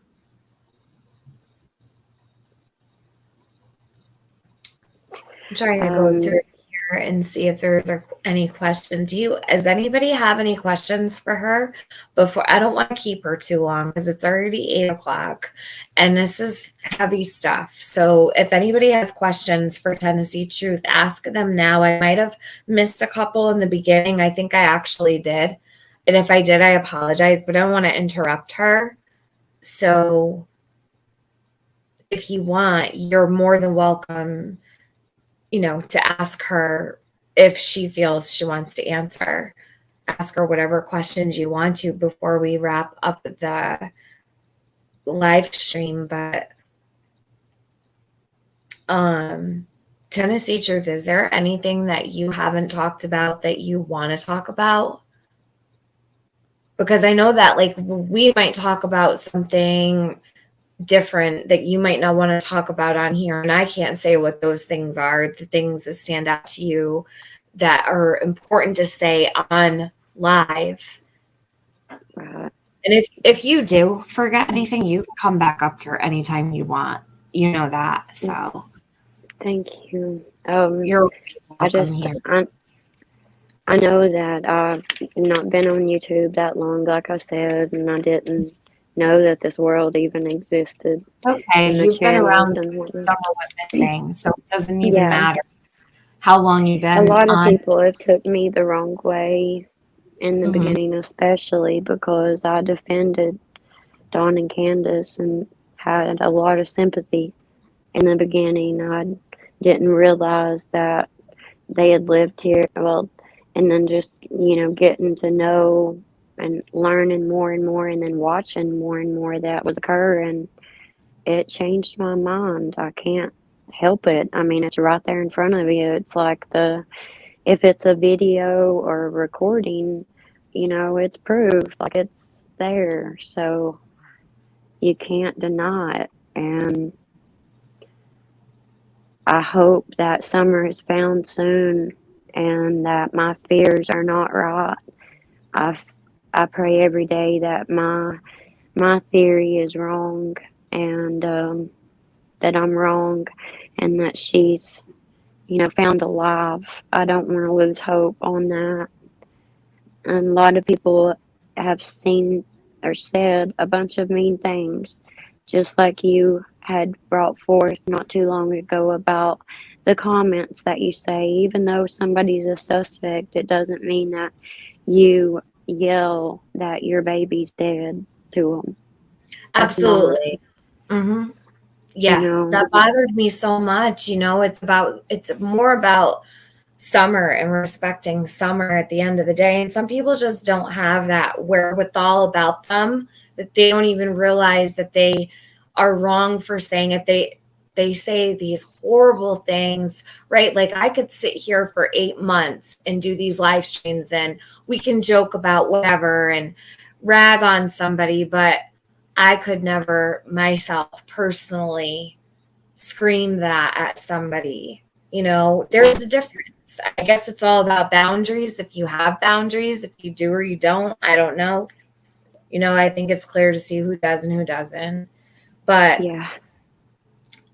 I'm trying to go through here and see if there's any questions. Does anybody have any questions for her before? I don't want to keep her too long because it's already 8 o'clock and this is heavy stuff. So if anybody has questions for Tennessee Truth, ask them now. I might have missed a couple in the beginning. I think I actually did. And if I did, I apologize, but I don't want to interrupt her. So if you want, you're more than welcome, to ask her if she feels she wants to answer. Ask her whatever questions you want to before we wrap up the live stream. But Tennessee Truth, is there anything that you haven't talked about that you want to talk about? Because I know that like we might talk about something different that you might not want to talk about on here, and I can't say what those things are, the things that stand out to you that are important to say on live. right. And if you do forget anything, you can come back up here anytime you want. You know that. So Thank you. you're I welcome just here. I know that I've not been on YouTube that long, like I said, and I didn't know that this world even existed Okay, and the you've been channels around and since whatnot. summer went missing, so it doesn't even Yeah, matter how long you've a been lot of on. people have took me the wrong way in the Mhm. beginning, especially because I defended Dawn and Candace and had a lot of sympathy in the beginning. I didn't realize that they had lived here. Well, and then just, getting to know and learning more and more and then watching more and more that was occurring, it changed my mind. I can't help it. I mean, it's right there in front of you. It's like if it's a video or a recording, it's proof. Like it's there. So you can't deny it. And I hope that summer is found soon and that my fears are not right. I, I pray every day that my theory is wrong and that I'm wrong and that she's, found alive. I don't want to lose hope on that. And a lot of people have seen or said a bunch of mean things, just like you had brought forth not too long ago about the comments that you say. Even though somebody's a suspect, it doesn't mean that you yell that your baby's dead to them. That's not, Absolutely. Mm-hmm. you Yeah, know, that bothered me so much. It's more about summer and respecting summer at the end of the day. And some people just don't have that wherewithal about them that they don't even realize that they are wrong for saying it. They say these horrible things, right? Like I could sit here for 8 months and do these live streams and we can joke about whatever and rag on somebody, but I could never myself personally scream that at somebody. There's a difference. I guess it's all about boundaries. If you have boundaries, if you do or you don't, I don't know. I think it's clear to see who does and who doesn't. But yeah,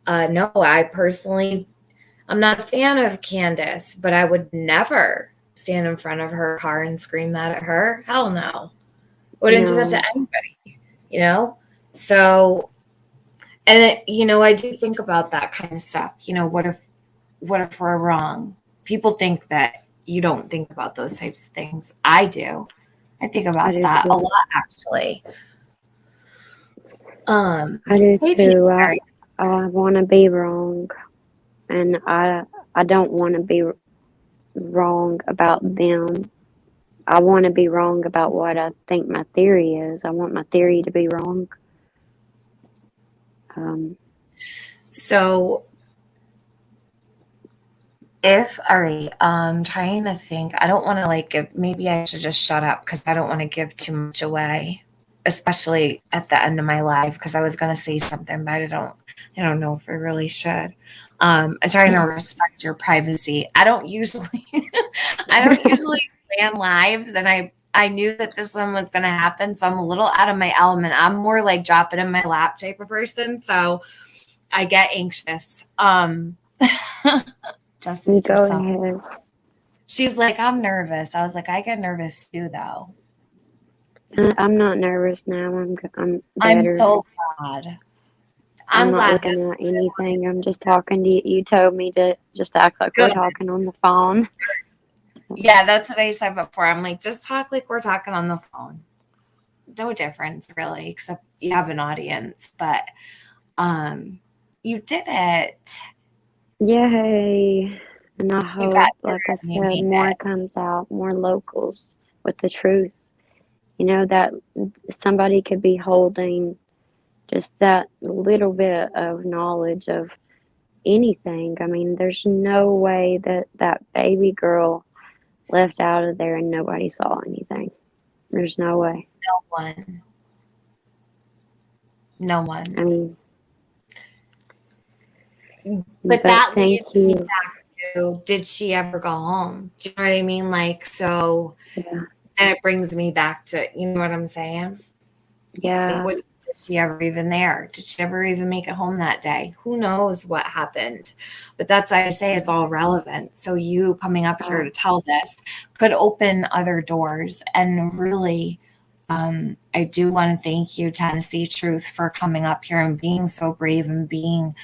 no, I'm not a fan of Candace, but I would never stand in front of her car and scream that at her. Hell no. Wouldn't do that to no, anybody. So, and I do think about that kind of stuff. What if we're wrong? People think that you don't think about those types of things. I do. I think I about do that a too. lot, actually. I do Hey, too. I, Peter. I want to be wrong, and I don't want to be wrong about them. I want to be wrong about what I think my theory is. I want my theory to be wrong. Um, So, all right, I'm trying to think. I don't want to maybe I should just shut up because I don't want to give too much away. especially at the end of my life, because I was going to say something, but I don't know if I really should. I'm trying to respect your privacy. I don't usually plan lives, and I knew that this one was going to happen, so I'm a little out of my element. I'm more like drop it in my lap type of person, so I get anxious. Justice for Go self. ahead. She's like, I'm nervous. I was like, I get nervous too, though. I'm not nervous now. I'm I'm better. so glad. I'm I'm not glad looking at anything. I'm just talking to you. You told me to just act like we're good. talking on the phone. Yeah, that's what I said before. I'm like, just talk like we're talking on the phone. No difference really, except you have an audience, but you did it. Yay. And I You got hope, through like I it and you said, made more it. comes out, more locals with the truth. You know, that somebody could be holding just that little bit of knowledge of anything. I mean, there's no way that that baby girl left out of there and nobody saw anything. There's no way. No one. No one. I mean, But but that thank leads me you. back to, did she ever go home? Do you know what I mean? Like, so Yeah. and it brings me back to, you know what I'm saying? Like, Yeah. was she ever even there? Did she ever even make it home that day? Who knows what happened? But that's why I say it's all relevant. So you coming up here to tell this could open other doors. And really, I do want to thank you, Tennessee Truth, for coming up here and being so brave and being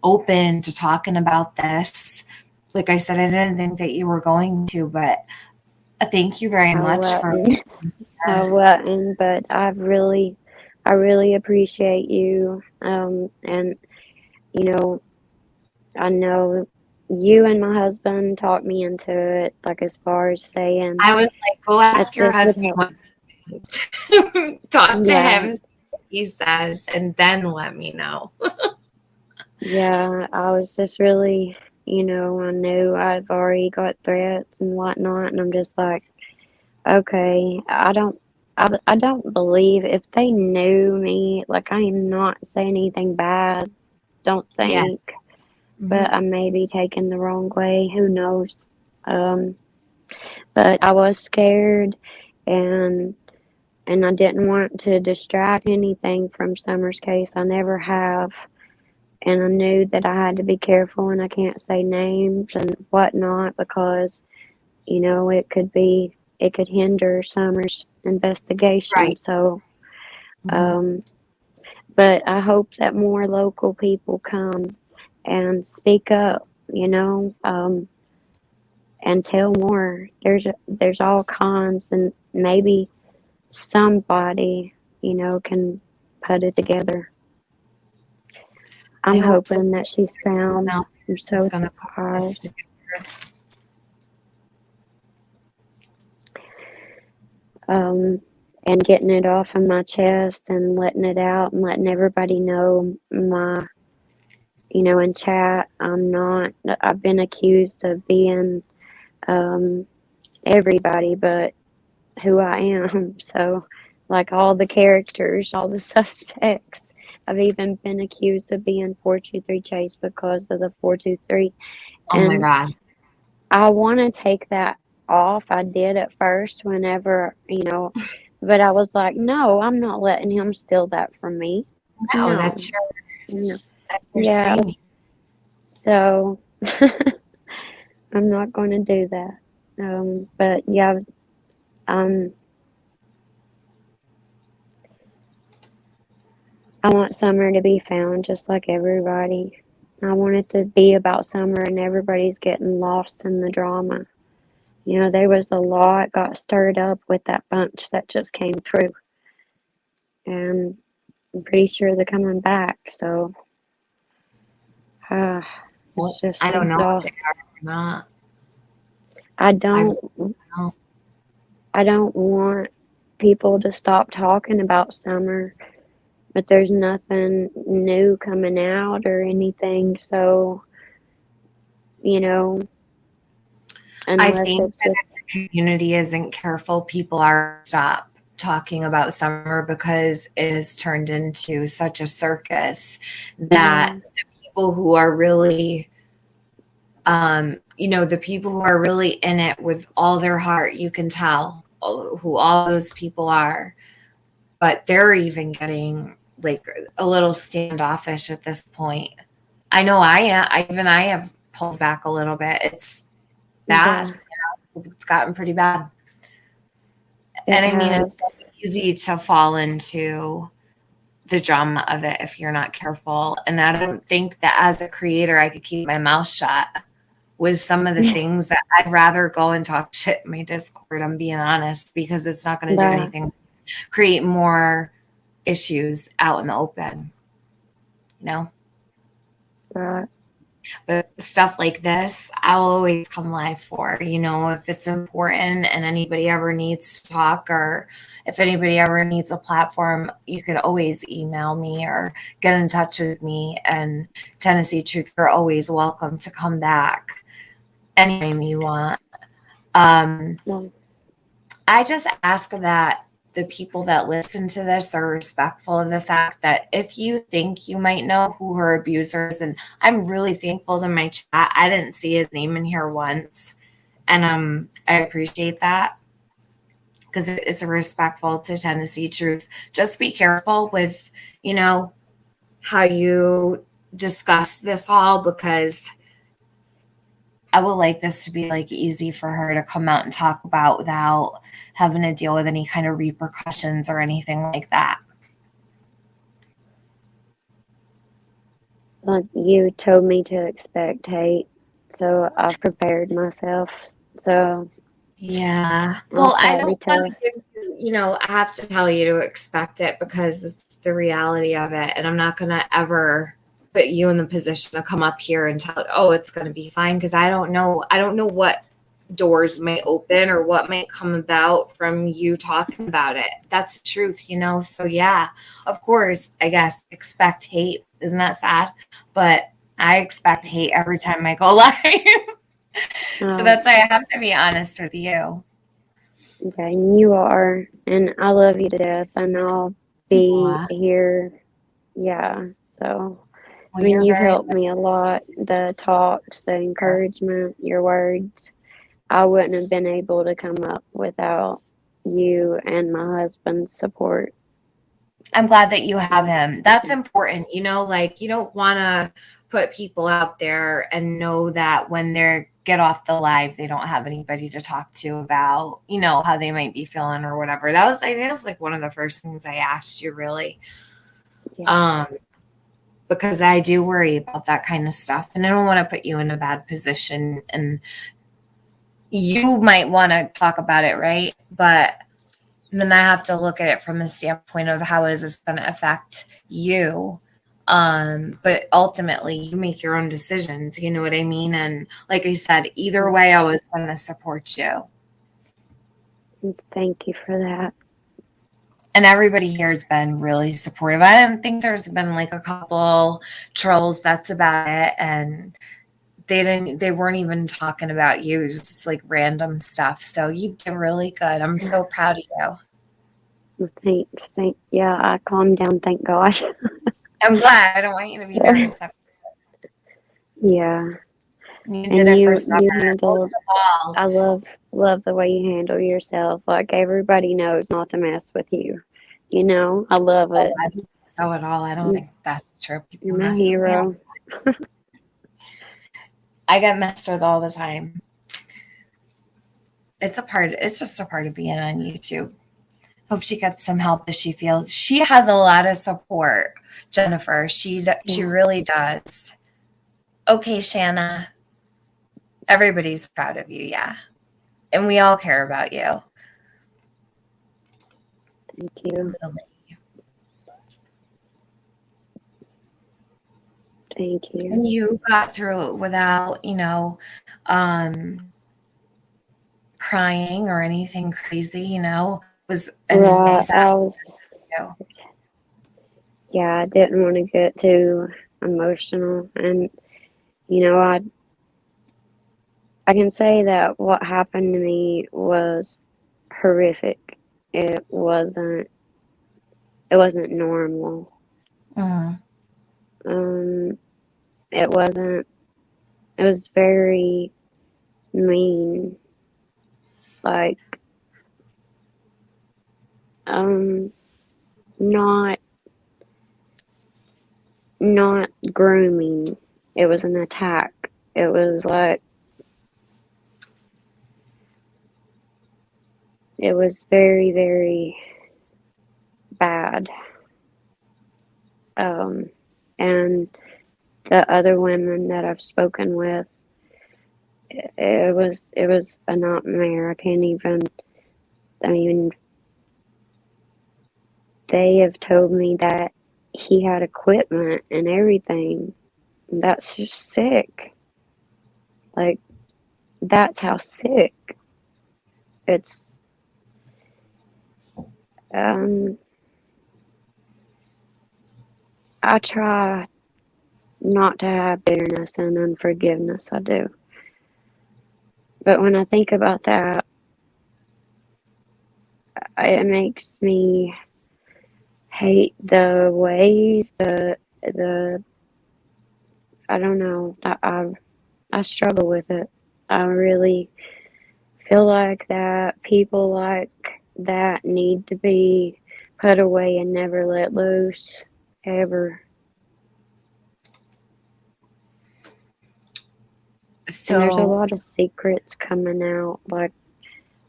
open to talking about this. Like I said, I didn't think that you were going to, but thank you very much for. I wasn't, but I really appreciate you. And you know you and my husband talked me into it, like as far as saying I was like, go ask your this would husband help. what talk to Yeah, him, see what he says, and then let me know. yeah. I was just really, I knew I've already got threats and whatnot, and I'm just like, okay, I don't believe if they knew me, like I am not saying anything bad, don't Yeah. think, but I may be taken the wrong way, who knows? Um, but I was scared and I didn't want to distract anything from Summer's case. I never have. And I knew that I had to be careful and I can't say names and whatnot because, it could hinder Summer's investigation. Right. So, but I hope that more local people come and speak up, and tell more. There's all kinds, and maybe somebody, can put it together. I I'm hope so. hoping that she's found. Now I'm is so gonna put this surprised. And getting it off of my chest and letting it out and letting everybody know in chat, I've been accused of being everybody but who I am. So, like all the characters, all the suspects, I've even been accused of being 423 Chase because of the 423. Oh my And God. I want to take that off. I did at first whenever, but I was like, no, I'm not letting him steal that from me. No, No. that's your Yeah. screaming. So I'm not going to do that. But yeah, I want Summer to be found just like everybody. I want it to be about Summer and everybody's getting lost in the drama. There was a lot got stirred up with that bunch that just came through. And I'm pretty sure they're coming back. So it's just I don't know if they exhausting. are or not. I don't want people to stop talking about Summer, but there's nothing new coming out or anything. So, I unless think it's that with, if the community isn't careful, people are stop talking about Summer because it has turned into such a circus that Yeah. the people who are really, the people who are really in it with all their heart, you can tell who all those people are. But they're even getting like a little standoffish at this point. I know I am. I have pulled back a little bit. It's bad. Yeah. It's gotten pretty bad. It And I mean, it's has. so easy to fall into the drama of it if you're not careful. And I don't think that as a creator, I could keep my mouth shut with some of the things that I'd rather go and talk shit in my Discord. I'm being honest, because it's not going to do Yeah. anything. Create more issues out in the open, Right. But stuff like this, I'll always come live for, if it's important and anybody ever needs to talk, or if anybody ever needs a platform, you could always email me or get in touch with me. And Tennessee Truth, you're always welcome to come back anytime you want. Yeah. I just ask that the people that listen to this are respectful of the fact that if you think you might know who her abusers, and I'm really thankful to my chat, I didn't see his name in here once, and I appreciate that because it's respectful to Tennessee Truth. Just be careful with how you discuss this all, because I would like this to be like easy for her to come out and talk about without having to deal with any kind of repercussions or anything like that. Well, you told me to expect hate, so I've prepared myself. So Yeah. I'll Well, I try to be don't want tough. to give you, I have to tell you to expect it because it's the reality of it. And I'm not going to ever put you in the position to come up here and tell, oh, it's going to be fine. Because I don't know. I don't know what doors may open or what might come about from you talking about it. That's the truth, So yeah, of course, I guess expect hate. Isn't that sad? But I expect hate every time I go live. So that's why I have to be honest with you. Okay, and you are, and I love you to death, and I'll be here. Yeah, so I mean, you've helped me a lot. The talks, the encouragement, your words. I wouldn't have been able to come up without you and my husband's support. I'm glad that you have him. That's important. Like you don't want to put people out there and know that when they get off the live, they don't have anybody to talk to about, how they might be feeling or whatever. I think that was like one of the first things I asked you, really. Yeah. Because I do worry about that kind of stuff, and I don't want to put you in a bad position, and you might want to talk about it, right? But then I have to look at it from the standpoint of how is this going to affect you? But ultimately you make your own decisions, you know what I mean? And like I said, either way, I was going to support you. Thank you for that. And everybody here has been really supportive. I don't think there's been like a couple trolls. That's about it. And they weren't even talking about you, just like random stuff. So you did really good. I'm so proud of you. Well, thanks. Yeah, I calmed down, thank God. I'm glad. I don't want you to be nervous. Yeah. You did it for Summer. Most of all, I love the way you handle yourself. Like everybody knows not to mess with you. I love it. I don't think so at all. I don't think that's true. People You're my hero. I get messed with all the time. It's just a part of being on YouTube. Hope she gets some help as she feels. She has a lot of support, Jennifer. She really does. Okay, Shanna. Everybody's proud of you, yeah. And we all care about you. Thank you. Thank you. And you got through it without, crying or anything crazy, was a nice yeah, I didn't want to get too emotional, and I can say that what happened to me was horrific, it wasn't normal. Mm. It wasn't. It was very mean. Like, not grooming. It was an attack. It was like, it was very, very bad. And the other women that I've spoken with, it was a nightmare. I can't even, I mean, they have told me that he had equipment and everything. That's just sick. Like, that's how sick. It's, I try not to have bitterness and unforgiveness. I do. But when I think about that, it makes me hate the ways, the I don't know. I struggle with it. I really feel like that people like that need to be put away and never let loose, ever. And there's a So, lot of secrets coming out. Like,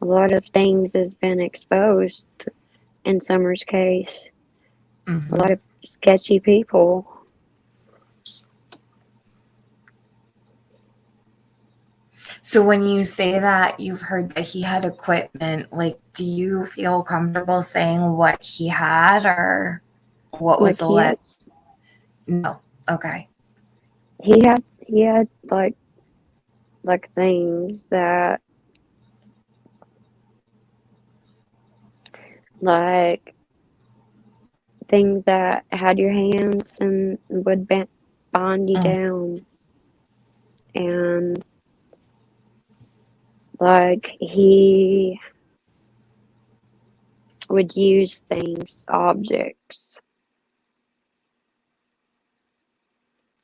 a lot of things has been exposed in Summer's case. A lot of sketchy people. so when you say that you've heard that he had equipment, like, do you feel comfortable saying what he had or what was Like, the he had list? No. Okay. he had like things that, like, things that had your hands and would bind you Mm. down. And like, he would use things, objects,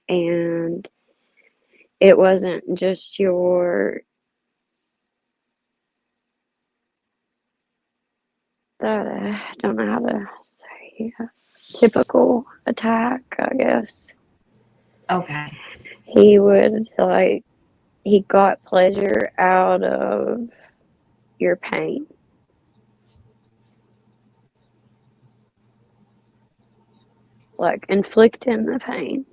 and it wasn't just your I don't know how to say, typical attack, I guess. Okay. He would, like, he got pleasure out of your pain. Like, inflicting the pain.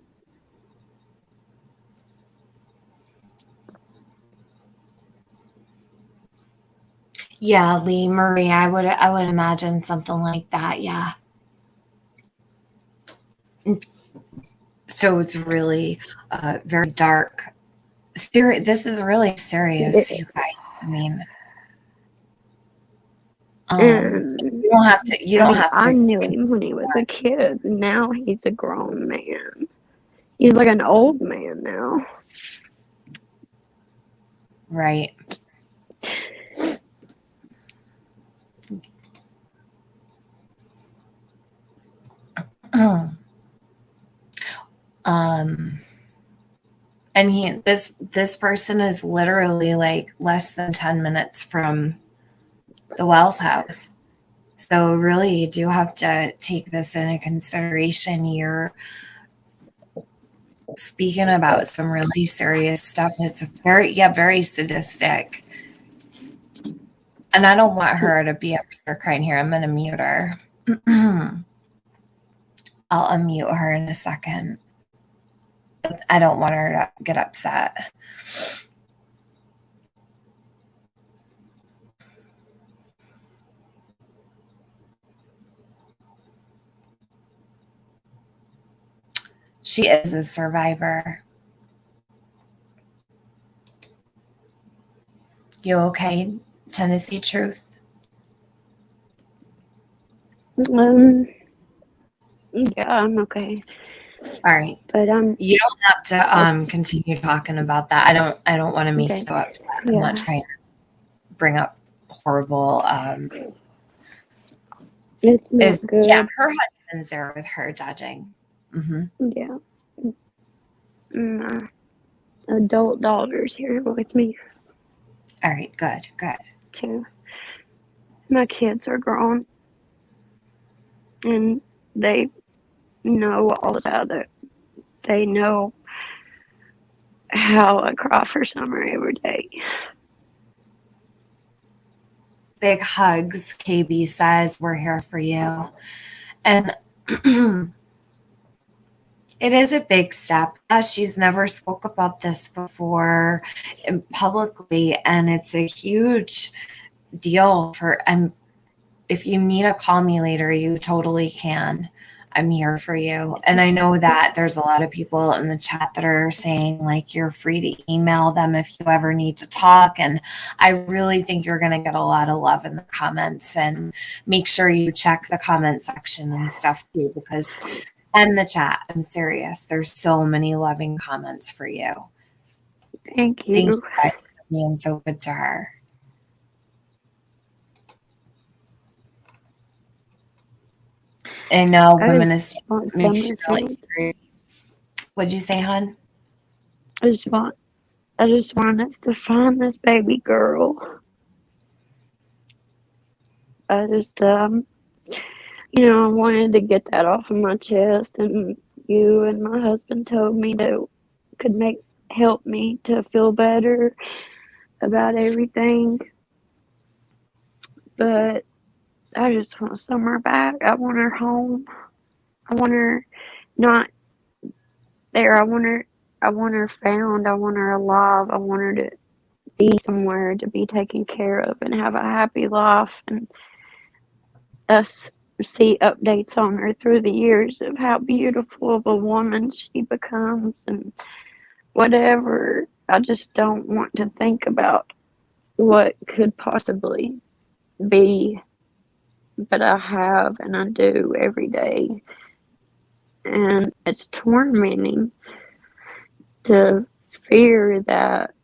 Yeah, Lee Marie, I would imagine something like that. Yeah. So it's really very dark. This is really serious, It, you guys. I mean, and you don't have to. You I don't mean, have I to. knew him when he was a kid. Now he's a grown man. He's like an old man now. Right. And this person is literally like less than 10 minutes from the Wells house. So really you do have to take this into consideration. You're speaking about some really serious stuff. It's very sadistic. And I don't want her to be up here crying here. I'm gonna mute her. I'll unmute her in a second. I don't want her to get upset. She is a survivor. You okay, Tennessee Truth? Yeah, I'm okay. All right. But you don't have to continue talking about that. I don't want to make okay. you upset. Yeah. I'm not trying to bring up horrible It's not Yeah, good. her husband's there with her judging. Hmm. Yeah. My adult daughter's here with me All right, good, good. too. My kids are grown and they know all about it. They know how I cry for Summer every day. Big hugs, KB says. We're here for you. And it is a big step. She's never spoke about this before publicly, and it's a huge deal for. If you need to call me later, you totally can. I'm here for you. And I know that there's a lot of people in the chat that are saying, like, you're free to email them if you ever need to talk. And I really think you're going to get a lot of love in the comments. And make sure you check the comment section and stuff too, because, and the chat, I'm serious. There's so many loving comments for you. Thank Thank you you. guys for being so good to her. I know I women just want makes you Summer really angry. What'd you say, hon? I just want us to find this baby girl. I just I wanted to get that off of my chest, and you and my husband told me that it could help me to feel better about everything. But I just want Summer back. I want her home. I want her not there. I want her found. I want her alive. I want her to be somewhere, to be taken care of and have a happy life, and us see updates on her through the years of how beautiful of a woman she becomes and whatever. I just don't want to think about what could possibly be, but I have and I do every day. And it's tormenting to fear that,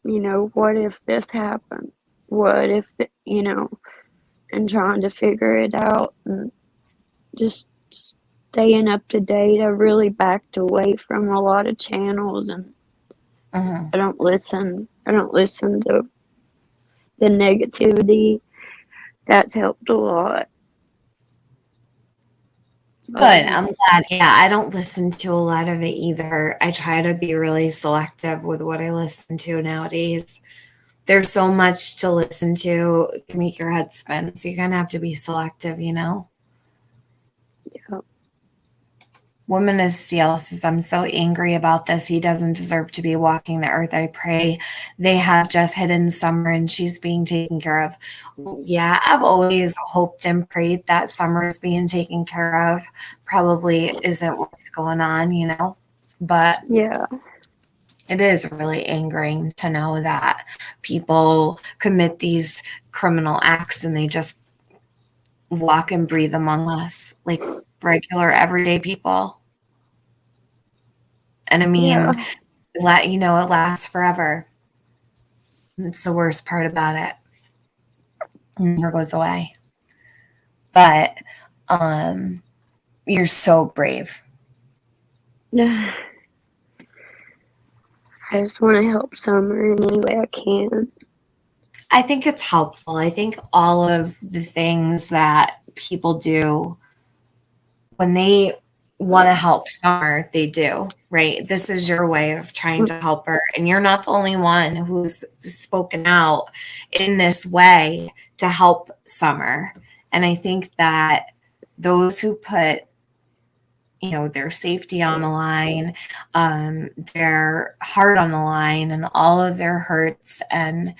what if this happened? What if, and trying to figure it out and just staying up to date. I really backed away from a lot of channels, and Mm-hmm. I don't listen to the negativity. That's helped a lot. Good. I'm glad. Yeah, I don't listen to a lot of it either. I try to be really selective with what I listen to nowadays. There's so much to listen to, it can make your head spin. So you kind of have to be selective, Yeah. Woman of Steel says, I'm so angry about this. He doesn't deserve to be walking the earth. I pray they have just hidden Summer and she's being taken care of. Yeah, I've always hoped and prayed that Summer's being taken care of. Probably isn't what's going on, but Yeah. it is really angering to know that people commit these criminal acts and they just walk and breathe among us like regular everyday people. And I mean, it lasts forever. It's the worst part about it. It never goes away. But you're so brave. I just want to help Summer in any way I can. I think it's helpful. I think all of the things that people do when they want to help Summer, they do, right? This is your way of trying to help her. And you're not the only one who's spoken out in this way to help Summer. And I think that those who put, their safety on the line, their heart on the line, and all of their hurts and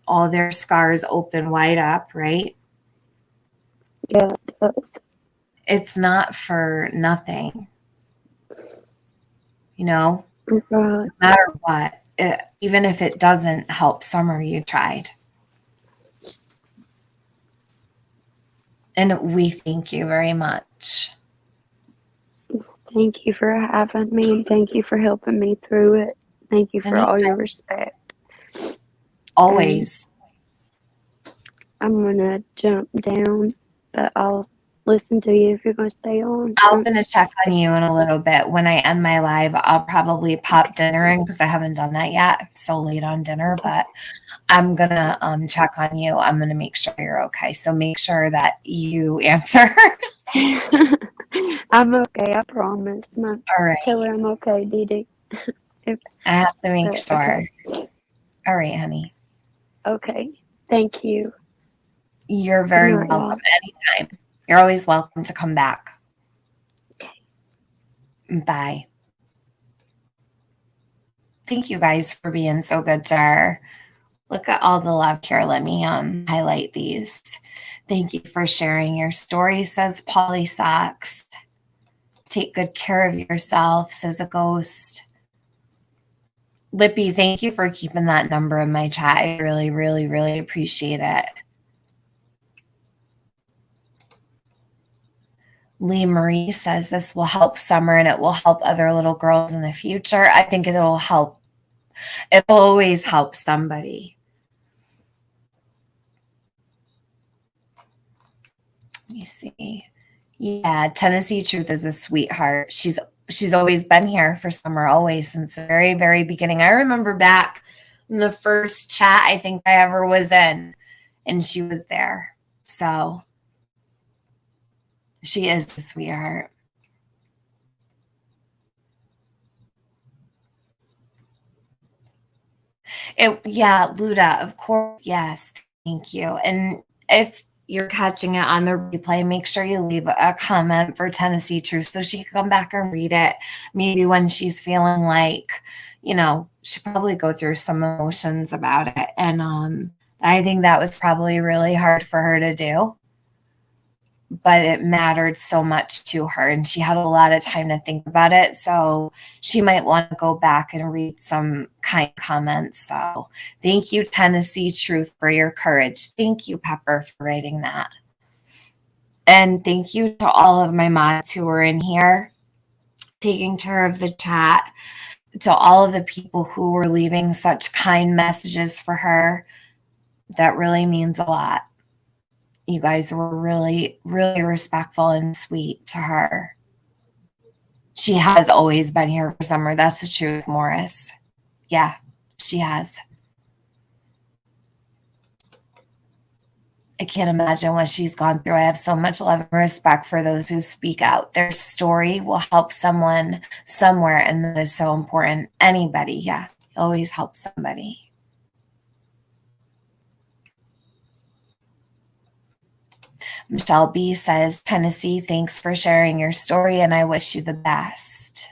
all their scars open wide up, right? Yeah, it does. It's not for nothing, no matter what. Even if it doesn't help Summer, you tried. And we thank you very much. Thank you for having me, and thank you for helping me through it. Thank you for all your respect. Always. I'm going to jump down but I'll listen to you if you're going to stay on. I'm going to check on you in a little bit. When I end my live, I'll probably pop dinner in because I haven't done that yet. I'm so late on dinner, but I'm going to check on you. I'm going to make sure you're okay. So make sure that you answer. I'm okay, I promise. All right. Tell her I'm okay, Dee Dee. I have to make sure. Okay. All right, honey. Okay. Thank you. You're very welcome anytime. You're always welcome to come back. Okay. Bye. Thank you guys for being so good to her. Look at all the love here. Let me highlight these. Thank you for sharing your story, says Polly Socks. Take good care of yourself, says a ghost. Lippy, thank you for keeping that number in my chat. I really, really, really appreciate it. Lee Marie says this will help Summer and it will help other little girls in the future. I think it'll help. It will always help somebody. Let me see. Yeah, Tennessee Truth is a sweetheart. She's always been here for Summer, always, since the very, very beginning. I remember back in the first chat I think I ever was in, and she was there. So she is a sweetheart. Yeah, Luda, of course. Yes, thank you. And if you're catching it on the replay, make sure you leave a comment for Tennessee Truth so she can come back and read it. Maybe when she's feeling like, she'll probably go through some emotions about it. And I think that was probably really hard for her to do. But it mattered so much to her, and she had a lot of time to think about it. So she might want to go back and read some kind comments. So thank you, Tennessee Truth, for your courage. Thank you, Pepper, for writing that. And thank you to all of my mods who were in here taking care of the chat, to all of the people who were leaving such kind messages for her. That really means a lot. You guys were really, really respectful and sweet to her. She has always been here for Summer. That's the truth, Morris. Yeah, she has. I can't imagine what she's gone through. I have so much love and respect for those who speak out. Their story will help someone somewhere, and that is so important. Anybody, yeah, always help somebody. Michelle B says, Tennessee, thanks for sharing your story, and I wish you the best.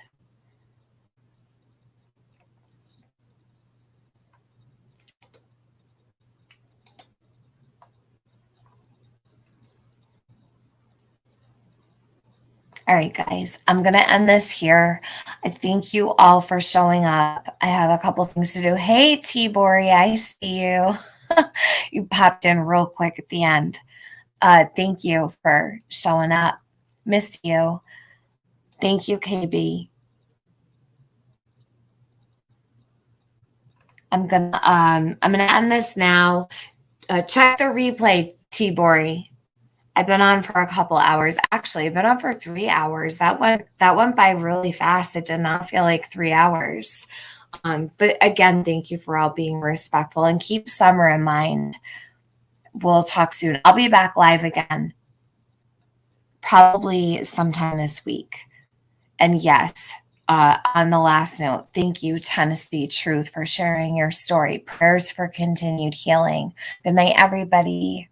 All right, guys, I'm going to end this here. I thank you all for showing up. I have a couple things to do. Hey, T-Bori, I see you. You popped in real quick at the end. Thank you for showing up. Missed you. Thank you, KB. I'm gonna end this now. Check the replay, T-Bori. I've been on for a couple hours. Actually, I've been on for 3 hours. That went by really fast. It did not feel like 3 hours. But again, thank you for all being respectful, and keep Summer in mind. We'll talk soon. I'll be back live again, probably sometime this week. And yes, on the last note, thank you, Tennessee Truth, for sharing your story. Prayers for continued healing. Good night, everybody.